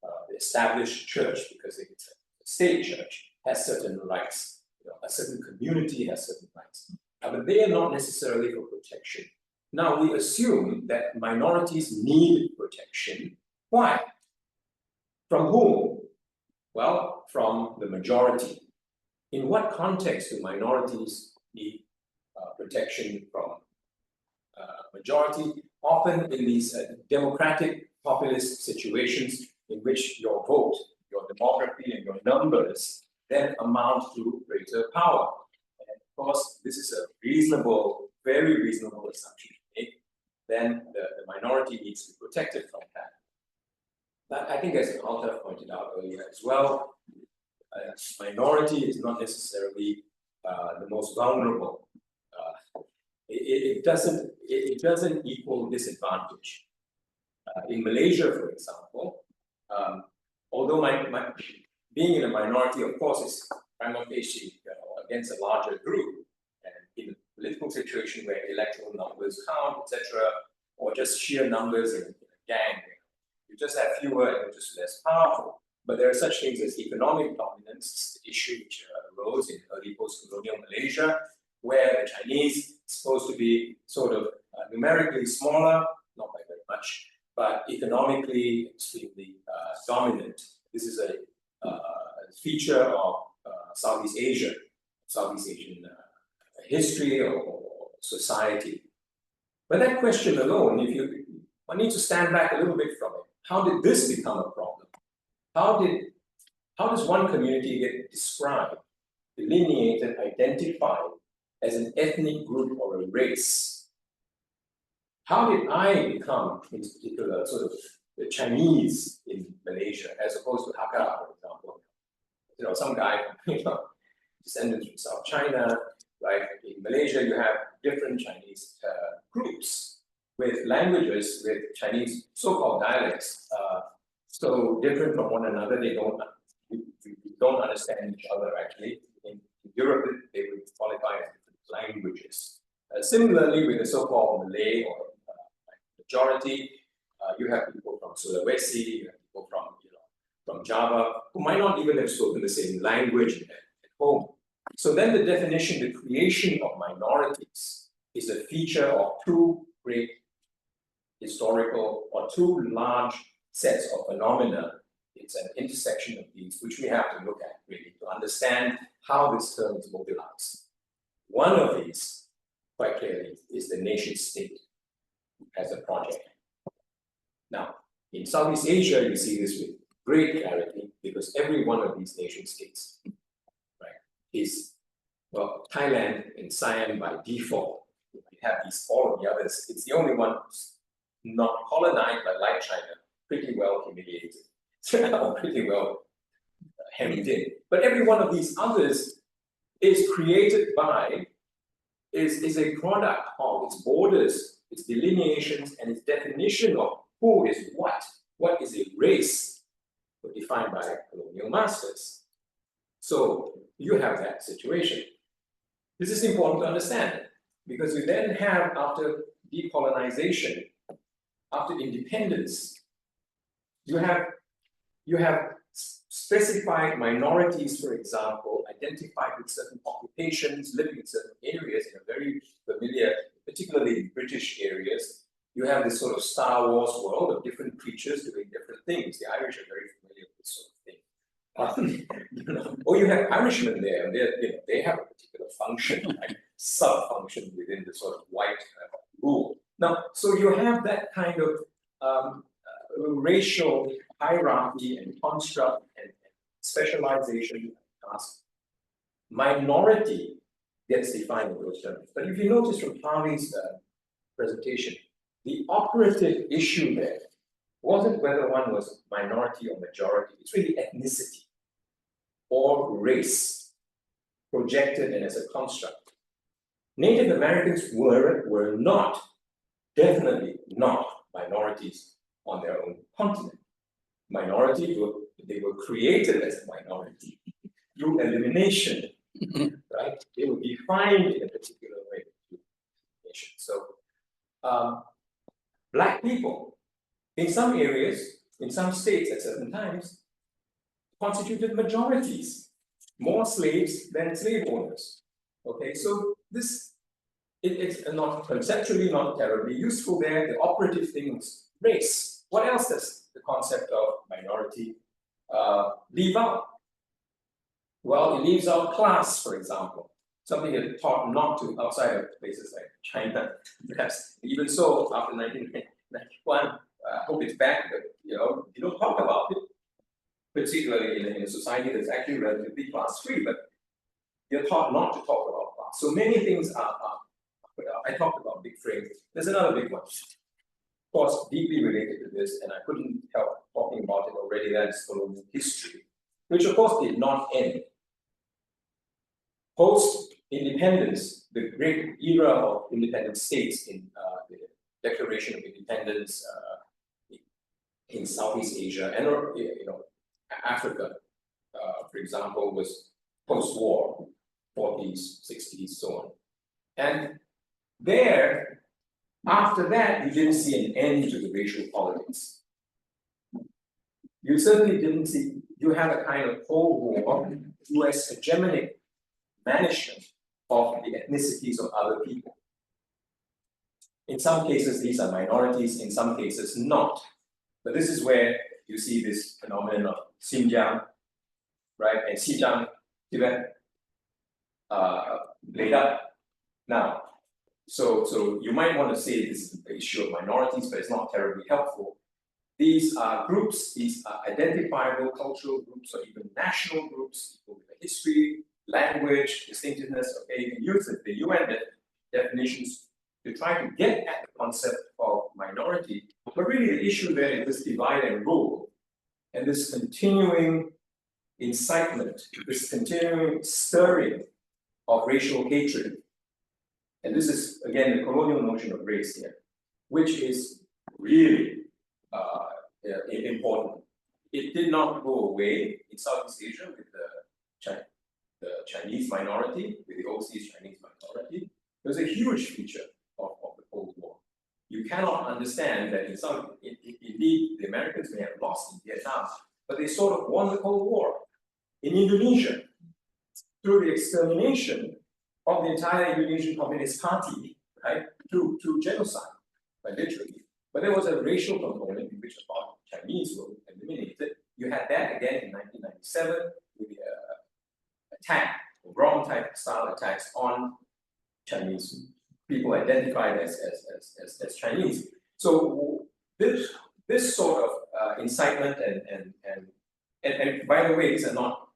the established church, because it's a state church, has certain rights. A certain community has certain rights, but they are not necessarily for protection. Now we assume that minorities need protection. Why? From whom? Well, from the majority. In what context do minorities need protection from majority? Often in these democratic populist situations in which your vote, your demography, and your numbers then amount to greater power. And of course, this is a reasonable, very reasonable assumption to make. Then the minority needs to be protected from that. But I think, as Alta pointed out earlier as well, minority is not necessarily the most vulnerable. It doesn't equal disadvantage. In Malaysia, for example, although being in a minority, of course, is prima facie against a larger group, and in a political situation where electoral numbers count, etc., or just sheer numbers in a gang, you just have fewer and you're just less powerful. But there are such things as economic dominance, the issue which arose in early post-colonial Malaysia, where the Chinese is supposed to be sort of numerically smaller, not by very much, but economically extremely dominant. This is a feature of Southeast Asian history or society. But that question alone, one needs to stand back a little bit from it. How did this become a problem? How does one community get described, delineated, identified as an ethnic group or a race? How did I become, in particular, sort of the Chinese in Malaysia, as opposed to Hakka, for example? Some guy, descendants from South China, right? In Malaysia, you have different Chinese groups with languages, with Chinese so-called dialects, so different from one another. We don't understand each other actually. In Europe, they would qualify as different languages. Similarly, with the so-called Malay or majority, you have people from Sulawesi, you have people from Java, who might not even have spoken the same language at home. So then the definition, the creation of minorities, is a feature of two great historical or two large sets of phenomena. It's an intersection of these, which we have to look at really to understand how this term is mobilized. One of these, quite clearly, is the nation state as a project. Now, in Southeast Asia, you see this with great clarity because every one of these nation states, right, is, well, Thailand and Siam by default. We have these, all of the others. It's the only one who's not colonized, but like China, pretty well humiliated, or pretty well hemmed in. But every one of these others is created by, is a product of its borders, its delineations, and its definition of who is what is a race, defined by colonial masters. So you have that situation. This is important to understand because you then have, after decolonization, after independence, you have specified minorities, for example, identified with certain occupations, living in certain areas in a very familiar, particularly in British areas. You have this sort of Star Wars world of different creatures doing different things. The Irish are very familiar with this sort of thing. Or you have Irishmen there, and they have a particular function, like sub-function within the sort of white rule. Now, so you have that kind of racial hierarchy and construct and specialization task. Minority gets defined in those terms. But if you notice from Harvey's presentation, the operative issue there wasn't whether one was minority or majority. It's really ethnicity or race projected and as a construct. Native Americans were not, definitely not minorities on their own continent. They were created as a minority through elimination, right? They were defined in a particular way through elimination. So, Black people, in some areas, in some states at certain times, constituted majorities, more slaves than slave owners. Okay, so this, it's not conceptually not terribly useful there. The operative thing was race. What else does the concept of minority leave out? Well, it leaves out class, for example. Something that taught not to outside of places like China. Yes, even so, after 1991, I hope it's back, but you don't talk about it, particularly in a society that's actually relatively class-free. But you're taught not to talk about class. So many things are I talked about big frames. There's another big one, of course, deeply related to this, and I couldn't help talking about it already. That's colonial history, which of course did not end. Post-independence, the great era of independent states in the Declaration of Independence in Southeast Asia and Africa, for example, was post-war, 40s, 60s, so on. And there, after that, you didn't see an end to the racial politics. You certainly didn't see, you had a kind of Cold War, US hegemonic management of the ethnicities of other people. In some cases, these are minorities, in some cases, not. But this is where you see this phenomenon of Xinjiang, right, and Xinjiang, Tibet, laid up. Now, so you might want to say this is the issue of minorities, but it's not terribly helpful. These are groups, these are identifiable cultural groups or even national groups, people with a history, language, distinctiveness. Okay, you can use the UN definitions to try to get at the concept of minority. But really the issue there is this divide and rule and this continuing incitement, this continuing stirring of racial hatred. And this is, again, the colonial notion of race here, which is really important. It did not go away in Southeast Asia with the Chinese minority, with the overseas Chinese minority. It was a huge feature of the Cold War. You cannot understand that indeed, the Americans may have lost in Vietnam, but they sort of won the Cold War. In Indonesia, through the extermination of the entire Indonesian Communist Party, right, through genocide, literally. But there was a racial component in which the Chinese were eliminated. You had that again in 1997 with the attack, wrong type style attacks on Chinese people identified as Chinese. So this sort of incitement and by the way, these are not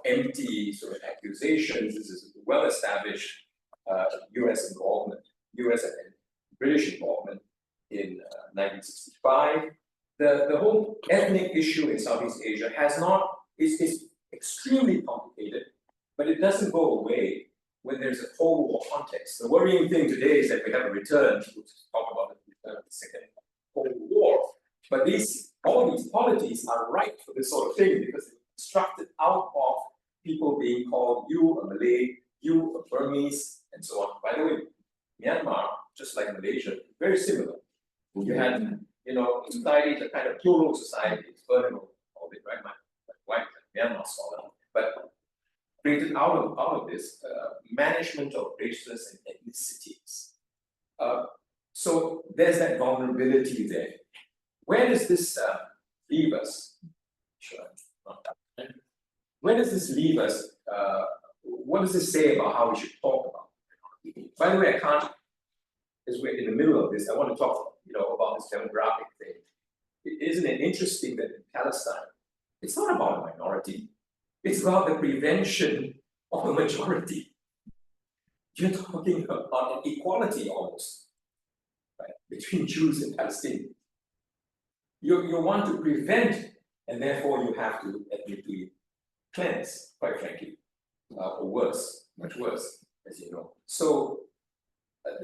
empty sort of accusations. This is well established U.S. involvement, U.S. and British involvement in 1965. The whole ethnic issue in Southeast Asia is extremely complicated, but it doesn't go away when there's a Cold War context. The worrying thing today is that we have a return, we'll talk about the return of the Second Cold War. But all these polities are ripe for this sort of thing because they're constructed out of people being called you a Malay, you a Burmese, and so on. By the way, Myanmar, just like Malaysia, very similar. You had, society, a kind of plural society, it's Furthermore of it, right? My wife, Myanmar scholar, but created out of this management of races and ethnicities. So there's that vulnerability there. Where does this leave us? Sure. Where does this leave us? What does this say about how we should talk about it? By the way, I can't, as we're in the middle of this, I want to talk, about this demographic thing. Isn't it interesting that in Palestine, it's not about a minority, it's about the prevention of a majority. You're talking about an equality almost, right, between Jews and Palestinians. You want to prevent, and therefore you have to ethnically cleanse, quite frankly, or worse, much worse, as you know. So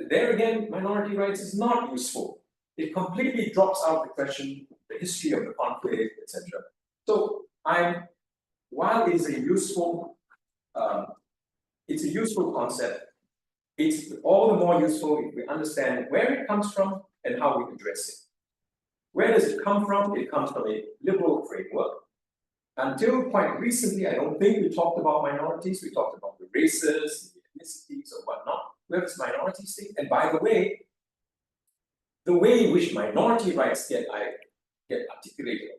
there again, minority rights is not useful. It completely drops out the question, the history of the conflict, etc. So while it is a useful, concept. It's all the more useful if we understand where it comes from and how we address it. Where does it come from? It comes from a liberal framework. Until quite recently, I don't think we talked about minorities. We talked about the races, the ethnicities, or whatnot. We have this minorities thing. And by the way in which minority rights get articulated,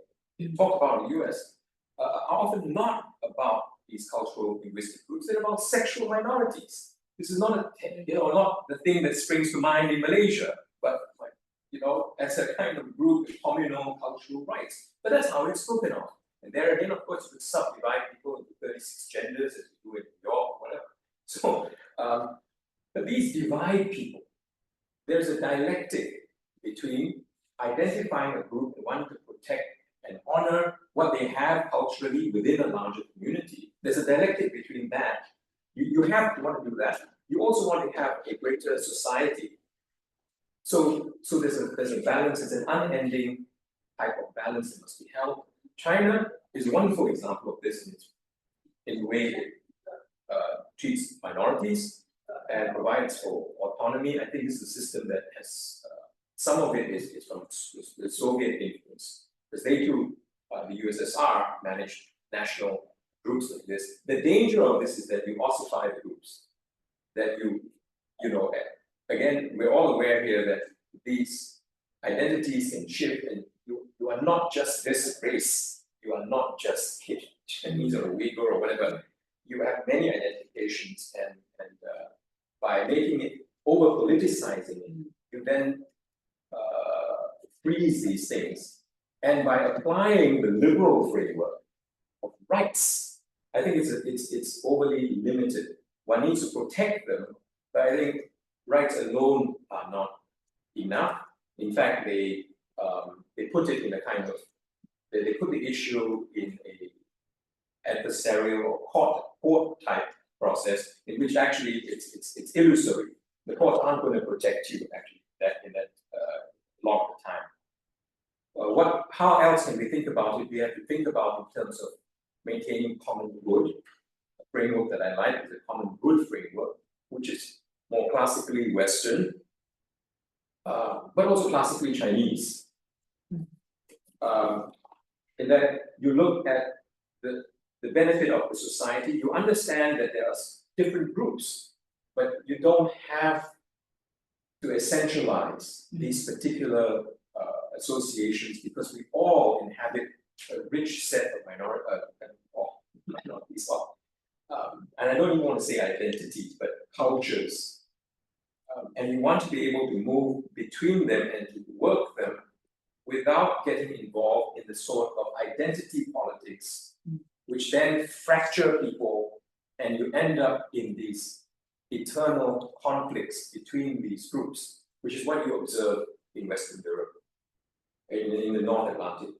talked about in the US, are often not about these cultural linguistic groups. They're about sexual minorities. This is not not the thing that springs to mind in Malaysia, but as a kind of group with communal cultural rights. But that's how it's spoken of. And there again, of course, you could subdivide people into 36 genders as you do in New York or whatever. So, but these divide people. There's a dialectic between identifying a group and wanting to protect and honor what they have culturally within a larger community. There's a dialectic between that. You want to do that. You also want to have a greater society. So there's a balance. It's an unending type of balance that must be held. China is a wonderful example of this in the way it treats minorities and provides for autonomy. I think this is a system that has some of it is from the Soviet influence, because they too, the USSR, managed national groups like this. The danger of this is that you ossify the groups, that again, we're all aware here that these identities can shift, and you are not just this race, you are not just Chinese or Uyghur or whatever. You have many identifications, and by making it over politicizing it, you then freeze these things. And by applying the liberal framework of rights, I think it's overly limited. One needs to protect them, but I think rights alone are not enough. In fact, they put it in a kind of, they put the issue in a adversarial or court type process, in which actually it's illusory. The courts aren't going to protect you actually in that long time. How else can we think about it? We have to think about in terms of maintaining common good. A framework that I like is a common good framework, which is more classically Western, but also classically Chinese. In that you look at the benefit of the society, you understand that there are different groups, but you don't have to essentialize these particular associations, because we all inhabit a rich set of minorities, and I don't even want to say identities, but cultures. And you want to be able to move between them and to work them without getting involved in the sort of identity politics, which then fracture people, and you end up in these eternal conflicts between these groups, which is what you observe in Western Europe, in the North Atlantic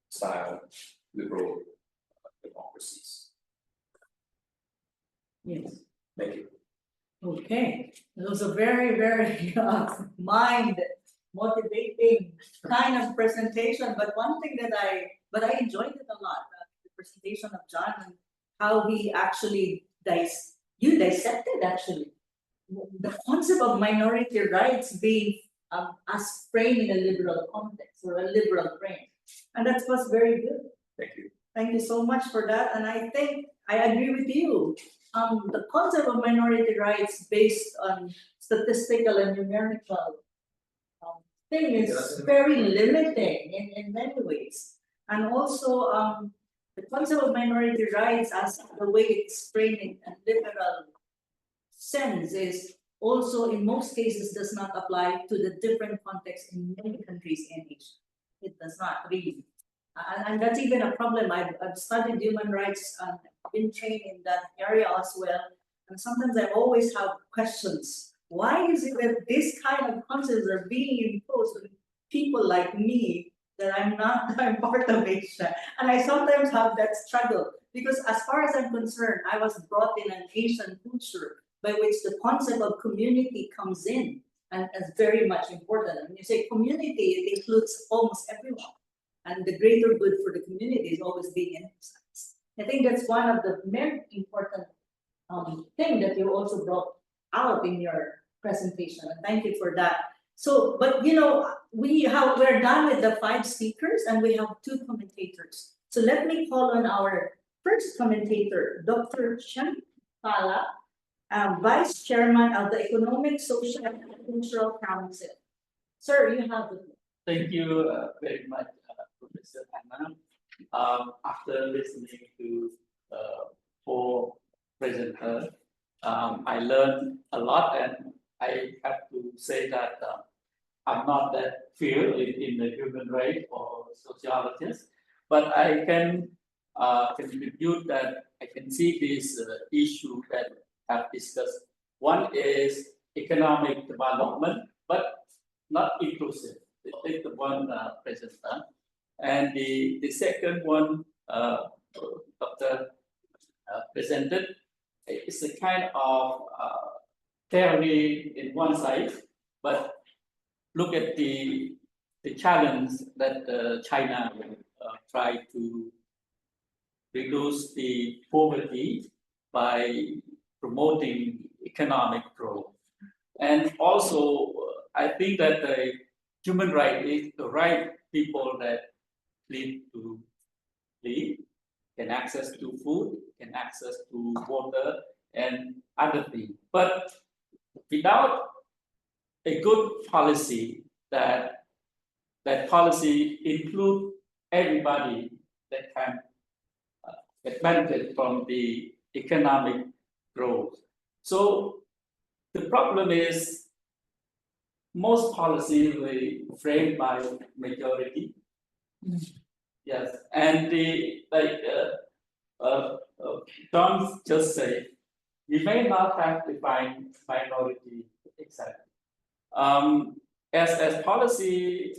style liberal democracies. Yes. Thank you. Okay, it was a very, very mind motivating kind of presentation. But one thing that I enjoyed it a lot, the presentation of John, and how he actually dissected actually the concept of minority rights being as framed in a liberal context or a liberal frame, and that was very good. Thank you. Thank you so much for that. And I think I agree with you. The concept of minority rights based on statistical and numerical thing is very limiting in many ways. And also the concept of minority rights as the way it's framed in a liberal sense is also in most cases does not apply to the different contexts in many countries in Asia. It does not really. And that's even a problem. I've studied human rights and been trained in that area as well. And sometimes I always have questions. Why is it that this kind of concepts are being imposed on people like me that I'm part of Asia? And I sometimes have that struggle because as far as I'm concerned, I was brought in an Asian culture by which the concept of community comes in and is very much important. And when you say community, it includes almost everyone. And the greater good for the community is always being emphasized. I think that's one of the very important thing that you also brought out in your presentation, and thank you for that. So, but we're done with the 5 speakers, and we have 2 commentators. So let me call on our first commentator, Dr. Shem Pala, Vice Chairman of the Economic, Social, and Cultural Council. Sir, you have the floor. Thank you very much, Professor Anna. After listening to 4 presenters, I learned a lot, and I have to say that I'm not that field in the human rights or sociologist, but I can contribute that I can see this issue that I've discussed. One is economic development, but not inclusive. Take the one presenter. And the second one Dr. Presented is a kind of theory in one side, but look at the challenge that China tried to reduce the poverty by promoting economic growth. And also, I think that the human right is the right people that need to live, can access to food, can access to water and other things. But without a good policy that policy include everybody that can benefit from the economic growth. So the problem is most policies were framed by majority. Yes, and Tom just said, we may not have defined minority exactly. As policy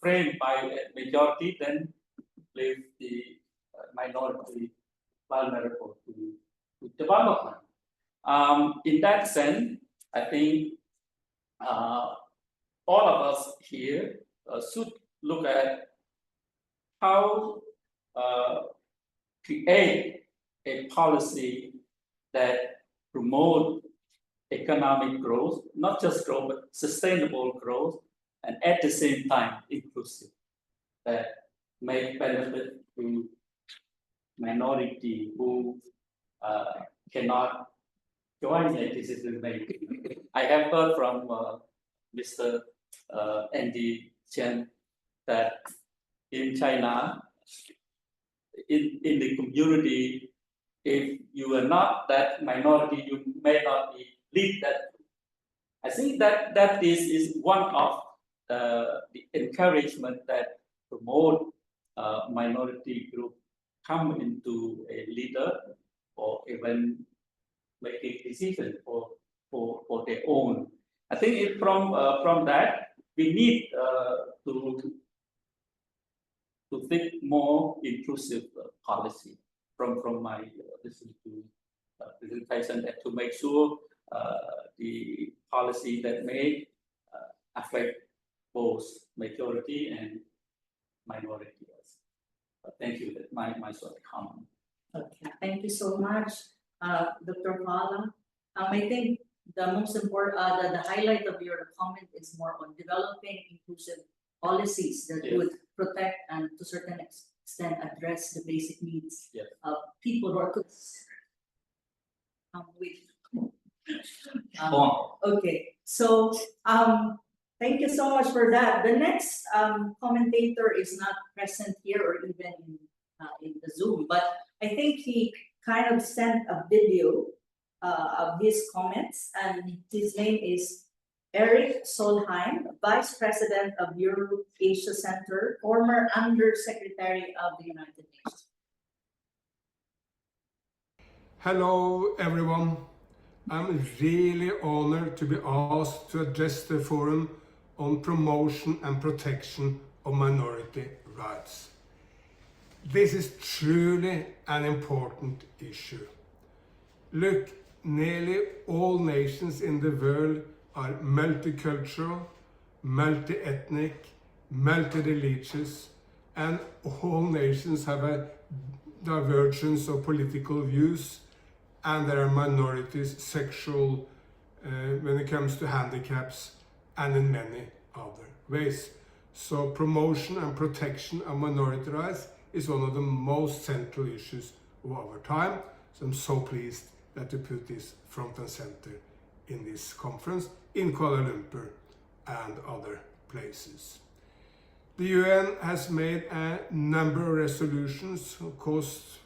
framed by a majority, then leave the minority vulnerable to development. In that sense, I think all of us here should look at how create a policy that promote economic growth, not just growth, but sustainable growth, and at the same time inclusive, that may benefit to minority who cannot join the decision making. I have heard from Mr. Andy Chen, that in China, in the community, if you are not that minority, you may not be lead that. I think that is one of the encouragement that promote minority group come into a leader or even making decision for their own. I think from that we need to think more inclusive policy from my listening to presentation, that to make sure the policy that may affect both majority and minority. Thank you. That's my sort of comment. Okay, thank you so much, Dr. Pala. I think the most important, the highlight of your comment is more on developing inclusive policies that would protect and to a certain extent address the basic needs of people who are okay, so thank you so much for that. The next commentator is not present here or even in the Zoom, but I think he kind of sent a video of his comments, and his name is Eric Solheim, Vice President of Europe Asia Center, former Under Secretary of the United Nations. Hello, everyone. I'm really honored to be asked to address the forum on promotion and protection of minority rights. This is truly an important issue. Look, nearly all nations in the world are multicultural, multi-ethnic, multi-religious, and all nations have a divergence of political views, and there are minorities, sexual, when it comes to handicaps, and in many other ways. So promotion and protection of minority rights is one of the most central issues of our time. So I'm so pleased that you put this front and center in this conference in Kuala Lumpur and other places. The UN has made a number of resolutions, of course,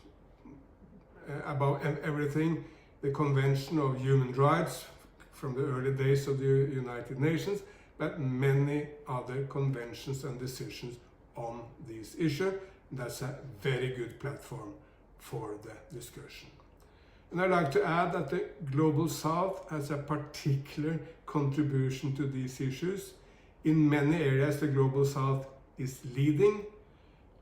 about everything, the Convention of Human Rights from the early days of the United Nations, but many other conventions and decisions on this issue. That's a very good platform for the discussion. And I'd like to add that the Global South has a particular contribution to these issues. In many areas, the Global South is leading.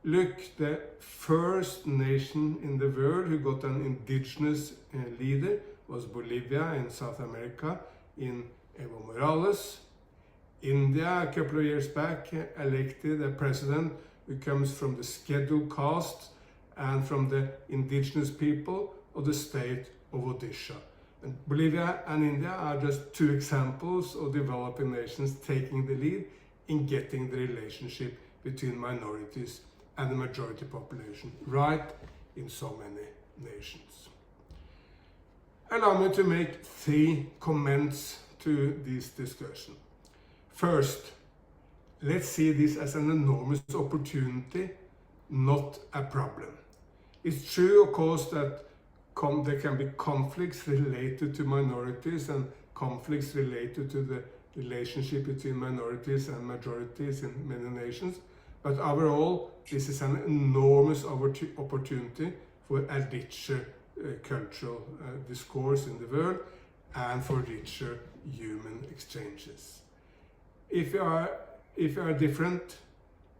Look, the first nation in the world who got an indigenous leader was Bolivia in South America, in Evo Morales. India, a couple of years back, elected a president who comes from the scheduled caste and from the indigenous people of the state of Odisha. And Bolivia and India are just two examples of developing nations taking the lead in getting the relationship between minorities and the majority population right in so many nations. Allow me to make 3 comments to this discussion. First, let's see this as an enormous opportunity, not a problem. It's true, of course, that there can be conflicts related to minorities and conflicts related to the relationship between minorities and majorities in many nations. But overall, this is an enormous opportunity for a richer cultural discourse in the world and for richer human exchanges. If you are different,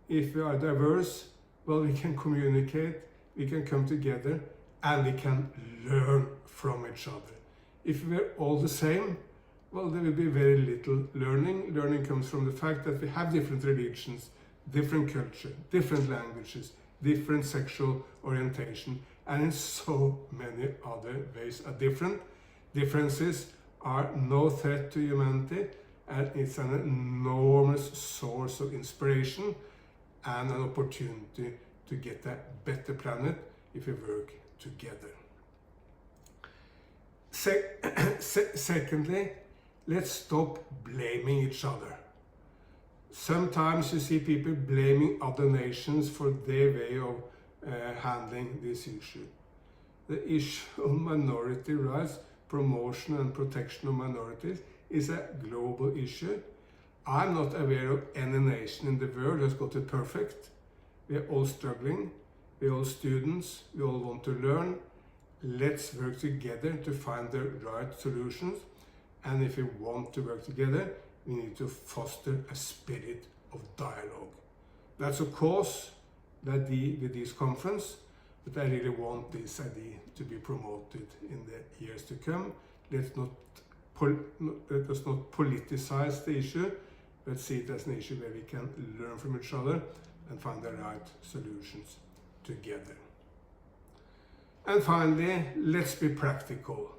if you are diverse, well, we can communicate, we can come together, and we can learn from each other. If we're all the same, well, there will be very little learning. Learning comes from the fact that we have different religions, different culture, different languages, different sexual orientation, and in so many other ways are different. Differences are no threat to humanity, and it's an enormous source of inspiration and an opportunity to get a better planet if we work together. Secondly, let's stop blaming each other. Sometimes you see people blaming other nations for their way of handling this issue. The issue of minority rights, promotion and protection of minorities is a global issue. I'm not aware of any nation in the world who's got it perfect. We're all struggling, we're all students, we all want to learn. Let's work together to find the right solutions. And if we want to work together, we need to foster a spirit of dialogue. That's a cause that with this conference, but I really want this idea to be promoted in the years to come. Let us not politicize the issue, but see it as an issue where we can learn from each other and find the right solutions together. And finally, let's be practical.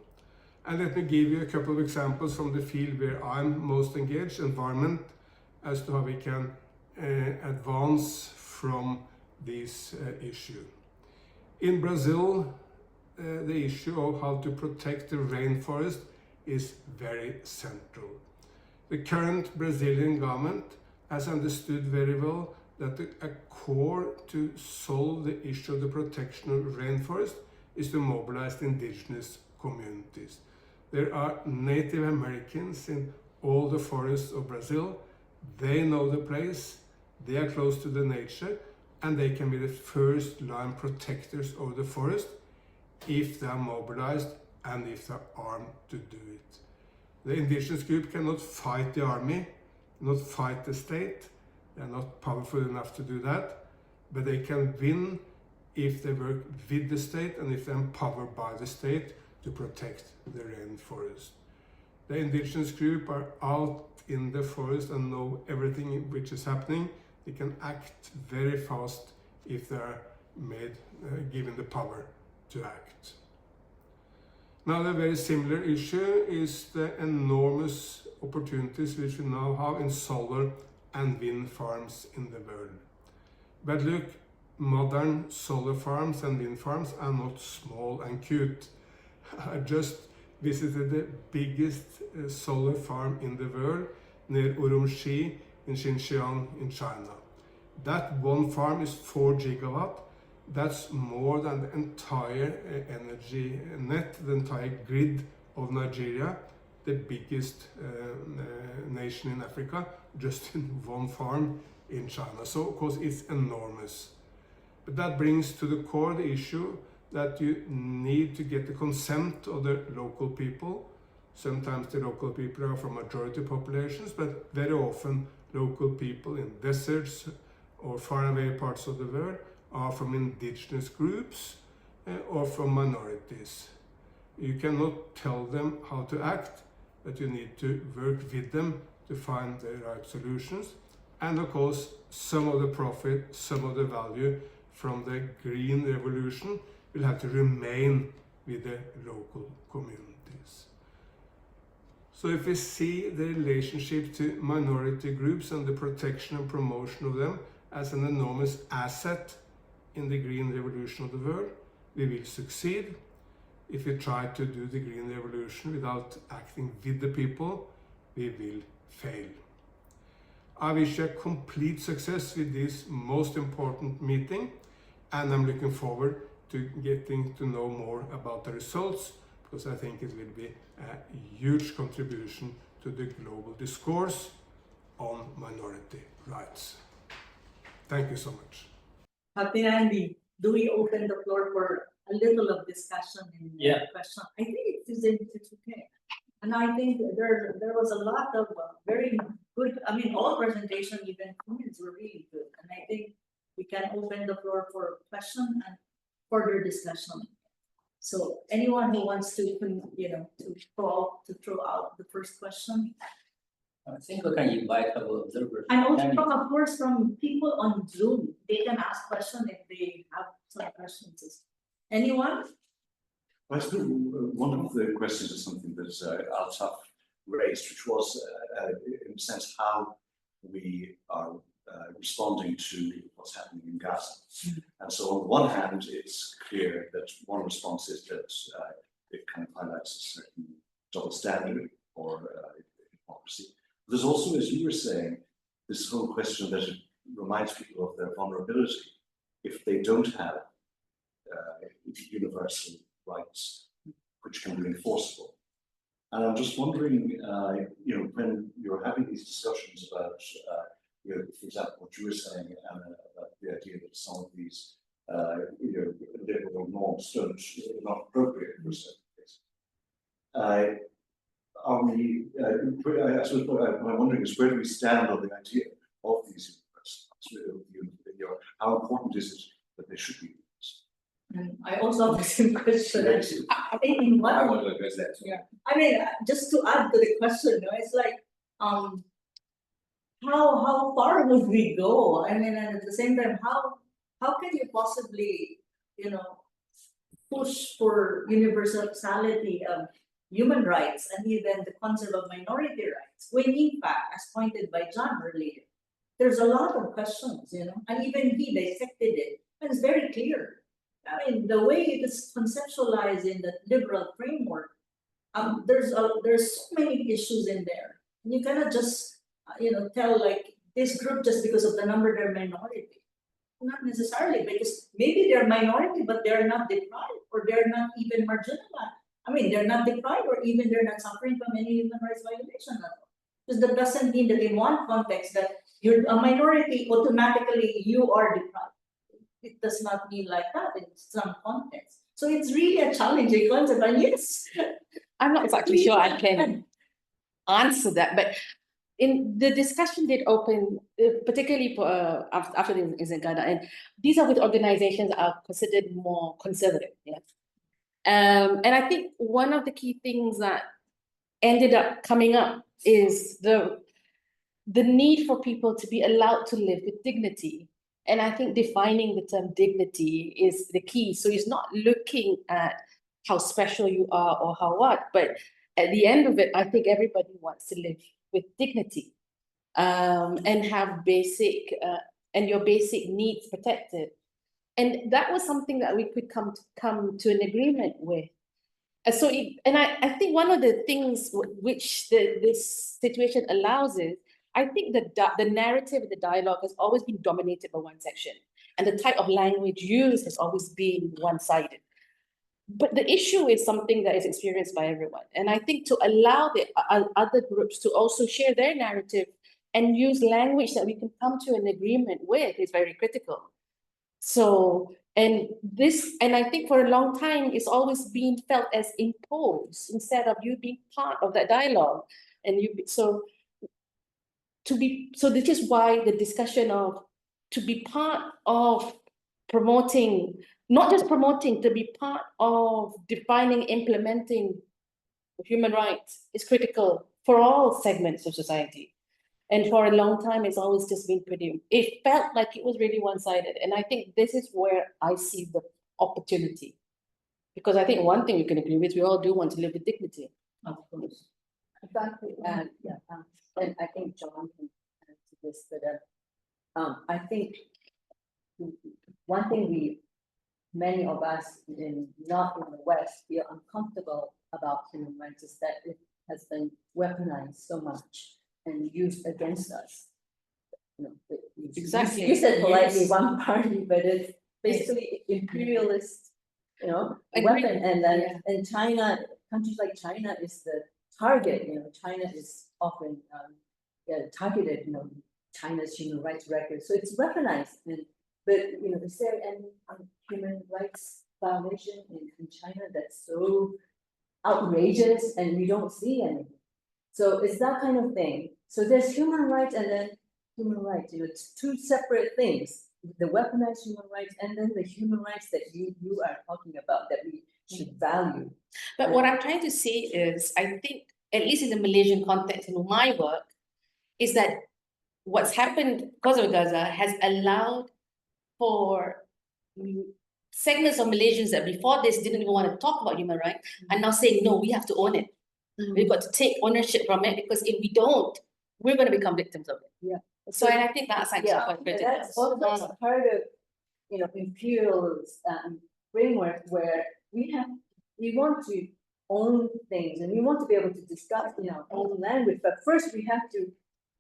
And let me give you a couple of examples from the field where I'm most engaged, environment, as to how we can advance from this issue. In Brazil, the issue of how to protect the rainforest is very central. The current Brazilian government has understood very well that a core to solve the issue of the protection of rainforest is to mobilize the indigenous communities. There are Native Americans in all the forests of Brazil. They know the place, they are close to the nature, and they can be the first line protectors of the forest if they are mobilized and if they are armed to do it. The indigenous group cannot fight the army, not fight the state. They are not powerful enough to do that, but they can win if they work with the state and if they are empowered by the state to protect the rainforest. The indigenous group are out in the forest and know everything which is happening. They can act very fast if they are given the power to act. Now, a very similar issue is the enormous opportunities which we now have in solar and wind farms in the world. But look, modern solar farms and wind farms are not small and cute. I just visited the biggest solar farm in the world near Urumqi in Xinjiang in China. That one farm is 4 gigawatt. That's more than the entire energy net, the entire grid of Nigeria, the biggest nation in Africa, just in one farm in China. So, of course, it's enormous. But that brings to the core the issue that you need to get the consent of the local people. Sometimes the local people are from majority populations, but very often local people in deserts or faraway parts of the world are from indigenous groups or from minorities. You cannot tell them how to act, but you need to work with them to find the right solutions. And of course, some of the profit, some of the value from the green revolution will have to remain with the local communities. So if we see the relationship to minority groups and the protection and promotion of them as an enormous asset in the green revolution of the world, we will succeed. If we try to do the green revolution without acting with the people, we will fail. I wish you a complete success with this most important meeting, and I'm looking forward to getting to know more about the results, because I think it will be a huge contribution to the global discourse on minority rights. Thank you so much. Happy Andy, do we open the floor for a little of discussion and question? I think it's okay. And I think there was a lot of very good, I mean, all presentations, even comments were really good. And I think we can open the floor for question and further discussion. So anyone who wants to, to throw out the first question. I think we can invite our observers. And also, of course, from people on Zoom, they can ask questions if they have some questions. Anyone? I suppose one of the questions is something that Altaf raised, which was, in a sense, how we are responding to what's happening in Gaza. And so on the one hand, it's clear that one response is that it kind of highlights a certain double standard or There's also, as you were saying, this whole question that it reminds people of their vulnerability if they don't have universal rights which can be enforceable. And I'm just wondering, when you're having these discussions about, for example, what you were saying, Anna, about the idea that some of these, liberal norms are not appropriate for certain cases. Are we? I suppose what I'm wondering is where do we stand on the idea of these universal? How important is it that they should be? I also have the same question. I want to address that too. Yeah. I mean, just to add to the question, it's like, how far would we go? I mean, and at the same time, how can you possibly, push for universality of human rights and even the concept of minority rights, when in fact, as pointed by John earlier, there's a lot of questions, and even he dissected it, and it's very clear. I mean, the way it is conceptualized in the liberal framework, there's so many issues in there. And you cannot just, tell like this group just because of the number they're minority. Not necessarily, because maybe they're minority, but they're not deprived, or they're not even marginalized. I mean, they're not deprived, or even they're not suffering from any human rights violation at all. Because that doesn't mean that in one context that you're a minority, automatically you are deprived. It does not mean like that in some context. So it's really a challenging concept. And yes, I'm not exactly sure I can answer that, but in the discussion did open, particularly for after the Ghana, and these are with organizations that are considered more conservative. Yeah. And I think one of the key things that ended up coming up is the need for people to be allowed to live with dignity. And I think defining the term dignity is the key. So it's not looking at how special you are or how what, but at the end of it, I think everybody wants to live with dignity and have basic, and your basic needs protected. And that was something that we could come to an agreement with. I think one of the things which this situation allows is, I think the narrative, the dialogue has always been dominated by one section, and the type of language used has always been one-sided. But the issue is something that is experienced by everyone. And I think to allow the other groups to also share their narrative and use language that we can come to an agreement with is very critical. So, and I think for a long time, it's always been felt as imposed instead of you being part of that dialogue. And so this is why the discussion of to be part of promoting, not just promoting, to be part of defining, implementing human rights is critical for all segments of society. And for a long time, it's always just been it felt like it was really one-sided. And I think this is where I see the opportunity. Because I think one thing we can agree with, we all do want to live with dignity. Of course. Exactly, and and I think John can add to this, but I think one thing many of us not in the West feel uncomfortable about human rights is that it has been weaponized so much and used against us. Exactly. You said politely one party, but it's basically imperialist, weapon. And then in China, countries like China is the target. China is often targeted. China's human rights record, so it's weaponized. But is there any human rights violation in China that's so outrageous and we don't see any? So it's that kind of thing. So there's human rights and then human rights. It's two separate things: the weaponized human rights and then the human rights that you are talking about that we should value. But what I'm trying to say is, I think, at least in the Malaysian context, in my work, is that what's happened because of Gaza has allowed for segments of Malaysians that before this didn't even want to talk about human rights are now saying, no, we have to own it. We've got to take ownership from it, because if we don't, we're going to become victims of it. Yeah. So, and I think that's actually quite critical. That's also part of imperial framework where we want to own things, and we want to be able to discuss in our own language. But first, we have to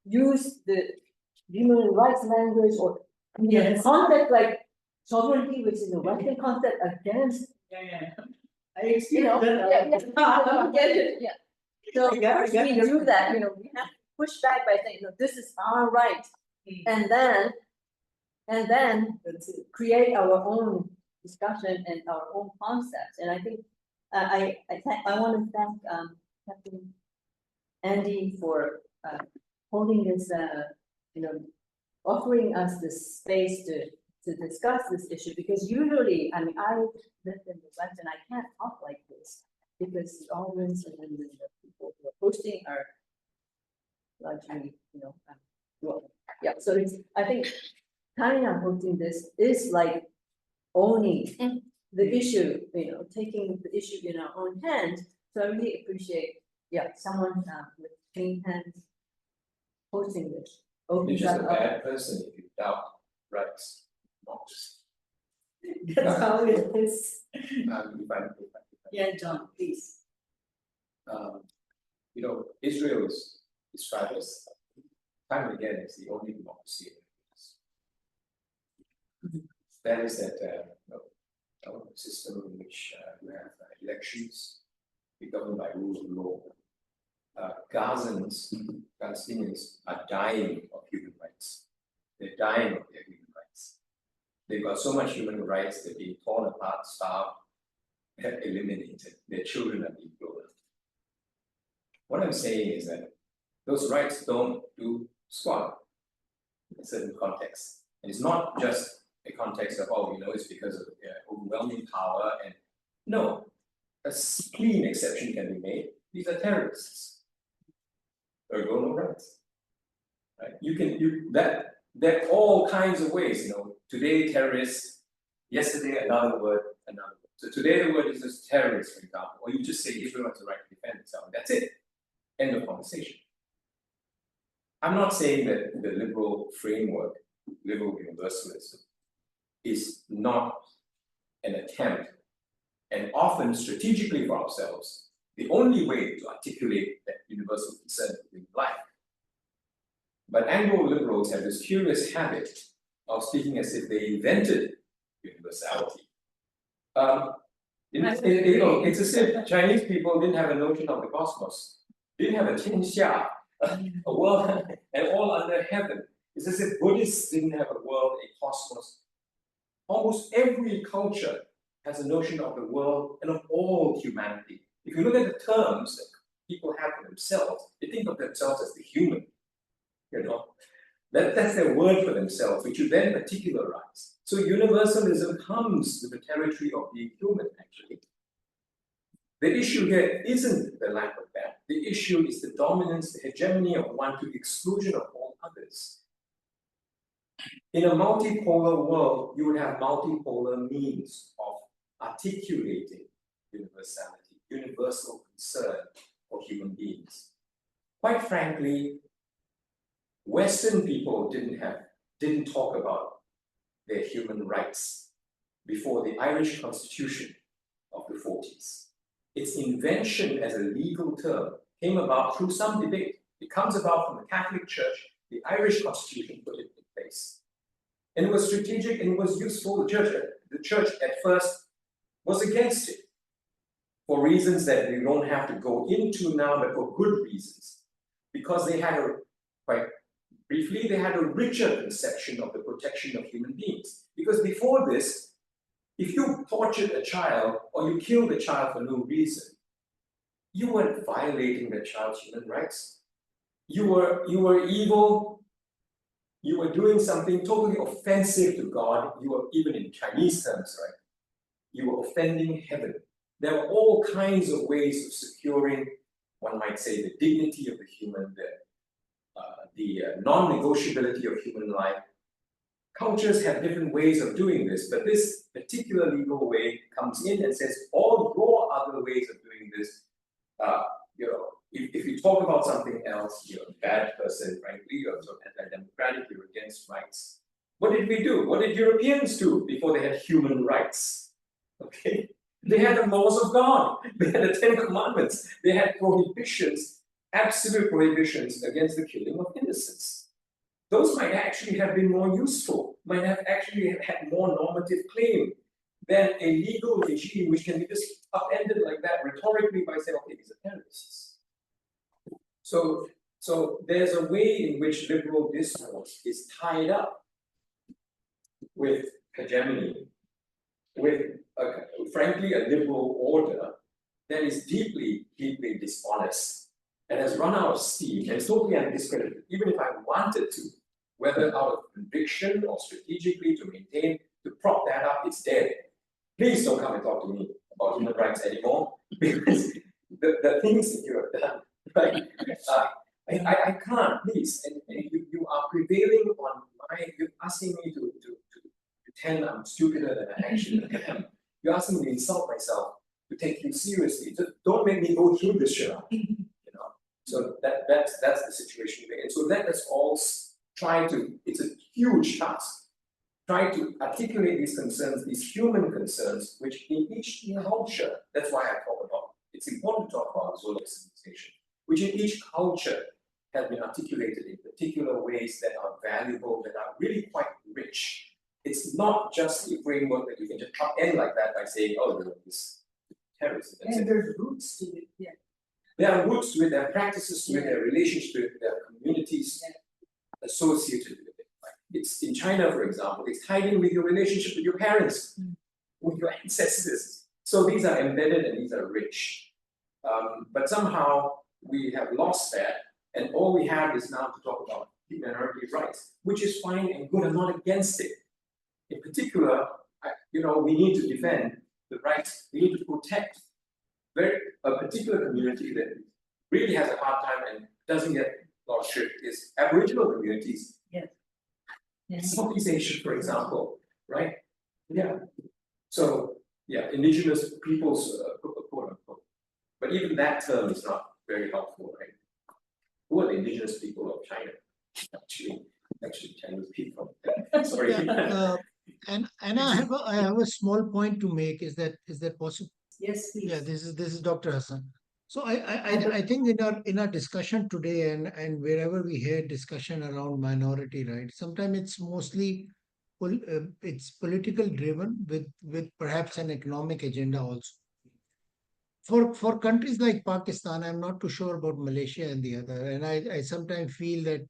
use the human rights language or Yes. concept like sovereignty, which is a Western concept, against. I experienced that. Get it, yeah. So I first get we your do that, we have to push back by saying, no, this is our right. And then create our own discussion and our own concepts. And I think I want to thank Captain Andy for holding this, offering us this space to discuss this issue, because usually, I mean, I live in the West and I can't talk like this because the audience and then the people who are hosting are largely, well, yeah. So it's, I think China hosting this is like owning the issue, taking the issue in our own hands. So I really appreciate, someone with clean hands hosting this. You're just a bad person if you doubt rights. That's how it is. Yeah, John, please. Israel is fabulous. Time and again, it's the only democracy in the world. That is that system in which you have elections, be governed by rules of law. Palestinians are dying of human rights. They're dying of their human rights. They've got so much human rights, they're being torn apart, starved, eliminated. Their children are being blown up. What I'm saying is that those rights don't do squat in a certain context. And it's not just a context of, it's because of overwhelming power. And no, a clean exception can be made. These are terrorists. Ergo, no rights. Right? There are all kinds of ways, today terrorists, yesterday another word. So today the word is just terrorists, for example, or you just say Israel has the right to defend itself. That's it. End of conversation. I'm not saying that the liberal framework, liberal universalism, is not an attempt, and often strategically for ourselves, the only way to articulate that universal concern in life. But Anglo-liberals have this curious habit of speaking as if they invented universality. It's as if Chinese people didn't have a notion of the cosmos, didn't have a tianxia, a world, and all under heaven. It's as if Buddhists didn't have a world, a cosmos. Almost every culture has a notion of the world and of all humanity. If you look at the terms that people have for themselves, they think of themselves as the human. That's their word for themselves, which you then particularize. So universalism comes with the territory of being human, actually. The issue here isn't the lack of that. The issue is the dominance, the hegemony of one to the exclusion of all others. In a multipolar world, you would have multipolar means of articulating universality, universal concern for human beings. Quite frankly, Western people didn't talk about their human rights before the Irish Constitution of the 40s. Its invention as a legal term came about through some debate. It comes about from the Catholic Church. The Irish Constitution put it in place. And it was strategic and it was useful. The church at first was against it for reasons that we don't have to go into now, but for good reasons. Because they had quite briefly, they had a richer conception of the protection of human beings. Because before this, if you tortured a child or you killed a child for no reason, you weren't violating the child's human rights. You were evil. You were doing something totally offensive to God. You were, even in Chinese terms, right? You were offending heaven. There were all kinds of ways of securing, one might say, the dignity of the human, the non-negotiability of human life. Cultures have different ways of doing this, but this particular legal way comes in and says, all your other ways of doing this, if you talk about something else, you're a bad person, frankly, you're sort of anti-democratic, you're against rights. What did we do? What did Europeans do before they had human rights? Okay, They had the laws of God. They had the 10 Commandments. They had prohibitions, absolute prohibitions against the killing of innocents. Those might actually have been more useful, might have actually had more normative claim than a legal regime which can be just upended like that rhetorically by saying, okay, these are terrorists. So there's a way in which liberal discourse is tied up with hegemony, with, frankly, a liberal order that is deeply, deeply dishonest and has run out of steam and is totally undiscredited, even if I wanted to, whether out of conviction or strategically to maintain, to prop that up, it's dead. Please don't come and talk to me about human rights anymore, because the things that you have done, right? I can't, please. And you are prevailing on you're asking me to pretend I'm stupider than I actually am. You're asking me to insult myself, to take you seriously. Just don't make me go through this shit. So that's the situation we're in. So let us all try to, it's a huge task, try to articulate these concerns, these human concerns, which in each culture, that's why I talk about, it's important to talk about Zodiac civilization, which in each culture have been articulated in particular ways that are valuable, that are really quite rich. It's not just a framework that you can just end like that by saying, oh, this terrorism. And there's roots to it, yeah. There are roots to it, there are practices to it, there are relationships to it, there are communities associated with it. It's in China, for example, it's tied in with your relationship with your parents, with your ancestors. So these are embedded and these are rich. But somehow we have lost that, and all we have is now to talk about minority rights, which is fine and good. I'm not against it. In particular, we need to defend the rights, we need to protect a particular community that really has a hard time and doesn't get a lot of shit is Aboriginal communities. Yes. Southeast Asia, for example, right? Yeah. So, yeah, indigenous peoples, quote unquote. But even that term is not very helpful, right? Who are the indigenous people of China? Actually, Chinese people. Sorry. And I have a small point to make. Is that possible? Yes, please. Yeah, this is Dr. Hassan. So I think in our discussion today and wherever we hear discussion around minority rights, sometimes it's mostly it's political driven with perhaps an economic agenda also. For countries like Pakistan, I'm not too sure about Malaysia and the other, and I sometimes feel that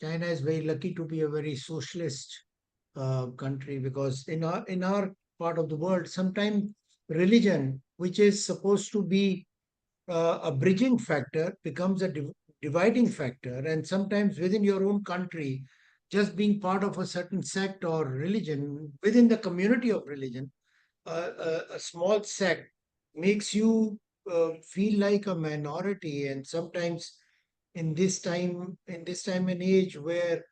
China is very lucky to be a very socialist country, because in our part of the world, sometimes religion, which is supposed to be a bridging factor, becomes a dividing factor, and sometimes within your own country, just being part of a certain sect or religion within the community of religion, a small sect makes you feel like a minority. And sometimes in this time and age where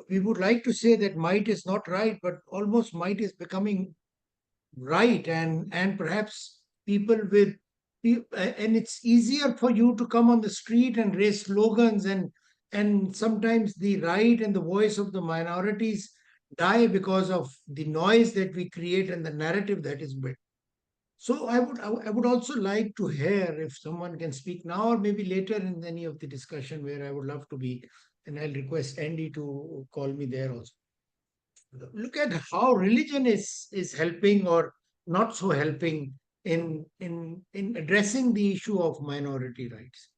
we would like to say that might is not right, but almost might is becoming right, and perhaps people with and it's easier for you to come on the street and raise slogans, and sometimes the right and the voice of the minorities die because of the noise that we create and the narrative that is built. So I would also like to hear if someone can speak now or maybe later in any of the discussion, where I would love to be, and I'll request Andy to call me there also. Look at how religion is helping or not so helping in addressing the issue of minority rights,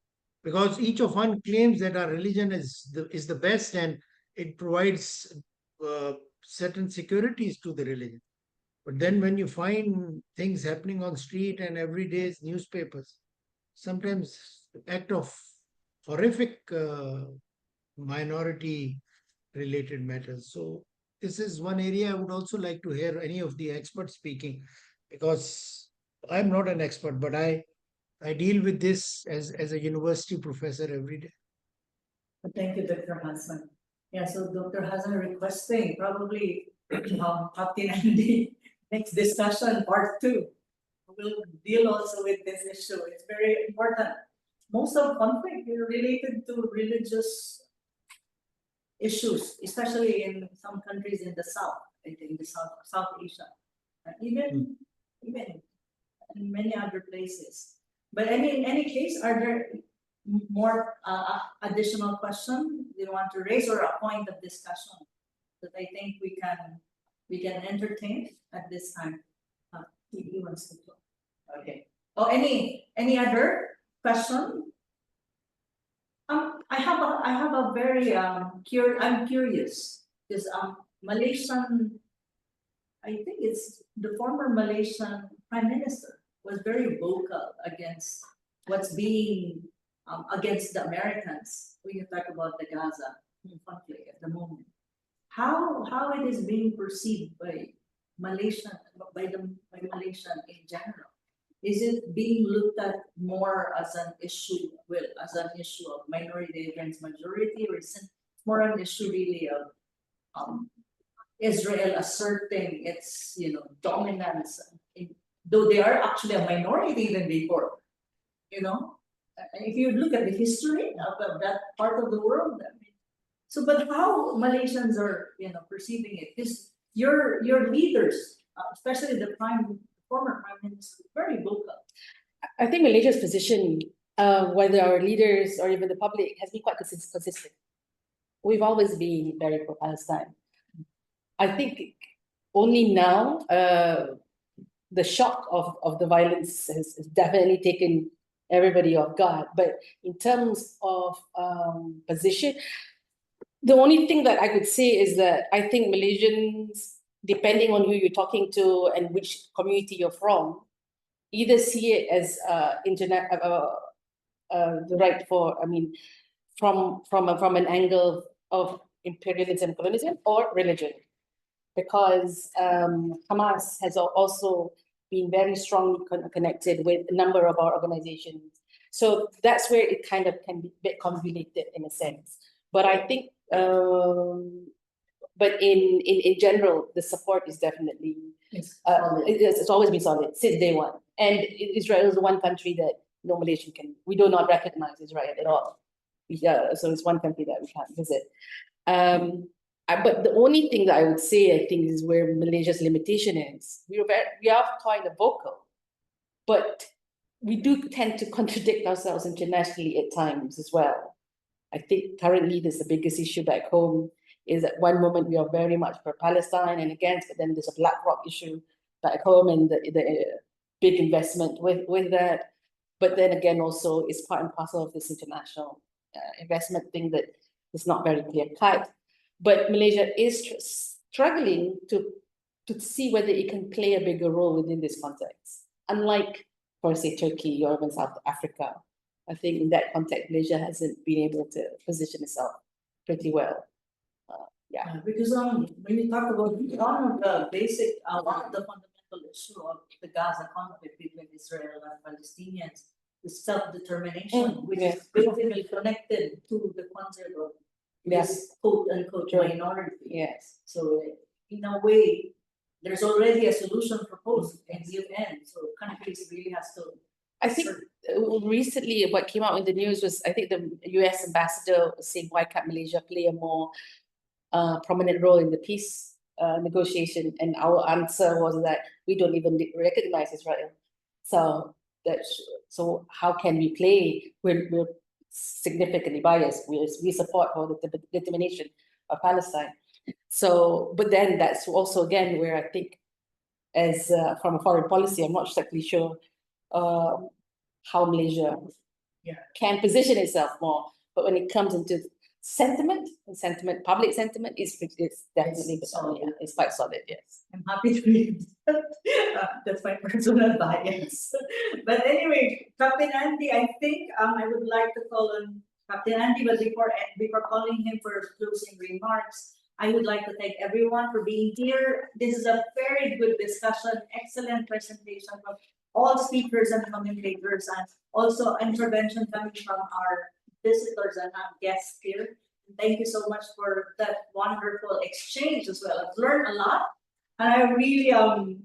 because each of one claims that our religion is the best, and it provides certain securities to the religion. But then when you find things happening on street and everyday's newspapers, sometimes act of horrific minority related matters. So this is one area I would also like to hear any of the experts speaking, because I'm not an expert, but I deal with this as a university professor every day. Thank you, Dr. Hassan. Yeah, so Dr. Hassan requesting probably Captain Andy next discussion part 2. We'll deal also with this issue. It's very important. Most of conflict is related to religious issues, especially in some countries in the South, in the South Asia. Even even in many other places. But in any case, are there more additional questions you want to raise or a point of discussion that I think we can entertain at this time? He wants to talk. Okay. Oh, any other question? I have a very I'm curious because Malaysian, I think it's the former Malaysian Prime Minister was very vocal against what's being against the Americans when you talk about the Gaza conflict at the moment. How it is being perceived by Malaysian by Malaysian in general? Is it being looked at more as an issue, of minority against majority, or is it more an issue really of Israel asserting its dominance, though they are actually a minority even before, if you look at the history of that part of the world, but how Malaysians are perceiving it? This your leaders, especially the former prime minister, very vocal. I think Malaysia's position, whether our leaders or even the public, has been quite consistent. We've always been very pro-Palestine. I think only now the shock of the violence has definitely taken everybody off guard. But in terms of position, the only thing that I could say is that I think Malaysians, depending on who you're talking to and which community you're from, either see it as the right for, from an angle of imperialism, colonialism, or religion, because Hamas has also been very strongly connected with a number of our organizations. So that's where it kind of can be a bit convoluted in a sense. But I think, but in general, the support is definitely, it's always been solid since day one. And Israel is the one country that no Malaysian we do not recognize Israel at all. So it's one country that we can't visit. But the only thing that I would say, I think, is where Malaysia's limitation is. We are kind of vocal, but we do tend to contradict ourselves internationally at times as well. I think currently there's the biggest issue back home is at one moment we are very much for Palestine and against, but then there's a Black Rock issue back home and the big investment with that. But then again, also it's part and parcel of this international investment thing that is not very clear cut. But Malaysia is struggling to see whether it can play a bigger role within this context. Unlike, for say, Turkey or even South Africa, I think in that context, Malaysia hasn't been able to position itself pretty well. Because when you talk about one of the fundamental issue of the Gaza conflict between Israel and Palestinians is self-determination, which is basically connected to the concept of this quote-unquote minority. Yes. So in a way, there's already a solution proposed in the UN. So countries really has to. I think recently what came out in the news was, I think the US ambassador was saying, why can't Malaysia play a more prominent role in the peace negotiation? And our answer was that we don't even recognize Israel. So how can we play? We're significantly biased. We support for the determination of Palestine. So, but then that's also again where I think, as from a foreign policy, I'm not exactly sure how Malaysia can position itself more. But when it comes into public sentiment, it's definitely solid. Yeah, it's quite solid. Yes, I'm happy to read. That's my personal bias. But anyway, Captain Andy, I think I would like to call on Captain Andy, but before calling him for closing remarks, I would like to thank everyone for being here. This is a very good discussion, excellent presentation from all speakers and commentators, and also intervention coming from our visitors and our guests here. Thank you so much for that wonderful exchange as well. I've learned a lot, and I really, I'm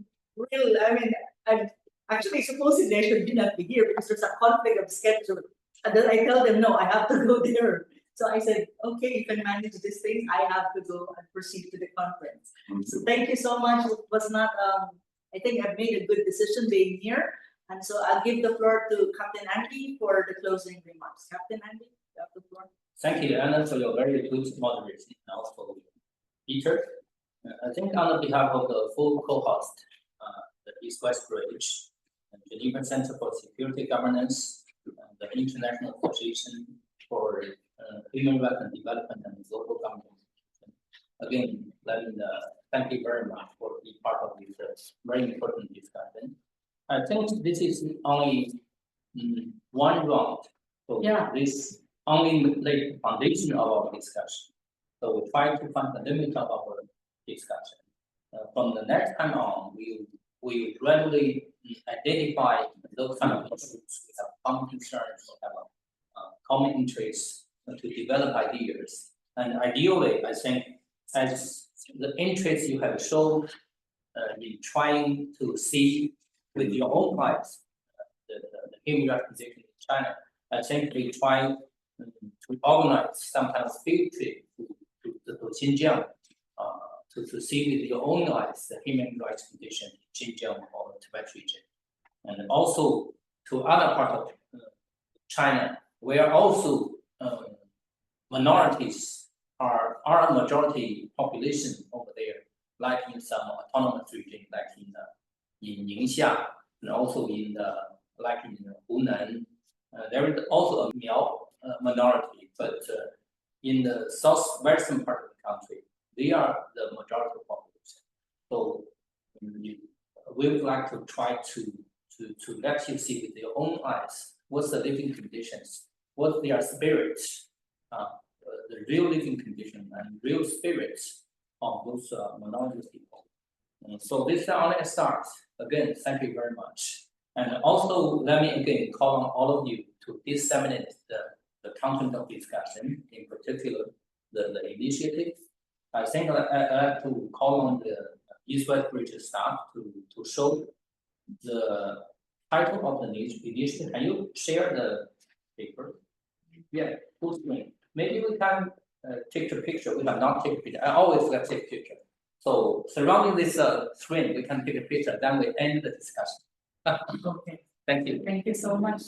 actually supposedly I should not be here because there's a conflict of schedule. And then I tell them, no, I have to go there. So I said, okay, you can manage this thing. I have to go and proceed to the conference. So thank you so much. It was not I think I've made a good decision being here. And so I'll give the floor to Captain Andy for the closing remarks. Captain Andy, you have the floor. Thank you, Anna, for your very good moderation and also Peter. I think on behalf of the full co-host, the East-West Bridge, and Geneva Center for Security Governance, and the International Association for Human Rights and Development and Global Governance. Again, thank you very much for being part of this very important discussion. I think this is only one round, so this only laid the foundation of our discussion. So we try to find the limit of our discussion. From the next time on, we gradually identify those kind of issues. We have common concerns, we have common interests to develop ideas. And ideally, I think as the interest you have shown in trying to see with your own eyes the human rights position in China, I think we try to organize some kind of field trip to Xinjiang to see with your own eyes the human rights condition in Xinjiang or Tibet region, and also to other parts of China where also minorities are a majority population over there, like in some autonomous region, like in Ningxia, and also in like in Hunan. There is also a Miao minority, but in the southwestern part of the country, they are the majority population. So we would like to try to let you see with your own eyes what's the living conditions, what's their spirits, the real living condition and real spirits of those minority people. So this is only a start. Again, thank you very much. And also, let me again call on all of you to disseminate the content of discussion, in particular, the initiative. I think I like to call on the East-West Bridge staff to show the title of the initiative. Can you share the paper? Yeah, full screen. Maybe we can take a picture. We have not taken a picture. I always like to take a picture. So surrounding this screen, we can take a picture. Then we end the discussion. Okay. Thank you. Thank you so much.